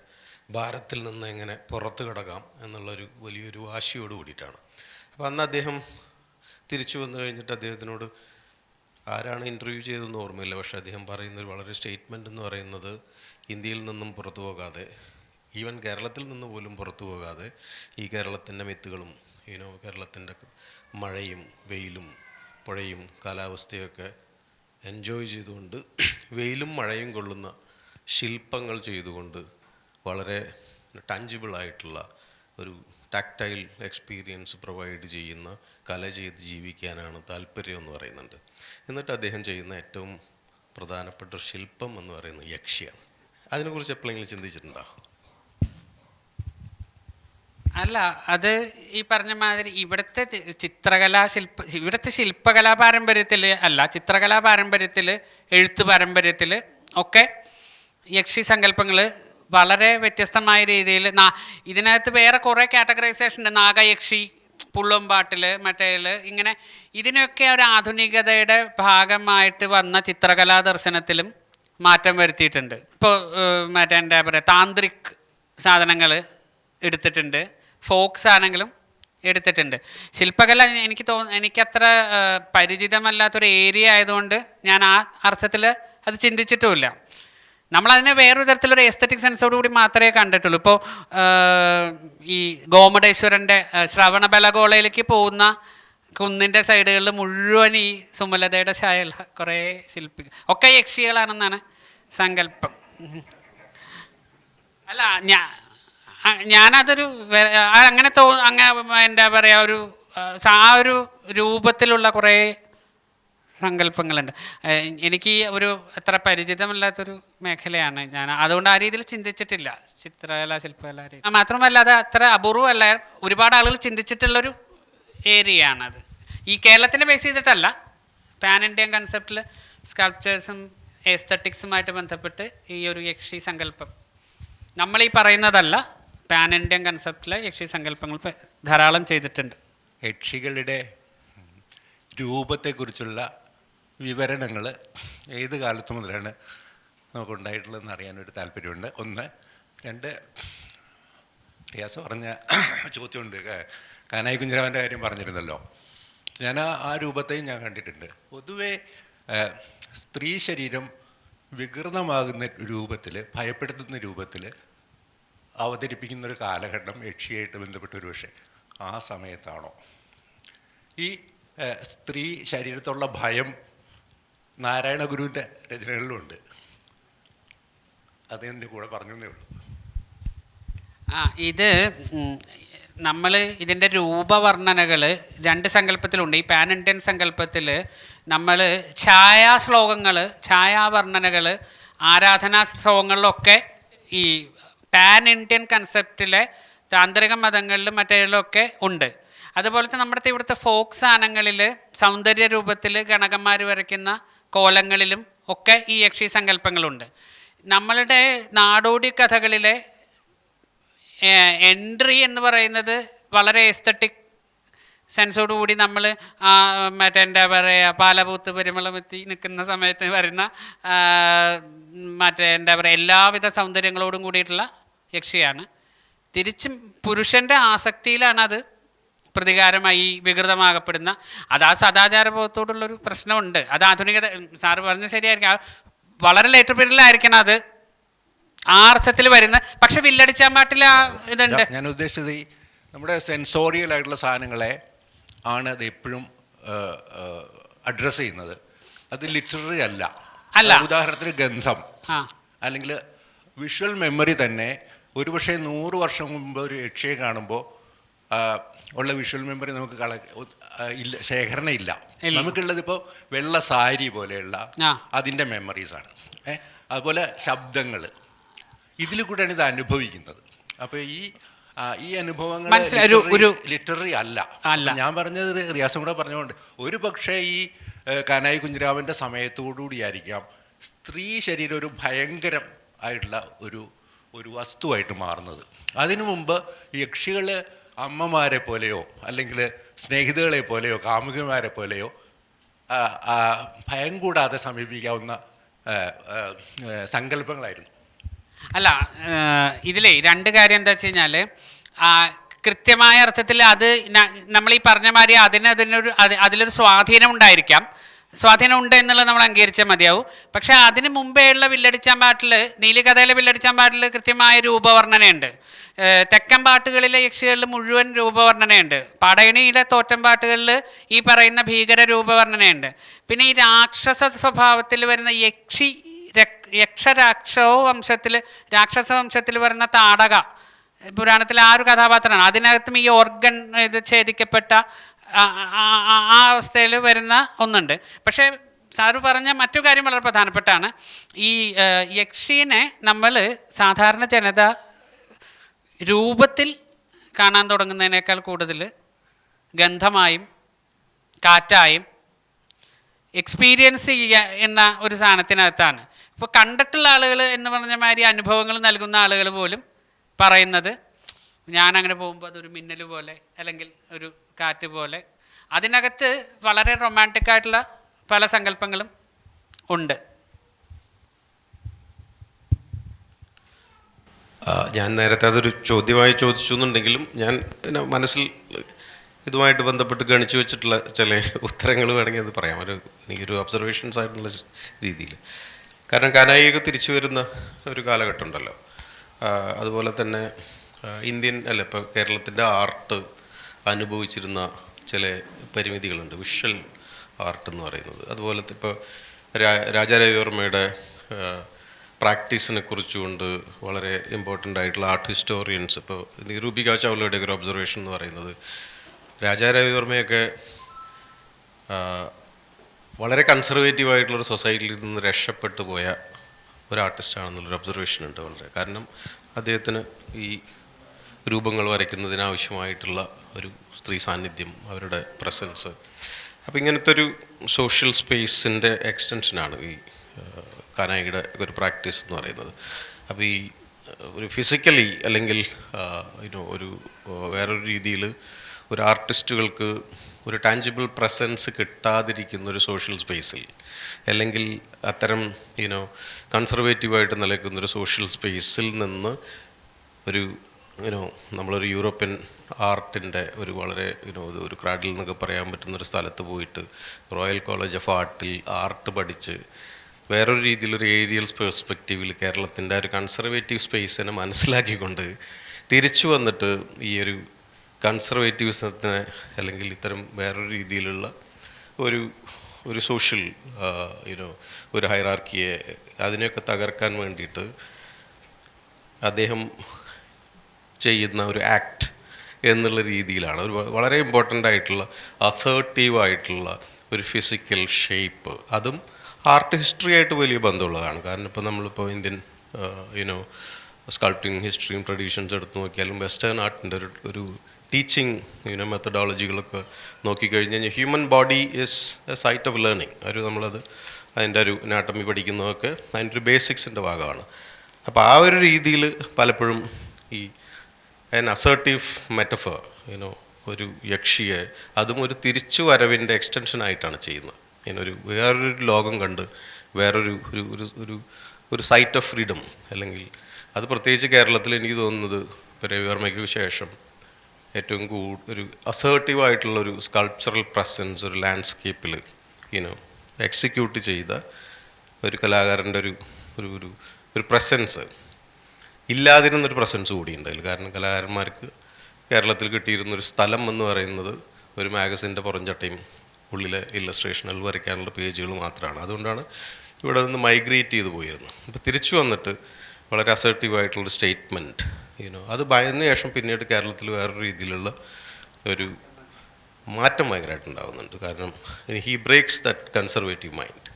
ഭാരത്തിൽ നിന്ന് എങ്ങനെ പുറത്ത് കിടക്കാം എന്നുള്ളൊരു വലിയൊരു വാശിയോട് കൂടിയിട്ടാണ്. അപ്പോൾ അന്ന് അദ്ദേഹം തിരിച്ചു വന്നു കഴിഞ്ഞിട്ട് അദ്ദേഹത്തിനോട് ആരാണ് ഇൻ്റർവ്യൂ ചെയ്തതെന്ന് ഓർമ്മയില്ല, പക്ഷേ അദ്ദേഹം പറയുന്നൊരു വളരെ സ്റ്റേറ്റ്മെൻ്റ് എന്ന് പറയുന്നത് ഇന്ത്യയിൽ നിന്നും പുറത്തു പോകാതെ, ഈവൻ കേരളത്തിൽ നിന്ന് പോലും പുറത്തു പോകാതെ ഈ കേരളത്തിൻ്റെ മിത്തുകളും കേരളത്തിൻ്റെ മഴയും വെയിലും പുഴയും കാലാവസ്ഥയൊക്കെ എൻജോയ് ചെയ്തുകൊണ്ട് വെയിലും മഴയും കൊള്ളുന്ന ശില്പങ്ങൾ ചെയ്തുകൊണ്ട് വളരെ ടാഞ്ചിബിളായിട്ടുള്ള ഒരു ടാക്ടൈൽ എക്സ്പീരിയൻസ് പ്രൊവൈഡ് ചെയ്യുന്ന കല ചെയ്ത് ജീവിക്കാനാണ് താല്പര്യം എന്ന് പറയുന്നുണ്ട്. എന്നിട്ട് അദ്ദേഹം ചെയ്യുന്ന ഏറ്റവും പ്രധാനപ്പെട്ട ഒരു ശില്പം എന്ന് പറയുന്നത് യക്ഷിയാണ്. അതിനെക്കുറിച്ച് എപ്പോഴെങ്കിലും ചിന്തിച്ചിട്ടുണ്ടോ? അല്ല, അത് ഈ പറഞ്ഞ മാതിരി ഇവിടുത്തെ ഇവിടുത്തെ ശില്പകലാ പാരമ്പര്യത്തിൽ അല്ല, ചിത്രകലാ പാരമ്പര്യത്തിൽ, എഴുത്ത് പാരമ്പര്യത്തിൽ ഒക്കെ യക്ഷി സങ്കല്പങ്ങൾ വളരെ വ്യത്യസ്തമായ രീതിയിൽ ഇതിനകത്ത് വേറെ കുറേ കാറ്റഗറൈസേഷൻ ഉണ്ട്. നാഗയക്ഷി, പുള്ളുംപാട്ടിൽ, മറ്റേൽ, ഇങ്ങനെ ഇതിനൊക്കെ ഒരു ആധുനികതയുടെ ഭാഗമായിട്ട് വന്ന ചിത്രകലാ ദർശനത്തിലും മാറ്റം വരുത്തിയിട്ടുണ്ട്. ഇപ്പോൾ മറ്റേ എന്താ പറയുക, താന്ത്രിക് സാധനങ്ങൾ എടുത്തിട്ടുണ്ട്, ഫോക്ക് സാധനങ്ങളും എടുത്തിട്ടുണ്ട്. ശില്പകല എനിക്കത്ര പരിചിതമല്ലാത്തൊരു ഏരിയ ആയതുകൊണ്ട് ഞാൻ ആ അർത്ഥത്തിൽ അത് ചിന്തിച്ചിട്ടുമില്ല. നമ്മളതിനെ വേറൊരു തരത്തിലൊരു എസ്തറ്റിക് സെൻസോട് കൂടി മാത്രമേ കണ്ടിട്ടുള്ളൂ. ഇപ്പോൾ ഈ ഗോമടേശ്വരൻ്റെ ശ്രവണബലഗോളയിലേക്ക് പോകുന്ന കുന്നിൻ്റെ സൈഡുകളിൽ മുഴുവൻ ഈ സുമലതയുടെ ഛായയുള്ള കുറേ ശില്പികൾ ഒക്കെ യക്ഷികളാണെന്നാണ് സങ്കല്പം. അല്ല, ഞാനതൊരു അങ്ങനെ എന്താ പറയുക, ആ ഒരു രൂപത്തിലുള്ള കുറേ സങ്കല്പങ്ങളുണ്ട്. എനിക്ക് ഒരു അത്ര പരിചിതമല്ലാത്തൊരു മേഖലയാണ് ഞാൻ, അതുകൊണ്ട് ആ രീതിയിൽ ചിന്തിച്ചിട്ടില്ല ചിത്രകല, ശില്പകല. മാത്രമല്ല അത് അത്ര അപൂർവമല്ല, ഒരുപാട് ആളുകൾ ചിന്തിച്ചിട്ടുള്ളൊരു ഏരിയ ആണത്. ഈ കേരളത്തിനെ ബേസ് ചെയ്തിട്ടല്ല, പാൻ ഇന്ത്യൻ കൺസെപ്റ്റിൽ സ്കൾപ്ചേഴ്സും എസ്തറ്റിക്സുമായിട്ട് ബന്ധപ്പെട്ട് ഈ ഒരു യക്ഷി സങ്കല്പം നമ്മളീ പറയുന്നതല്ല, പാൻ ഇന്ത്യൻ കൺസെപ്റ്റിലെ യക്ഷി സങ്കല്പങ്ങൾ ധാരാളം ചെയ്തിട്ടുണ്ട്. യക്ഷികളുടെ രൂപത്തെക്കുറിച്ചുള്ള വിവരണങ്ങൾ ഏത് കാലത്ത് മുതലാണ് നമുക്കുണ്ടായിട്ടുള്ളതെന്ന് അറിയാനൊരു താല്പര്യമുണ്ട്. ഒന്ന്. രണ്ട്, റിയാസ് പറഞ്ഞ ചോദ്യമുണ്ട്, കാനായി കുഞ്ഞിരാമൻ്റെ കാര്യം പറഞ്ഞിരുന്നല്ലോ. ഞാൻ ആ രൂപത്തെയും ഞാൻ കണ്ടിട്ടുണ്ട്. പൊതുവെ സ്ത്രീ ശരീരം വികൃതമാകുന്ന രൂപത്തിൽ, ഭയപ്പെടുത്തുന്ന രൂപത്തിൽ അവതരിപ്പിക്കുന്നൊരു കാലഘട്ടം യക്ഷിയായിട്ട് ബന്ധപ്പെട്ടൊരു പക്ഷേ ആ സമയത്താണോ? ഈ സ്ത്രീ ശരീരത്തുള്ള ഭയം നാരായണ ഗുരുവിൻ്റെ രചനകളിലുണ്ട്. അതിൻ്റെ കൂടെ പറഞ്ഞു എന്നേ ഉള്ളൂ. ഇത് നമ്മൾ ഇതിൻ്റെ രൂപവർണ്ണനകൾ രണ്ട് സങ്കല്പത്തിലുണ്ട്. ഈ പാൻ ഇന്ത്യൻ സങ്കല്പത്തിൽ നമ്മൾ ഛായാശ്ലോകങ്ങൾ, ഛായാവർണ്ണനകൾ, ആരാധനാ ശ്ലോകങ്ങളിലൊക്കെ ഈ പാൻ ഇന്ത്യൻ കൺസെപ്റ്റിലെ താന്ത്രിക മതങ്ങളിലും മറ്റേതിലൊക്കെ ഉണ്ട്. അതുപോലെ തന്നെ നമ്മുടെ ഇവിടുത്തെ ഫോക്ക് സാധനങ്ങളിൽ സൗന്ദര്യ രൂപത്തിൽ ഗണകന്മാർ വരയ്ക്കുന്ന കോലങ്ങളിലും ഒക്കെ ഈ യക്ഷി സങ്കല്പങ്ങളുണ്ട്. നമ്മളുടെ നാടോടി കഥകളിലെ എൻട്രി എന്ന് പറയുന്നത് വളരെ എസ്തറ്റിക് സെൻസോടു കൂടി നമ്മൾ മറ്റേ എന്താ പറയുക, പാലപൂത്ത് പരിമളമെത്തി നിൽക്കുന്ന സമയത്ത് വരുന്ന മറ്റേ എന്താ പറയുക എല്ലാവിധ സൗന്ദര്യങ്ങളോടും കൂടിയിട്ടുള്ള യക്ഷിയാണ്. തിരിച്ചും പുരുഷൻ്റെ ആസക്തിയിലാണ് അത് പ്രതികാരമായി വികൃതമാകപ്പെടുന്ന. അത് ആ സദാചാരബോധത്തോടുള്ളൊരു പ്രശ്നമുണ്ട്. അത് ആധുനികത, സാറ് പറഞ്ഞ ശരിയായിരിക്കും, വളരെ ലേറ്റർ പീരീഡിലായിരിക്കണം അത് ആ അർത്ഥത്തിൽ വരുന്ന. പക്ഷെ വില്ലടിച്ചാമ്പാട്ടിൽ ഇതുണ്ട്. ഞാൻ ഉദ്ദേശിച്ചത് ഈ നമ്മുടെ സെൻസോറിയൽ ആയിട്ടുള്ള സാധനങ്ങളെ ആണ് അത് എപ്പോഴും അഡ്രസ്സ് ചെയ്യുന്നത്. അത് ലിറ്റററി അല്ല. ഉദാഹരണത്തിന് ഗന്ധം അല്ലെങ്കിൽ വിഷ്വൽ മെമ്മറി തന്നെ ഒരുപക്ഷെ 100 വർഷം മുമ്പ് ഒരു യക്ഷിയെ കാണുമ്പോൾ ഉള്ള വിഷ്വൽ മെമ്മറി നമുക്ക് ഇല്ല, ശേഖരണ ഇല്ല. നമുക്കുള്ളത് ഇപ്പോൾ വെള്ള സാരി പോലെയുള്ള അതിൻ്റെ മെമ്മറീസാണ്. അതുപോലെ ശബ്ദങ്ങൾ, ഇതിൽ കൂടെയാണ് ഇത് അനുഭവിക്കുന്നത്. അപ്പോൾ ഈ അനുഭവങ്ങൾ ലിറ്റററി അല്ല. ഞാൻ പറഞ്ഞത് റിയാസും കൂടെ പറഞ്ഞുകൊണ്ട് ഒരു പക്ഷേ ഈ കാനായി കുഞ്ഞിരാമൻ്റെ സമയത്തോടുകൂടിയായിരിക്കാം സ്ത്രീ ശരീരം ഒരു ഭയങ്കരം ആയിട്ടുള്ള ഒരു വസ്തുവായിട്ട് മാറുന്നത്. അതിനു മുമ്പ് യക്ഷികൾ അമ്മമാരെ പോലെയോ അല്ലെങ്കിൽ സ്നേഹിതകളെ പോലെയോ കാമുകിമാരെ പോലെയോ ഭയം കൂടാതെ സമീപിക്കാവുന്ന സങ്കല്പങ്ങളായിരുന്നു. അല്ല, ഇതിലേ 2 കാര്യം എന്താ വെച്ച് കഴിഞ്ഞാൽ, കൃത്യമായ അർത്ഥത്തിൽ അത് നമ്മൾ ഈ പറഞ്ഞ മാതിരി അതിലൊരു സ്വാധീനം ഉണ്ടായിരിക്കാം. സ്വാധീനം ഉണ്ട് എന്നുള്ളത് നമ്മൾ അംഗീകരിച്ചാൽ മതിയാവും. പക്ഷേ അതിന് മുമ്പേ ഉള്ള വില്ലടിച്ചാമ്പാട്ടിൽ, നീലികഥയിലെ വില്ലടിച്ചാമ്പാട്ടിൽ കൃത്യമായ രൂപവർണ്ണനയുണ്ട്. തെക്കൻ പാട്ടുകളിലെ യക്ഷികളിൽ മുഴുവൻ രൂപവർണ്ണനയുണ്ട്. പടയണിയിലെ തോറ്റംപാട്ടുകളിൽ ഈ പറയുന്ന ഭീകര രൂപവർണ്ണനയുണ്ട്. പിന്നെ ഈ രാക്ഷസ സ്വഭാവത്തിൽ വരുന്ന രാക്ഷസ വംശത്തിൽ വരുന്ന താടക പുരാണത്തിലെ ആ ഒരു കഥാപാത്രമാണ്. അതിനകത്തും ഈ ഓർഗൻ ഇത് ഛേദിക്കപ്പെട്ട ആ അവസ്ഥയിൽ വരുന്ന ഒന്നുണ്ട്. പക്ഷേ സാറ് പറഞ്ഞ മറ്റു കാര്യം വളരെ പ്രധാനപ്പെട്ടാണ്. ഈ യക്ഷിനെ നമ്മൾ സാധാരണ ജനത രൂപത്തിൽ കാണാൻ തുടങ്ങുന്നതിനേക്കാൾ കൂടുതൽ ഗന്ധമായും കാറ്റായും എക്സ്പീരിയൻസ് ചെയ്യുക എന്ന ഒരു സാധനത്തിനകത്താണ്. ഇപ്പോൾ കണ്ടിട്ടുള്ള ആളുകൾ എന്ന് പറഞ്ഞ മാതിരി അനുഭവങ്ങൾ നൽകുന്ന ആളുകൾ പോലും പറയുന്നത്, ഞാനങ്ങനെ പോകുമ്പോൾ അതൊരു മിന്നൽ പോലെ അല്ലെങ്കിൽ ഒരു കാറ്റ് പോലെ. അതിനകത്ത് വളരെ റൊമാൻറ്റിക് ആയിട്ടുള്ള പല സങ്കല്പങ്ങളും ഉണ്ട്. ഞാൻ നേരത്തെ അതൊരു ചോദ്യമായി ചോദിച്ചു എന്നുണ്ടെങ്കിലും ഞാൻ മനസ്സിൽ ഇതുമായിട്ട് ബന്ധപ്പെട്ട് ഗണിച്ചു വെച്ചിട്ടുള്ള ചില ഉത്തരങ്ങൾ വേണമെങ്കിൽ അത് പറയാം. എനിക്കൊരു ഒബ്സർവേഷൻസ് ആയിട്ടുള്ള രീതിയിൽ. കാരണം കാനായിയൊക്കെ തിരിച്ചു വരുന്ന ഒരു കാലഘട്ടം ഉണ്ടല്ലോ. അതുപോലെ തന്നെ ഇന്ത്യൻ ഇപ്പോൾ കേരളത്തിൻ്റെ ആർട്ട് അനുഭവിച്ചിരുന്ന ചില പരിമിതികളുണ്ട്, വിഷ്വൽ ആർട്ട് എന്ന് പറയുന്നത്. അതുപോലത്തെ ഇപ്പോൾ രാജാരവിവർമ്മയുടെ പ്രാക്ടീസിനെ കുറിച്ചുകൊണ്ട് വളരെ ഇമ്പോർട്ടൻ്റ് ആയിട്ടുള്ള ആർട്ട് ഹിസ്റ്റോറിയൻസ്, ഇപ്പോൾ നിരൂപിക ചൗളയുടെ ഒരു ഒബ്സർവേഷൻ എന്ന് പറയുന്നത്, രാജാരവിവർമ്മയൊക്കെ വളരെ കൺസർവേറ്റീവായിട്ടുള്ളൊരു സൊസൈറ്റിയിൽ നിന്ന് രക്ഷപ്പെട്ടു പോയ ഒരു ആർട്ടിസ്റ്റാണെന്നുള്ളൊരു ഒബ്സർവേഷൻ ഉണ്ട് വളരെ. കാരണം അദ്ദേഹത്തിന് ഈ രൂപങ്ങൾ വരയ്ക്കുന്നതിനാവശ്യമായിട്ടുള്ള ഒരു സ്ത്രീ സാന്നിധ്യം, അവരുടെ പ്രസൻസ്. അപ്പോൾ ഇങ്ങനത്തെ ഒരു സോഷ്യൽ സ്പേസിൻ്റെ എക്സ്റ്റൻഷനാണ് ഈ കാനായിയുടെ ഒരു പ്രാക്ടീസ് എന്ന് പറയുന്നത്. അപ്പോൾ ഈ ഒരു ഫിസിക്കലി അല്ലെങ്കിൽ ഒരു വേറൊരു രീതിയിൽ ഒരു ആർട്ടിസ്റ്റുകൾക്ക് ഒരു ടാഞ്ചിബിൾ പ്രസൻസ് കിട്ടാതിരിക്കുന്ന ഒരു സോഷ്യൽ സ്പേസിൽ, അല്ലെങ്കിൽ അത്തരം കൺസർവേറ്റീവായിട്ട് നിലനിൽക്കുന്നൊരു സോഷ്യൽ സ്പേസിൽ നിന്ന് ഒരു നമ്മളൊരു യൂറോപ്യൻ ആർട്ടിൻ്റെ ഒരു വളരെ ഒരു ക്രാഡിൽ എന്നൊക്കെ പറയാൻ പറ്റുന്നൊരു സ്ഥലത്ത് പോയിട്ട് റോയൽ കോളേജ് ഓഫ് ആർട്ടിൽ ആർട്ട് പഠിച്ച് വേറൊരു രീതിയിലൊരു ഏരിയൽ പെർസ്പെക്റ്റീവിൽ കേരളത്തിൻ്റെ ഒരു കൺസർവേറ്റീവ് സ്പേസിനെ മനസ്സിലാക്കിക്കൊണ്ട് തിരിച്ചു വന്നിട്ട് ഈ ഒരു കൺസർവേറ്റീവിസത്തിനെ അല്ലെങ്കിൽ ഇത്തരം വേറൊരു രീതിയിലുള്ള ഒരു സോഷ്യൽ ഒരു ഹൈറാർക്കിയെ അതിനെയൊക്കെ തകർക്കാൻ വേണ്ടിയിട്ട് അദ്ദേഹം ചെയ്യുന്ന ഒരു ആക്ട് എന്നുള്ള രീതിയിലാണ് ഒരു വളരെ ഇമ്പോർട്ടൻ്റ് ആയിട്ടുള്ള അസേർട്ടീവായിട്ടുള്ള ഒരു ഫിസിക്കൽ ഷേപ്പ്. അതും ആർട്ട് ഹിസ്റ്ററി ആയിട്ട് വലിയ ബന്ധമുള്ളതാണ്. കാരണം ഇപ്പോൾ നമ്മളിപ്പോൾ ഇന്ത്യൻ സ്കൾപ്റ്റിംഗ് ഹിസ്റ്ററിയും ട്രഡീഷൻസ് എടുത്ത് നോക്കിയാലും വെസ്റ്റേൺ ആർട്ടിൻ്റെ ഒരു ടീച്ചിങ് മെത്തഡോളജികളൊക്കെ നോക്കിക്കഴിഞ്ഞ് കഴിഞ്ഞാൽ human body is a site of learning. നമ്മളത് അതിൻ്റെ ഒരു അനാട്ടമി പഠിക്കുന്നതൊക്കെ അതിൻ്റെ ഒരു ബേസിക്സിൻ്റെ ഭാഗമാണ്. അപ്പോൾ ആ ഒരു രീതിയിൽ പലപ്പോഴും ഈ അസേർട്ടീവ് മെറ്റഫർ ഒരു യക്ഷിയെ അതും ഒരു തിരിച്ചു വരവിൻ്റെ എക്സ്റ്റൻഷനായിട്ടാണ് ചെയ്യുന്നത്. വേറൊരു ലോകം കണ്ട് വേറൊരു ഒരു സൈറ്റ് ഓഫ് ഫ്രീഡം, അല്ലെങ്കിൽ അത് പ്രത്യേകിച്ച് കേരളത്തിൽ എനിക്ക് തോന്നുന്നത് രവിവർമ്മയ്ക്ക് ശേഷം ഏറ്റവും ഒരു അസേർട്ടീവായിട്ടുള്ള ഒരു സ്കൾപ്ചറൽ പ്രസൻസ് ഒരു ലാൻഡ്സ്കേപ്പിൽ എക്സിക്യൂട്ട് ചെയ്ത ഒരു കലാകാരൻ്റെ ഒരു പ്രസൻസ് ഇല്ലാതിരുന്നൊരു പ്രസൻസ് കൂടി ഉണ്ടായില്ല. കാരണം കലാകാരന്മാർക്ക് കേരളത്തിൽ കിട്ടിയിരുന്നൊരു സ്ഥലം എന്ന് പറയുന്നത് ഒരു മാഗസിൻ്റെ പുറംചട്ടയും ഉള്ളിലെ ഇല്ലസ്ട്രേഷനിൽ വരയ്ക്കാനുള്ള പേജുകൾ മാത്രമാണ്. അതുകൊണ്ടാണ് ഇവിടെ നിന്ന് മൈഗ്രേറ്റ് ചെയ്ത് പോയിരുന്നത്. അപ്പോൾ തിരിച്ചു വന്നിട്ട് വളരെ അസർട്ടീവായിട്ടുള്ളൊരു സ്റ്റേറ്റ്മെൻറ്റ് അത് ഭയന്ന ശേഷം പിന്നീട് കേരളത്തിൽ വേറൊരു രീതിയിലുള്ള ഒരു മാറ്റം ഭയങ്കരമായിട്ട് ഉണ്ടാകുന്നുണ്ട്. കാരണം he breaks that conservative mind.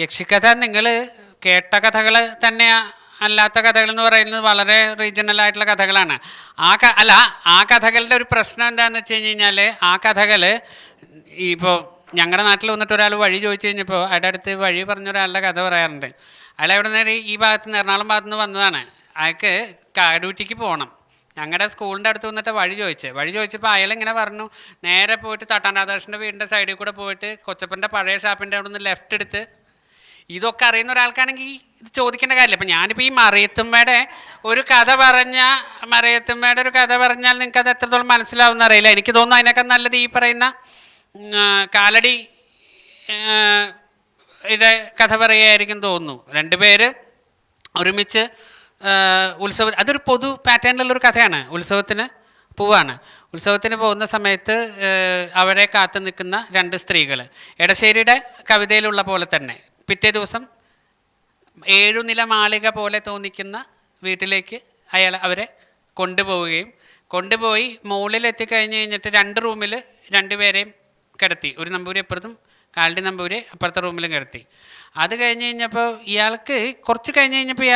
യക്ഷിക്കഥ നിങ്ങൾ കേട്ട കഥകൾ തന്നെ അല്ലാത്ത കഥകൾ എന്ന് പറയുന്നത് വളരെ റീജിയണൽ ആയിട്ടുള്ള കഥകളാണ്. ആ കഥകളുടെ ഒരു പ്രശ്നം എന്താണെന്ന് വെച്ച് കഴിഞ്ഞാൽ ആ കഥകൾ ഇപ്പോൾ ഞങ്ങളുടെ നാട്ടിൽ വന്നിട്ട് ഒരാൾ വഴി ചോദിച്ചു കഴിഞ്ഞപ്പോൾ അയാളുടെ അടുത്ത് വഴി പറഞ്ഞ ഒരാളുടെ കഥ പറയാറുണ്ട്. അയാൾ എവിടെ നിന്ന് ഈ ഭാഗത്ത് നിന്ന് എറണാകുളം ഭാഗത്ത് നിന്ന് വന്നതാണ്. അയാൾക്ക് കാടൂറ്റിക്ക് പോകണം. ഞങ്ങളുടെ സ്കൂളിൻ്റെ അടുത്ത് വന്നിട്ട് വഴി ചോദിച്ചപ്പോൾ അയാൾ ഇങ്ങനെ പറഞ്ഞു, നേരെ പോയിട്ട് തട്ടാൻ രാധാകൃഷ്ണൻ്റെ വീടിൻ്റെ സൈഡിൽ കൂടെ പോയിട്ട് കൊച്ചപ്പൻ്റെ പഴയ ഷാപ്പിൻ്റെ അവിടെ നിന്ന് ലെഫ്റ്റ് എടുത്ത്. ഇതൊക്കെ അറിയുന്ന ഒരാൾക്കാണെങ്കിൽ ഇത് ചോദിക്കേണ്ട കാര്യമില്ല. ഇപ്പം ഞാനിപ്പോൾ ഈ മറിയത്തുമ്മയുടെ ഒരു കഥ പറഞ്ഞാൽ നിങ്ങൾക്ക് അത് എത്രത്തോളം മനസ്സിലാവുമെന്ന് അറിയില്ല. എനിക്ക് തോന്നുന്നു അതിനൊക്കെ നല്ലത് ഈ പറയുന്ന കാലടി യുടെ കഥ പറയുകയായിരിക്കും തോന്നുന്നു. രണ്ടുപേര് ഒരുമിച്ച് അതൊരു പൊതു പാറ്റേണിലുള്ളൊരു കഥയാണ്. ഉത്സവത്തിന് പോകുന്ന സമയത്ത് അവരെ കാത്തു നിൽക്കുന്ന രണ്ട് സ്ത്രീകൾ. എടശ്ശേരിയുടെ കവിതയിലുള്ള പോലെ തന്നെ പിറ്റേ ദിവസം 7 നില മാളിക പോലെ തോന്നിക്കുന്ന വീട്ടിലേക്ക് അവരെ കൊണ്ടുപോയി മുകളിലെത്തിക്കഴിഞ്ഞ് കഴിഞ്ഞിട്ട് 2 റൂമിൽ 2 പേരെയും കിടത്തി. ഒരു നമ്പൂരി അപ്പുറത്തും കാലടി നമ്പൂരി അപ്പുറത്തെ റൂമിലും കിടത്തി. അത് കഴിഞ്ഞ് കഴിഞ്ഞപ്പോൾ ഇയാൾക്ക് കുറച്ച് കഴിഞ്ഞ് കഴിഞ്ഞപ്പോൾ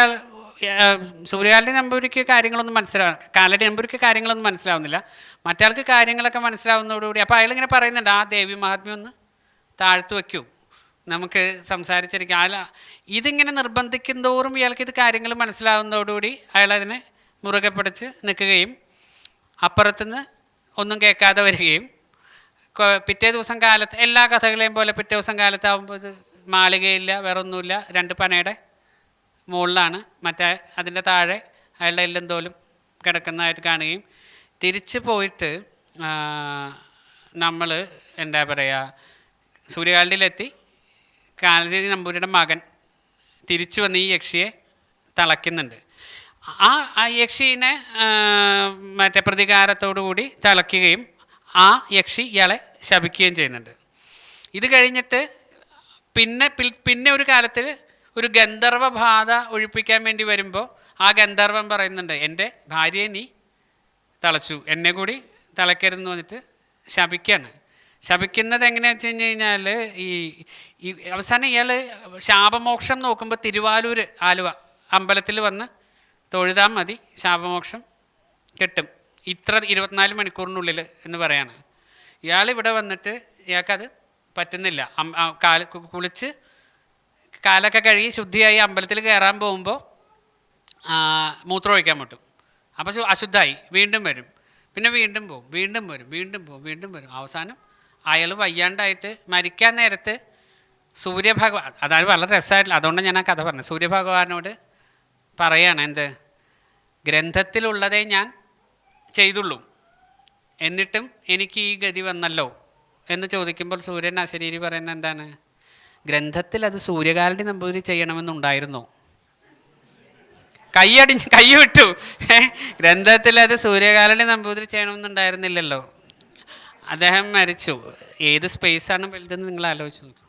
സൂര്യകാലടി നമ്പൂരിക്ക് കാലടി നമ്പൂരിക്ക് കാര്യങ്ങളൊന്നും മനസ്സിലാവുന്നില്ല. മറ്റാൾക്ക് കാര്യങ്ങളൊക്കെ മനസ്സിലാവുന്നതോടുകൂടി അപ്പോൾ അയാളിങ്ങനെ പറയുന്നുണ്ട്, ആ ദേവി മഹാത്മ്യം ഒന്ന് താഴ്ത്തു വയ്ക്കൂ, നമുക്ക് സംസാരിച്ചിരിക്കാം. ഇതിങ്ങനെ നിർബന്ധിക്കും തോറും ഇയാൾക്ക് ഇത് കാര്യങ്ങൾ മനസ്സിലാവുന്നതോടുകൂടി അയാളതിനെ മുറുകെ പിടിച്ച് നിൽക്കുകയും അപ്പുറത്തുനിന്ന് ഒന്നും കേൾക്കാതെ വരികയും പിറ്റേ ദിവസം കാലത്ത് എല്ലാ കഥകളെയും പോലെ പിറ്റേ ദിവസം കാലത്താവുമ്പോൾ ഇത് മാളികയില്ല, വേറെ ഒന്നുമില്ല, 2 പനയുടെ മുകളിലാണ് അതിൻ്റെ താഴെ അയാളുടെ എല്ലും തോലും കിടക്കുന്നതായിട്ട് കാണുകയും തിരിച്ച് പോയിട്ട് നമ്മൾ എന്താ പറയുക സൂര്യകാലടിയിലെത്തി കാലടി നമ്പൂരിയുടെ മകൻ തിരിച്ചു വന്ന് ഈ യക്ഷിയെ തളയ്ക്കുന്നുണ്ട്. ആ യക്ഷീനെ പ്രതികാരത്തോടു കൂടി തളയ്ക്കുകയും ആ യക്ഷി ഇയാളെ ശപിക്കുകയും ചെയ്യുന്നുണ്ട്. ഇത് കഴിഞ്ഞിട്ട് പിന്നെ ഒരു കാലത്തിൽ ഒരു ഗന്ധർവ ബാധ ഒഴിപ്പിക്കാൻ വേണ്ടി വരുമ്പോൾ ആ ഗന്ധർവൻ പറയുന്നുണ്ട്, എൻ്റെ ഭാര്യയെ നീ തളച്ചു, എന്നെ കൂടി തളയ്ക്കരുതെന്ന് പറഞ്ഞിട്ട് ശപിക്കുന്നത് എങ്ങനെയാണെന്ന് വെച്ച് കഴിഞ്ഞാൽ ഈ അവസാനം ഇയാൾ ശാപമോക്ഷം നോക്കുമ്പോൾ തിരുവാലൂർ ആലുവ അമ്പലത്തിൽ വന്ന് തൊഴുതാൽ മതി, ശാപമോക്ഷം കിട്ടും, ഇത്ര 24 മണിക്കൂറിനുള്ളിൽ എന്ന് പറയാണ്. ഇയാളിവിടെ വന്നിട്ട് ഇയാൾക്കത് പറ്റുന്നില്ല. കുളിച്ച് കാലൊക്കെ കഴുകി ശുദ്ധിയായി അമ്പലത്തിൽ കയറാൻ പോകുമ്പോൾ മൂത്രം ഒഴിക്കാൻ പറ്റും. അപ്പോൾ അശുദ്ധമായി വീണ്ടും വരും, പിന്നെ വീണ്ടും പോകും, വീണ്ടും വരും. അവസാനം അയാൾ വയ്യാണ്ടായിട്ട് മരിക്കാൻ നേരത്ത് സൂര്യഭഗവാൻ, അതായത് വളരെ രസമായിട്ടില്ല, അതുകൊണ്ടാണ് ഞാൻ ആ കഥ പറഞ്ഞത്, സൂര്യഭഗവാനോട് പറയാണ് എന്ത്, ഗ്രന്ഥത്തിലുള്ളതേ ഞാൻ ചെയ്തുള്ളൂ, എന്നിട്ടും എനിക്ക് ഈ ഗതി വന്നല്ലോ എന്ന് ചോദിക്കുമ്പോൾ സൂര്യൻ അശരീരി പറയുന്നത് എന്താണ്, ഗ്രന്ഥത്തിൽ അത് സൂര്യകാലടി നമ്പൂതിരി ചെയ്യണമെന്നുണ്ടായിരുന്നോ? കൈ വിട്ടു. ഗ്രന്ഥത്തിൽ അത് സൂര്യകാലടി നമ്പൂതിരി ചെയ്യണമെന്നുണ്ടായിരുന്നില്ലല്ലോ, അദ്ദേഹം മരിച്ചു. ഏത് സ്പേസാണ് വലുതെന്ന് നിങ്ങൾ ആലോചിച്ച് നോക്കൂ.